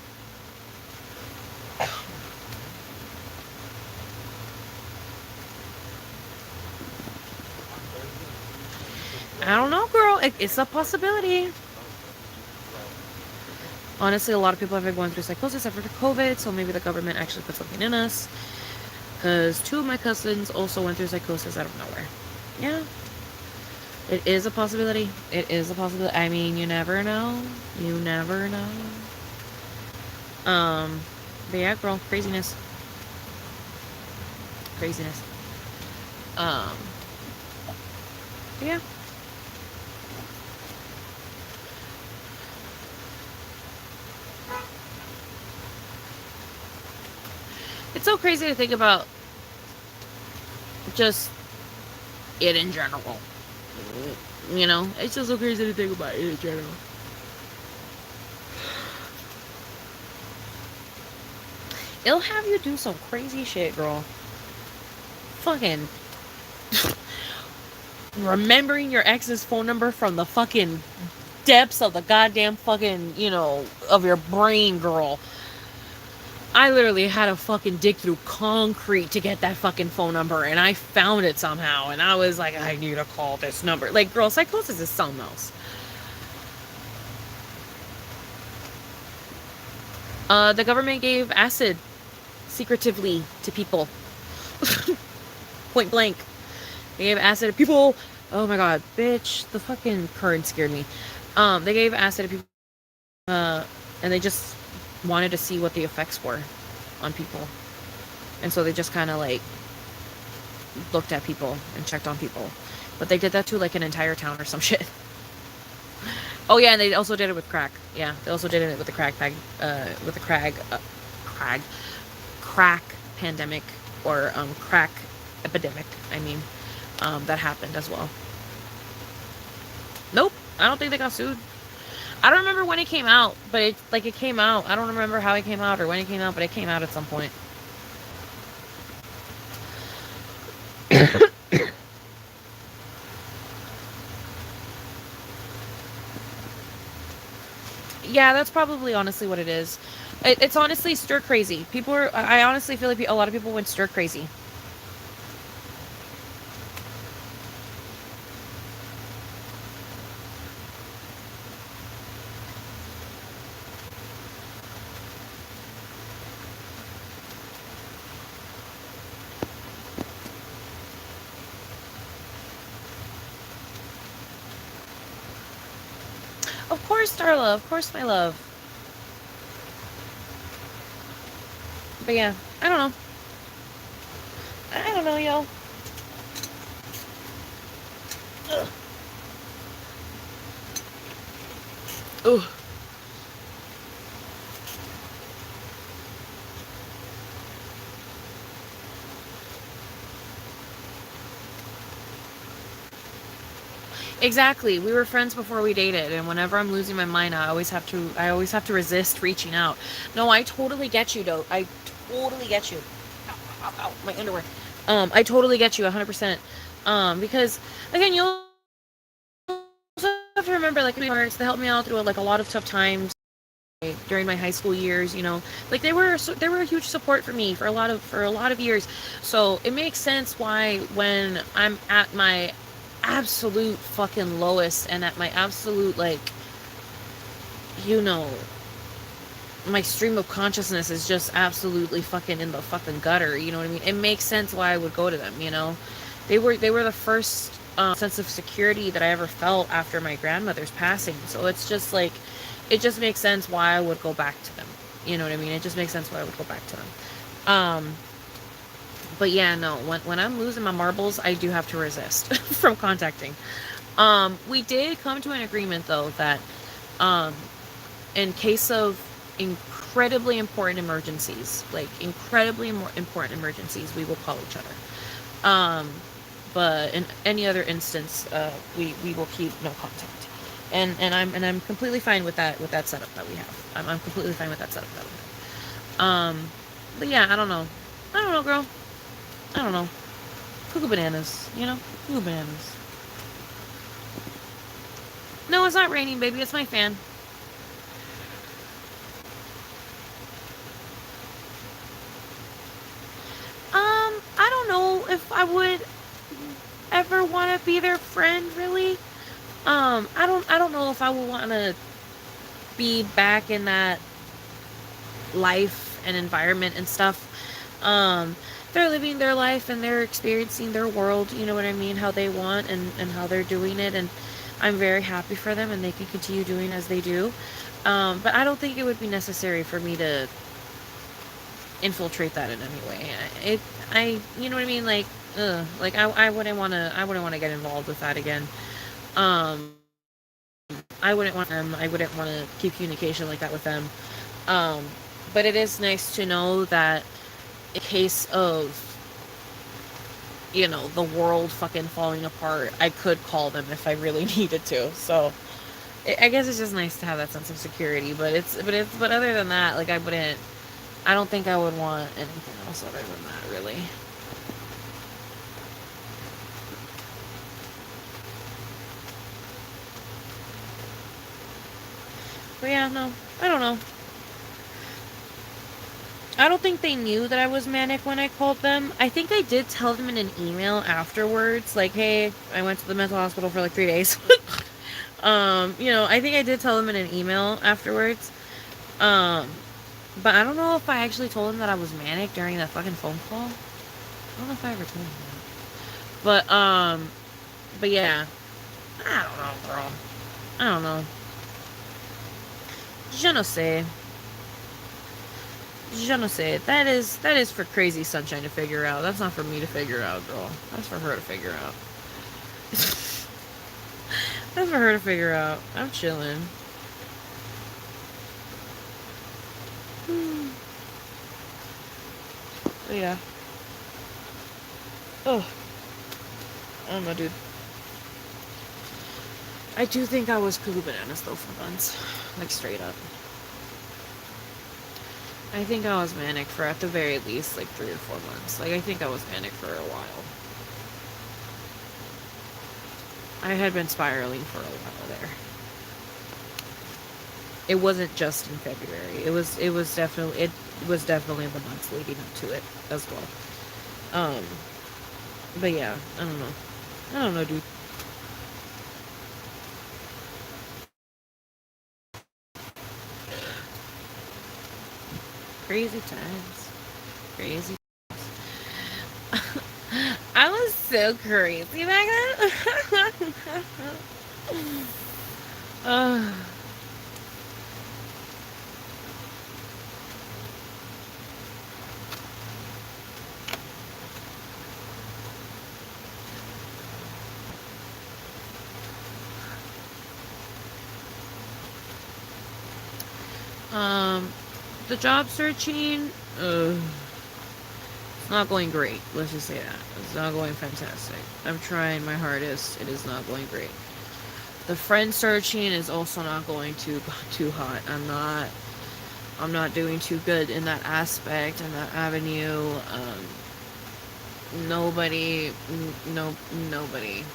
I don't know, girl. It's a possibility. Honestly, a lot of people have been going through psychosis after COVID, so maybe the government actually put something in us. Because 2 of my cousins also went through psychosis out of nowhere. Yeah. It is a possibility. It is a possibility. I mean, you never know. You never know. But yeah, girl, craziness. Craziness. But yeah. It's so crazy to think about just it in general. You know? It's just so crazy to think about it in general. It'll have you do some crazy shit, girl. Fucking remembering your ex's phone number from the fucking depths of the goddamn fucking, you know, of your brain, girl. I literally had to fucking dig through concrete to get that fucking phone number, and I found it somehow, and I was like, I need to call this number. Like, girl, psychosis is something else. The government gave acid secretively to people. Point blank. They gave acid to people. Oh my god, bitch. The fucking current scared me. They gave acid to people, and they just wanted to see what the effects were on people. And so they just kind of like looked at people and checked on people. But they did that to like an entire town or some shit. Oh yeah, and they also did it with crack. Yeah, they also did it with the crack crack pandemic, or crack epidemic. I mean, that happened as well. Nope, I don't think they got sued. I don't remember when it came out, but it came out. I don't remember how it came out or when it came out, but it came out at some point. Yeah, that's probably honestly what it is. It's honestly stir crazy. I honestly feel like a lot of people went stir crazy. Of course, Darla. Of course, my love. But yeah, I don't know. I don't know, yo. Ugh. Exactly. We were friends before we dated, and whenever I'm losing my mind, I always have to resist reaching out. No, I totally get you, though. I totally get you. Ow, ow, ow, my underwear. I totally get you 100%. Because again, you also have to remember, like, my parents, they helped me out through like a lot of tough times during my high school years. Like they were a huge support for me for a lot of years. So it makes sense why when I'm at my absolute fucking lowest and at my absolute, like, you know, my stream of consciousness is just absolutely fucking in the fucking gutter, you know what I mean? It makes sense why I would go to them, you know. They were the first sense of security that I ever felt after my grandmother's passing. So it's just like, it just makes sense why I would go back to them. You know what I mean? It just makes sense why I would go back to them. Um but yeah, no, when I'm losing my marbles, I do have to resist from contacting. We did come to an agreement though that um in case of incredibly important emergencies, like incredibly important emergencies, we will call each other. But in any other instance, we will keep no contact. And I'm completely fine with that setup that we have. I'm completely fine with that setup that we have. But yeah, I don't know. I don't know, girl. I don't know. Cuckoo bananas, you know? Cuckoo bananas. No, it's not raining, baby. It's my fan. I don't know if I would ever want to be their friend, really. I don't know if I would want to be back in that life and environment and stuff. Um, they're living their life and they're experiencing their world, you know what I mean, how they want and how they're doing it, and I'm very happy for them and they can continue doing as they do. But I don't think it would be necessary for me to infiltrate that in any way. You know what I mean? Like, like I wouldn't want to get involved with that again. I wouldn't want them. I wouldn't want to keep communication like that with them. Um, but it is nice to know that in case of, you know, the world fucking falling apart, I could call them if I really needed to. So I guess it's just nice to have that sense of security. But other than that, like, I don't think I would want anything else other than that, really. But yeah, no, I don't know. I don't think they knew that I was manic when I called them. I think I did tell them in an email afterwards, like, hey, I went to the mental hospital for like 3 days. I think I did tell them in an email afterwards. Um, but I don't know if I actually told them that I was manic during that fucking phone call. I don't know if I ever told them that. But yeah. I don't know, girl. I don't know. Je ne sais. Je ne sais. That is for Crazy Sunshine to figure out. That's not for me to figure out, girl. That's for her to figure out. That's for her to figure out. I'm chilling. But yeah. Oh, I don't know, dude. I do think I was cuckoo bananas though for months. Like, straight up. I think I was manic for at the very least like 3 or 4 months. Like, I think I was manic for a while. I had been spiraling for a while there. It wasn't just in February. It was definitely the months leading up to it as well. But yeah, I don't know. I don't know, dude. Crazy times. Crazy. I was so crazy back then. uh, um, the job searching, it's not going great. Let's just say that. It's not going fantastic. I'm trying my hardest. It is not going great. The friend searching is also not going too hot. I'm not doing too good in that aspect, in that avenue. Nobody, no, nobody.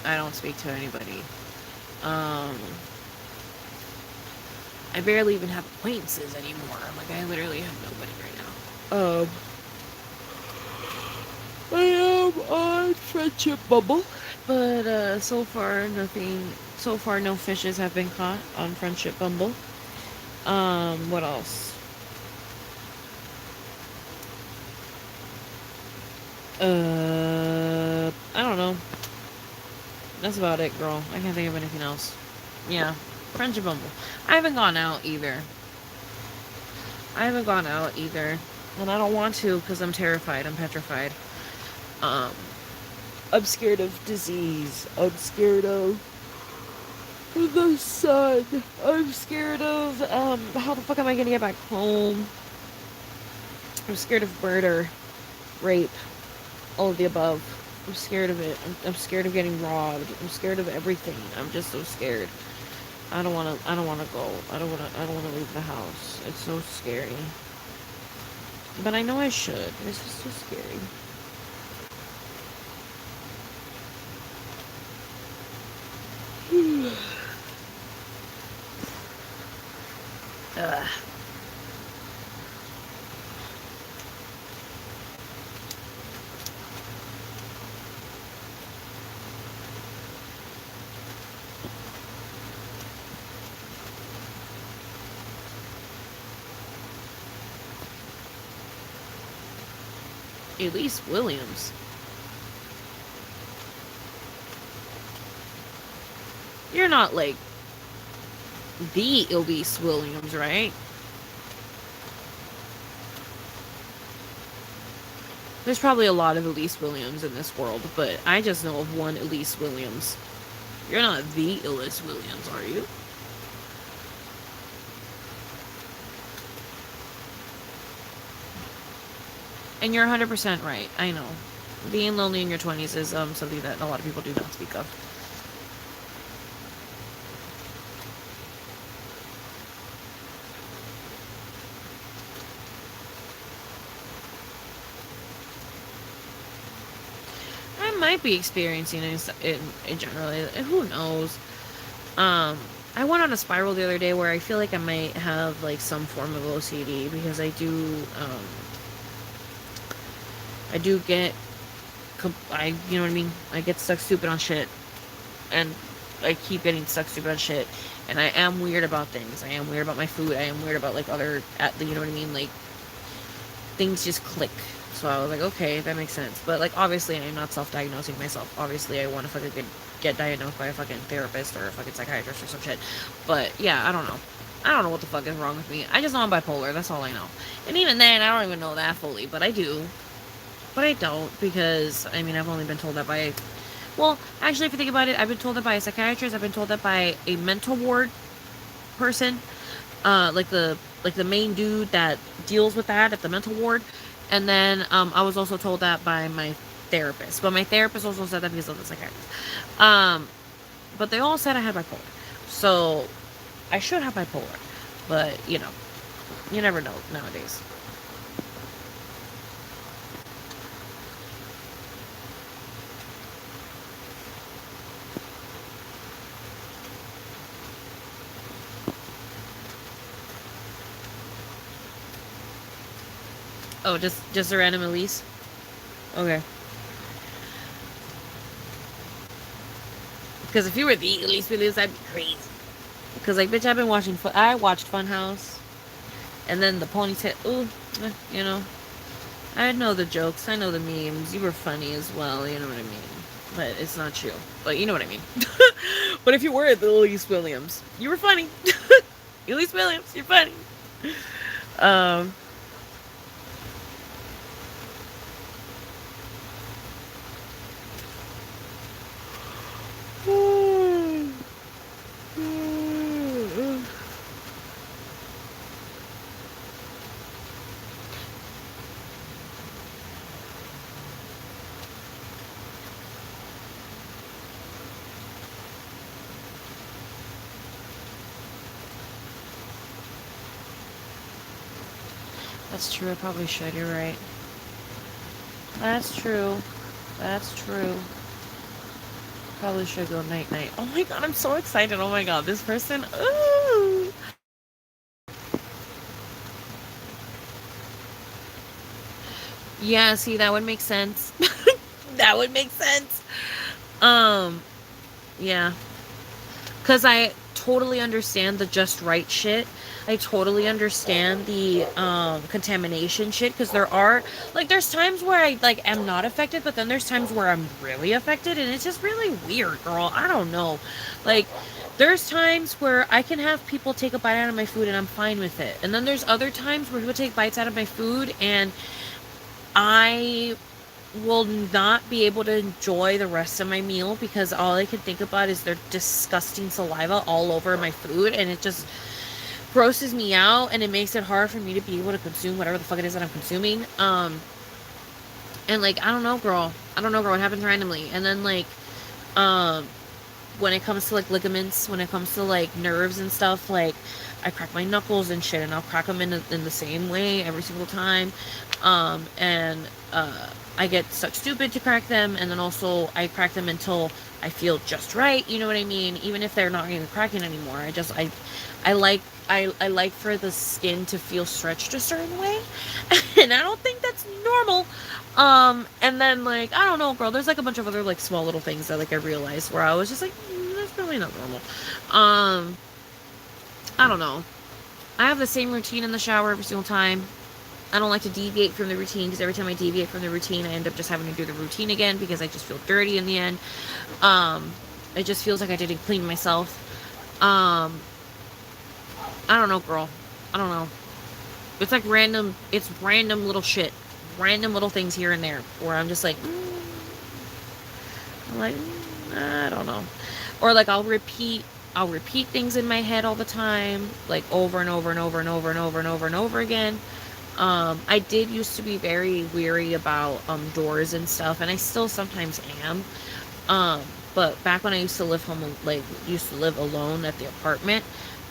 I don't speak to anybody. I barely even have acquaintances anymore. Like, I literally have nobody right now. I am on Friendship Bubble, but so far nothing. So far, no fishes have been caught on Friendship Bumble. What else? I don't know. That's about it, girl. I can't think of anything else. Yeah, Friendship Bumble. I haven't gone out either. And I don't want to because I'm terrified. I'm petrified. I'm scared of disease. I'm scared of the sun. I'm scared of, how the fuck am I gonna get back home? I'm scared of murder, rape, all of the above. I'm scared of it. I'm scared of getting robbed. I'm scared of everything. I'm just so scared. I don't wanna go. I don't wanna leave the house. It's so scary. But I know I should. It's just so scary. Ugh. Elise Williams. You're not like the Elise Williams, right? There's probably a lot of Elise Williams in this world, but I just know of one Elise Williams. You're not the Elise Williams, are you? And you're 100% right. I know. Being lonely in your 20s is something that a lot of people do not speak of. I might be experiencing it in generally. Who knows? I went on a spiral the other day where I feel like I might have like some form of OCD because I do get, you know what I mean? I get stuck stupid on shit. And I keep getting stuck stupid on shit. And I am weird about things. I am weird about my food. I am weird about, like, you know what I mean? Like, things just click. So I was like, okay, that makes sense. But, like, obviously I'm not self-diagnosing myself. Obviously I want to fucking get diagnosed by a fucking therapist or a fucking psychiatrist or some shit. But, yeah, I don't know. I don't know what the fuck is wrong with me. I just know I'm bipolar. That's all I know. And even then, I don't even know that fully. But I do. But I don't, because, I mean, I've only been told that by... Well, actually, if you think about it, I've been told that by a psychiatrist. I've been told that by a mental ward person. Like the main dude that deals with that at the mental ward. And then, I was also told that by my therapist. But my therapist also said that because of the psychiatrist. But they all said I had bipolar. So, I should have bipolar. But, you know, you never know nowadays. Oh, just a random Elise? Okay. Because if you were the Elise Williams, that'd be crazy. Because, like, bitch, I watched Funhouse. And then the ponytail, ooh, you know. I know the jokes, I know the memes. You were funny as well, you know what I mean. But it's not you. But you know what I mean. But if you were the Elise Williams, you were funny. Elise Williams, you're funny. That's true. I probably should. You're right. That's true. That's true. Probably should go night night. Oh my god, I'm so excited. Oh my god, this person. Ooh. Yeah, see, that would make sense. That would make sense. Um, yeah. Because I totally understand the just right shit. I totally understand the contamination shit. Because there are, like, there's times where I, like, am not affected, but then there's times where I'm really affected, and it's just really weird, girl. I don't know. Like, there's times where I can have people take a bite out of my food and I'm fine with it. And then there's other times where people take bites out of my food and I will not be able to enjoy the rest of my meal because all I can think about is their disgusting saliva all over my food, and it just grosses me out, and it makes it hard for me to be able to consume whatever the fuck it is that I'm consuming. And like, I don't know, girl. It happens randomly. And then like, when it comes to like ligaments, when it comes to like nerves and stuff, like I crack my knuckles and shit, and I'll crack them in the same way every single time. I get such stupid to crack them, and then also I crack them until I feel just right. You know what I mean? Even if they're not even cracking anymore, I like for the skin to feel stretched a certain way, and I don't think that's normal. And then like, I don't know, girl. There's like a bunch of other like small little things that like I realized where I was just like, that's really not normal. I don't know. I have the same routine in the shower every single time. I don't like to deviate from the routine because every time I deviate from the routine, I end up just having to do the routine again because I just feel dirty in the end. It just feels like I didn't clean myself. I don't know, girl. I don't know. It's like it's random little shit. Random little things here and there where I'm just like, I don't know. Or like I'll repeat things in my head all the time, like over and over and over and over and over and over and over again. I did used to be very weary about doors and stuff, and I still sometimes am. But back when I used to live alone at the apartment,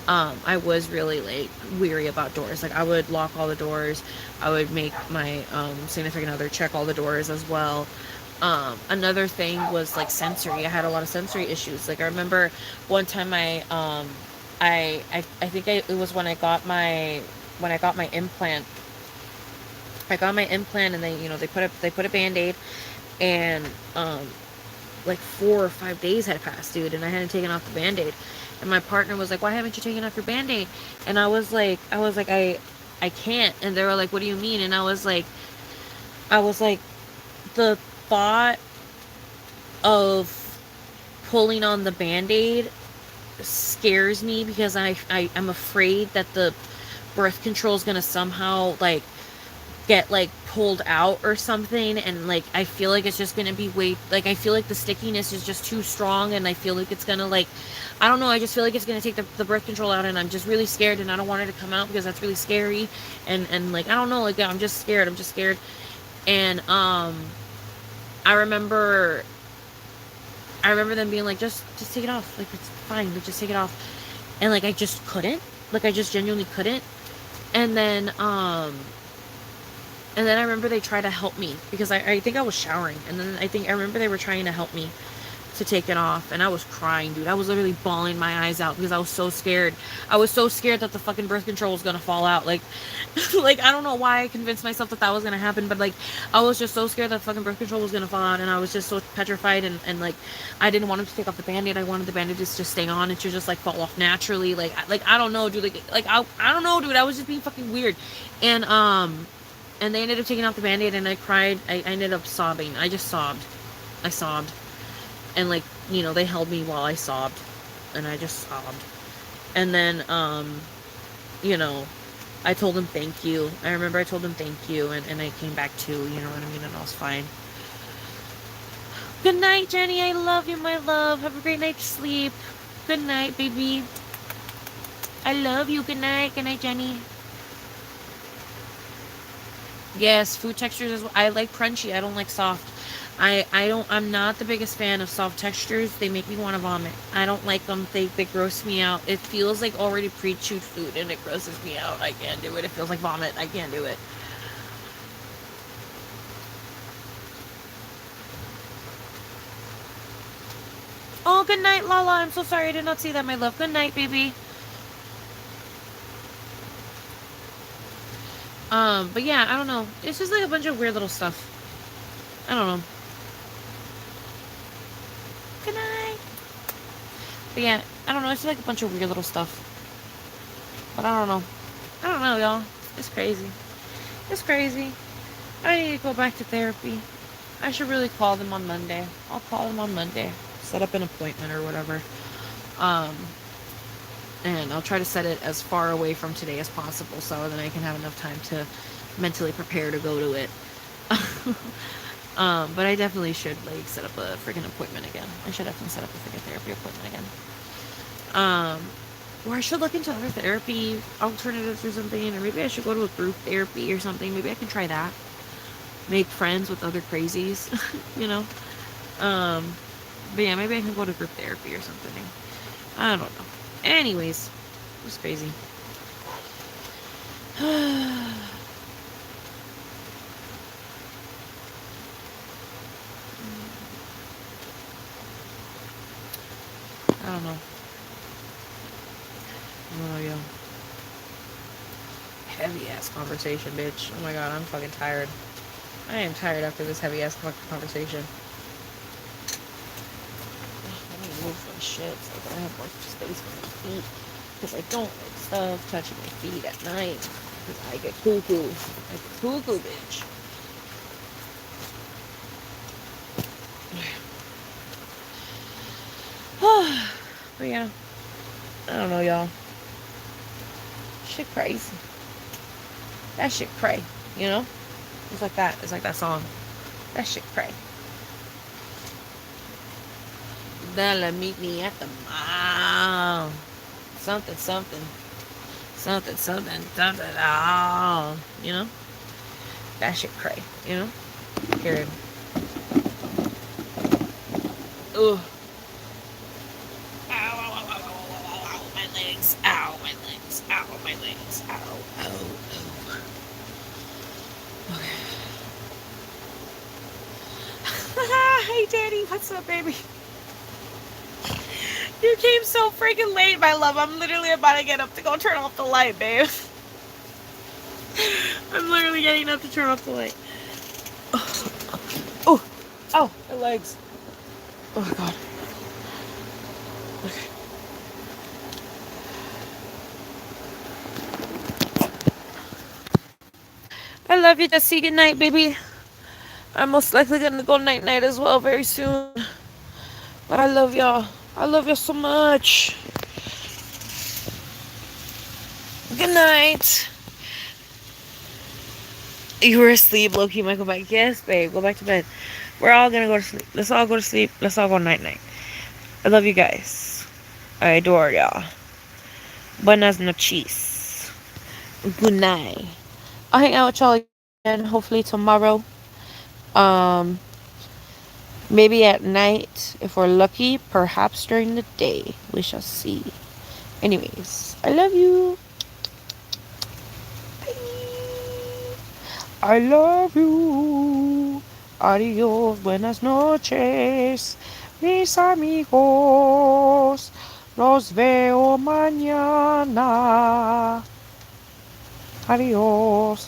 I was really like weary about doors. Like I would lock all the doors. I would make my significant other check all the doors as well. Another thing was like sensory. I had a lot of sensory issues. Like I remember one time I think it was when I got my implant. I got my implant, and they put a Band-Aid, and like 4 or 5 days had passed, dude, and I hadn't taken off the Band-Aid. And my partner was like, "Why haven't you taken off your Band-Aid?" And I was like, I can't. And they were like, "What do you mean?" And I was like, the thought of pulling on the Band-Aid scares me because I'm afraid that the birth control is gonna somehow like get like pulled out or something, and like I feel like it's just gonna be I feel like the stickiness is just too strong, and I feel like it's gonna like, I don't know, I just feel like it's gonna take the birth control out, and I'm just really scared, and I don't want it to come out because that's really scary, and like I don't know, like I'm just scared. And I remember them being like, just take it off, like it's fine, like just take it off. And like I just couldn't, like I just genuinely couldn't. And then I remember they tried to help me because I think I was showering, and then I remember they were trying to help me to take it off, and I was crying, dude. I was literally bawling my eyes out because I was so scared. I was so scared that the fucking birth control was gonna fall out. Like, like I don't know why I convinced myself that was gonna happen, but like I was just so scared that the fucking birth control was gonna fall out, and I was just so petrified, and like I didn't want him to take off the Band-Aid. I wanted the Band-Aid to just stay on. It should just like fall off naturally. Like I don't know, dude. I don't know, dude. I was just being fucking weird, and they ended up taking off the Band-Aid, and I cried. I ended up sobbing. I just sobbed. I sobbed. And like, they held me while I sobbed, and I just sobbed. And then, I told them thank you. I remember I told them thank you, and I came back too, you know what I mean, and I was fine. Good night, Jenny. I love you, my love. Have a great night's sleep. Good night, baby. I love you. Good night. Good night, Jenny. Yes, food textures as well. I like crunchy. I don't like soft. I'm not the biggest fan of soft textures. They make me want to vomit. I don't like them. They gross me out. It feels like already pre-chewed food, and it grosses me out. I can't do it. It feels like vomit. I can't do it. Oh, good night, Lala. I'm so sorry I did not see that, my love. Good night, baby. But yeah, I don't know. It's just like a bunch of weird little stuff. I don't know. Good night. But yeah, I don't know. It's just like a bunch of weird little stuff. But I don't know. I don't know, y'all. It's crazy. It's crazy. I need to go back to therapy. I should really call them on Monday. I'll call them on Monday. Set up an appointment or whatever. Um, and I'll try to set it as far away from today as possible so that I can have enough time to mentally prepare to go to it. But I definitely should like set up a freaking appointment again. I should definitely set up a freaking therapy appointment again. Or I should look into other therapy alternatives or something, or maybe I should go to a group therapy or something. Maybe I can try that. Make friends with other crazies, you know. But yeah, maybe I can go to group therapy or something. I don't know. Anyways, it was crazy. I don't know. Oh, yeah. Heavy ass conversation, bitch. Oh my god, I'm fucking tired. I am tired after this heavy ass conversation. Let me move my shit so I can have more space for my feet. Because I don't like stuff touching my feet at night. Because I get cuckoo. I get cuckoo, bitch. But yeah. I don't know, y'all. Shit crazy. That shit cray, you know? It's like that. It's like that song. That shit cray. Bella, meet me at the mall. Something, something. Something, something, something. Oh, you know? That shit cray, you know? Period. Ugh. Ow, ow, ow, ow, ow, ow, ow, my legs. Ow, my legs. Ow, my legs. Ow, ow, ow. Okay. Hey, Danny. What's up, baby? You came so freaking late, my love. I'm literally about to get up to go turn off the light, babe. I'm literally getting up to turn off the light. Oh, oh, my legs. Oh, my God. Okay. I love you, Jesse. Good night, baby. I'm most likely gonna go night-night as well very soon. But I love y'all. I love y'all so much. Good night. You were asleep, Loki. Might go back. Yes, babe. Go back to bed. We're all gonna go to sleep. Let's all go to sleep. Let's all go night-night. I love you guys. I adore y'all. Buenas noches. Good night. I'll hang out with y'all again hopefully tomorrow. Um, Maybe at night if we're lucky. Perhaps during the day. We shall see. Anyways, I love you. I love you. Adiós, buenas noches, mis amigos. Los veo mañana. Adiós.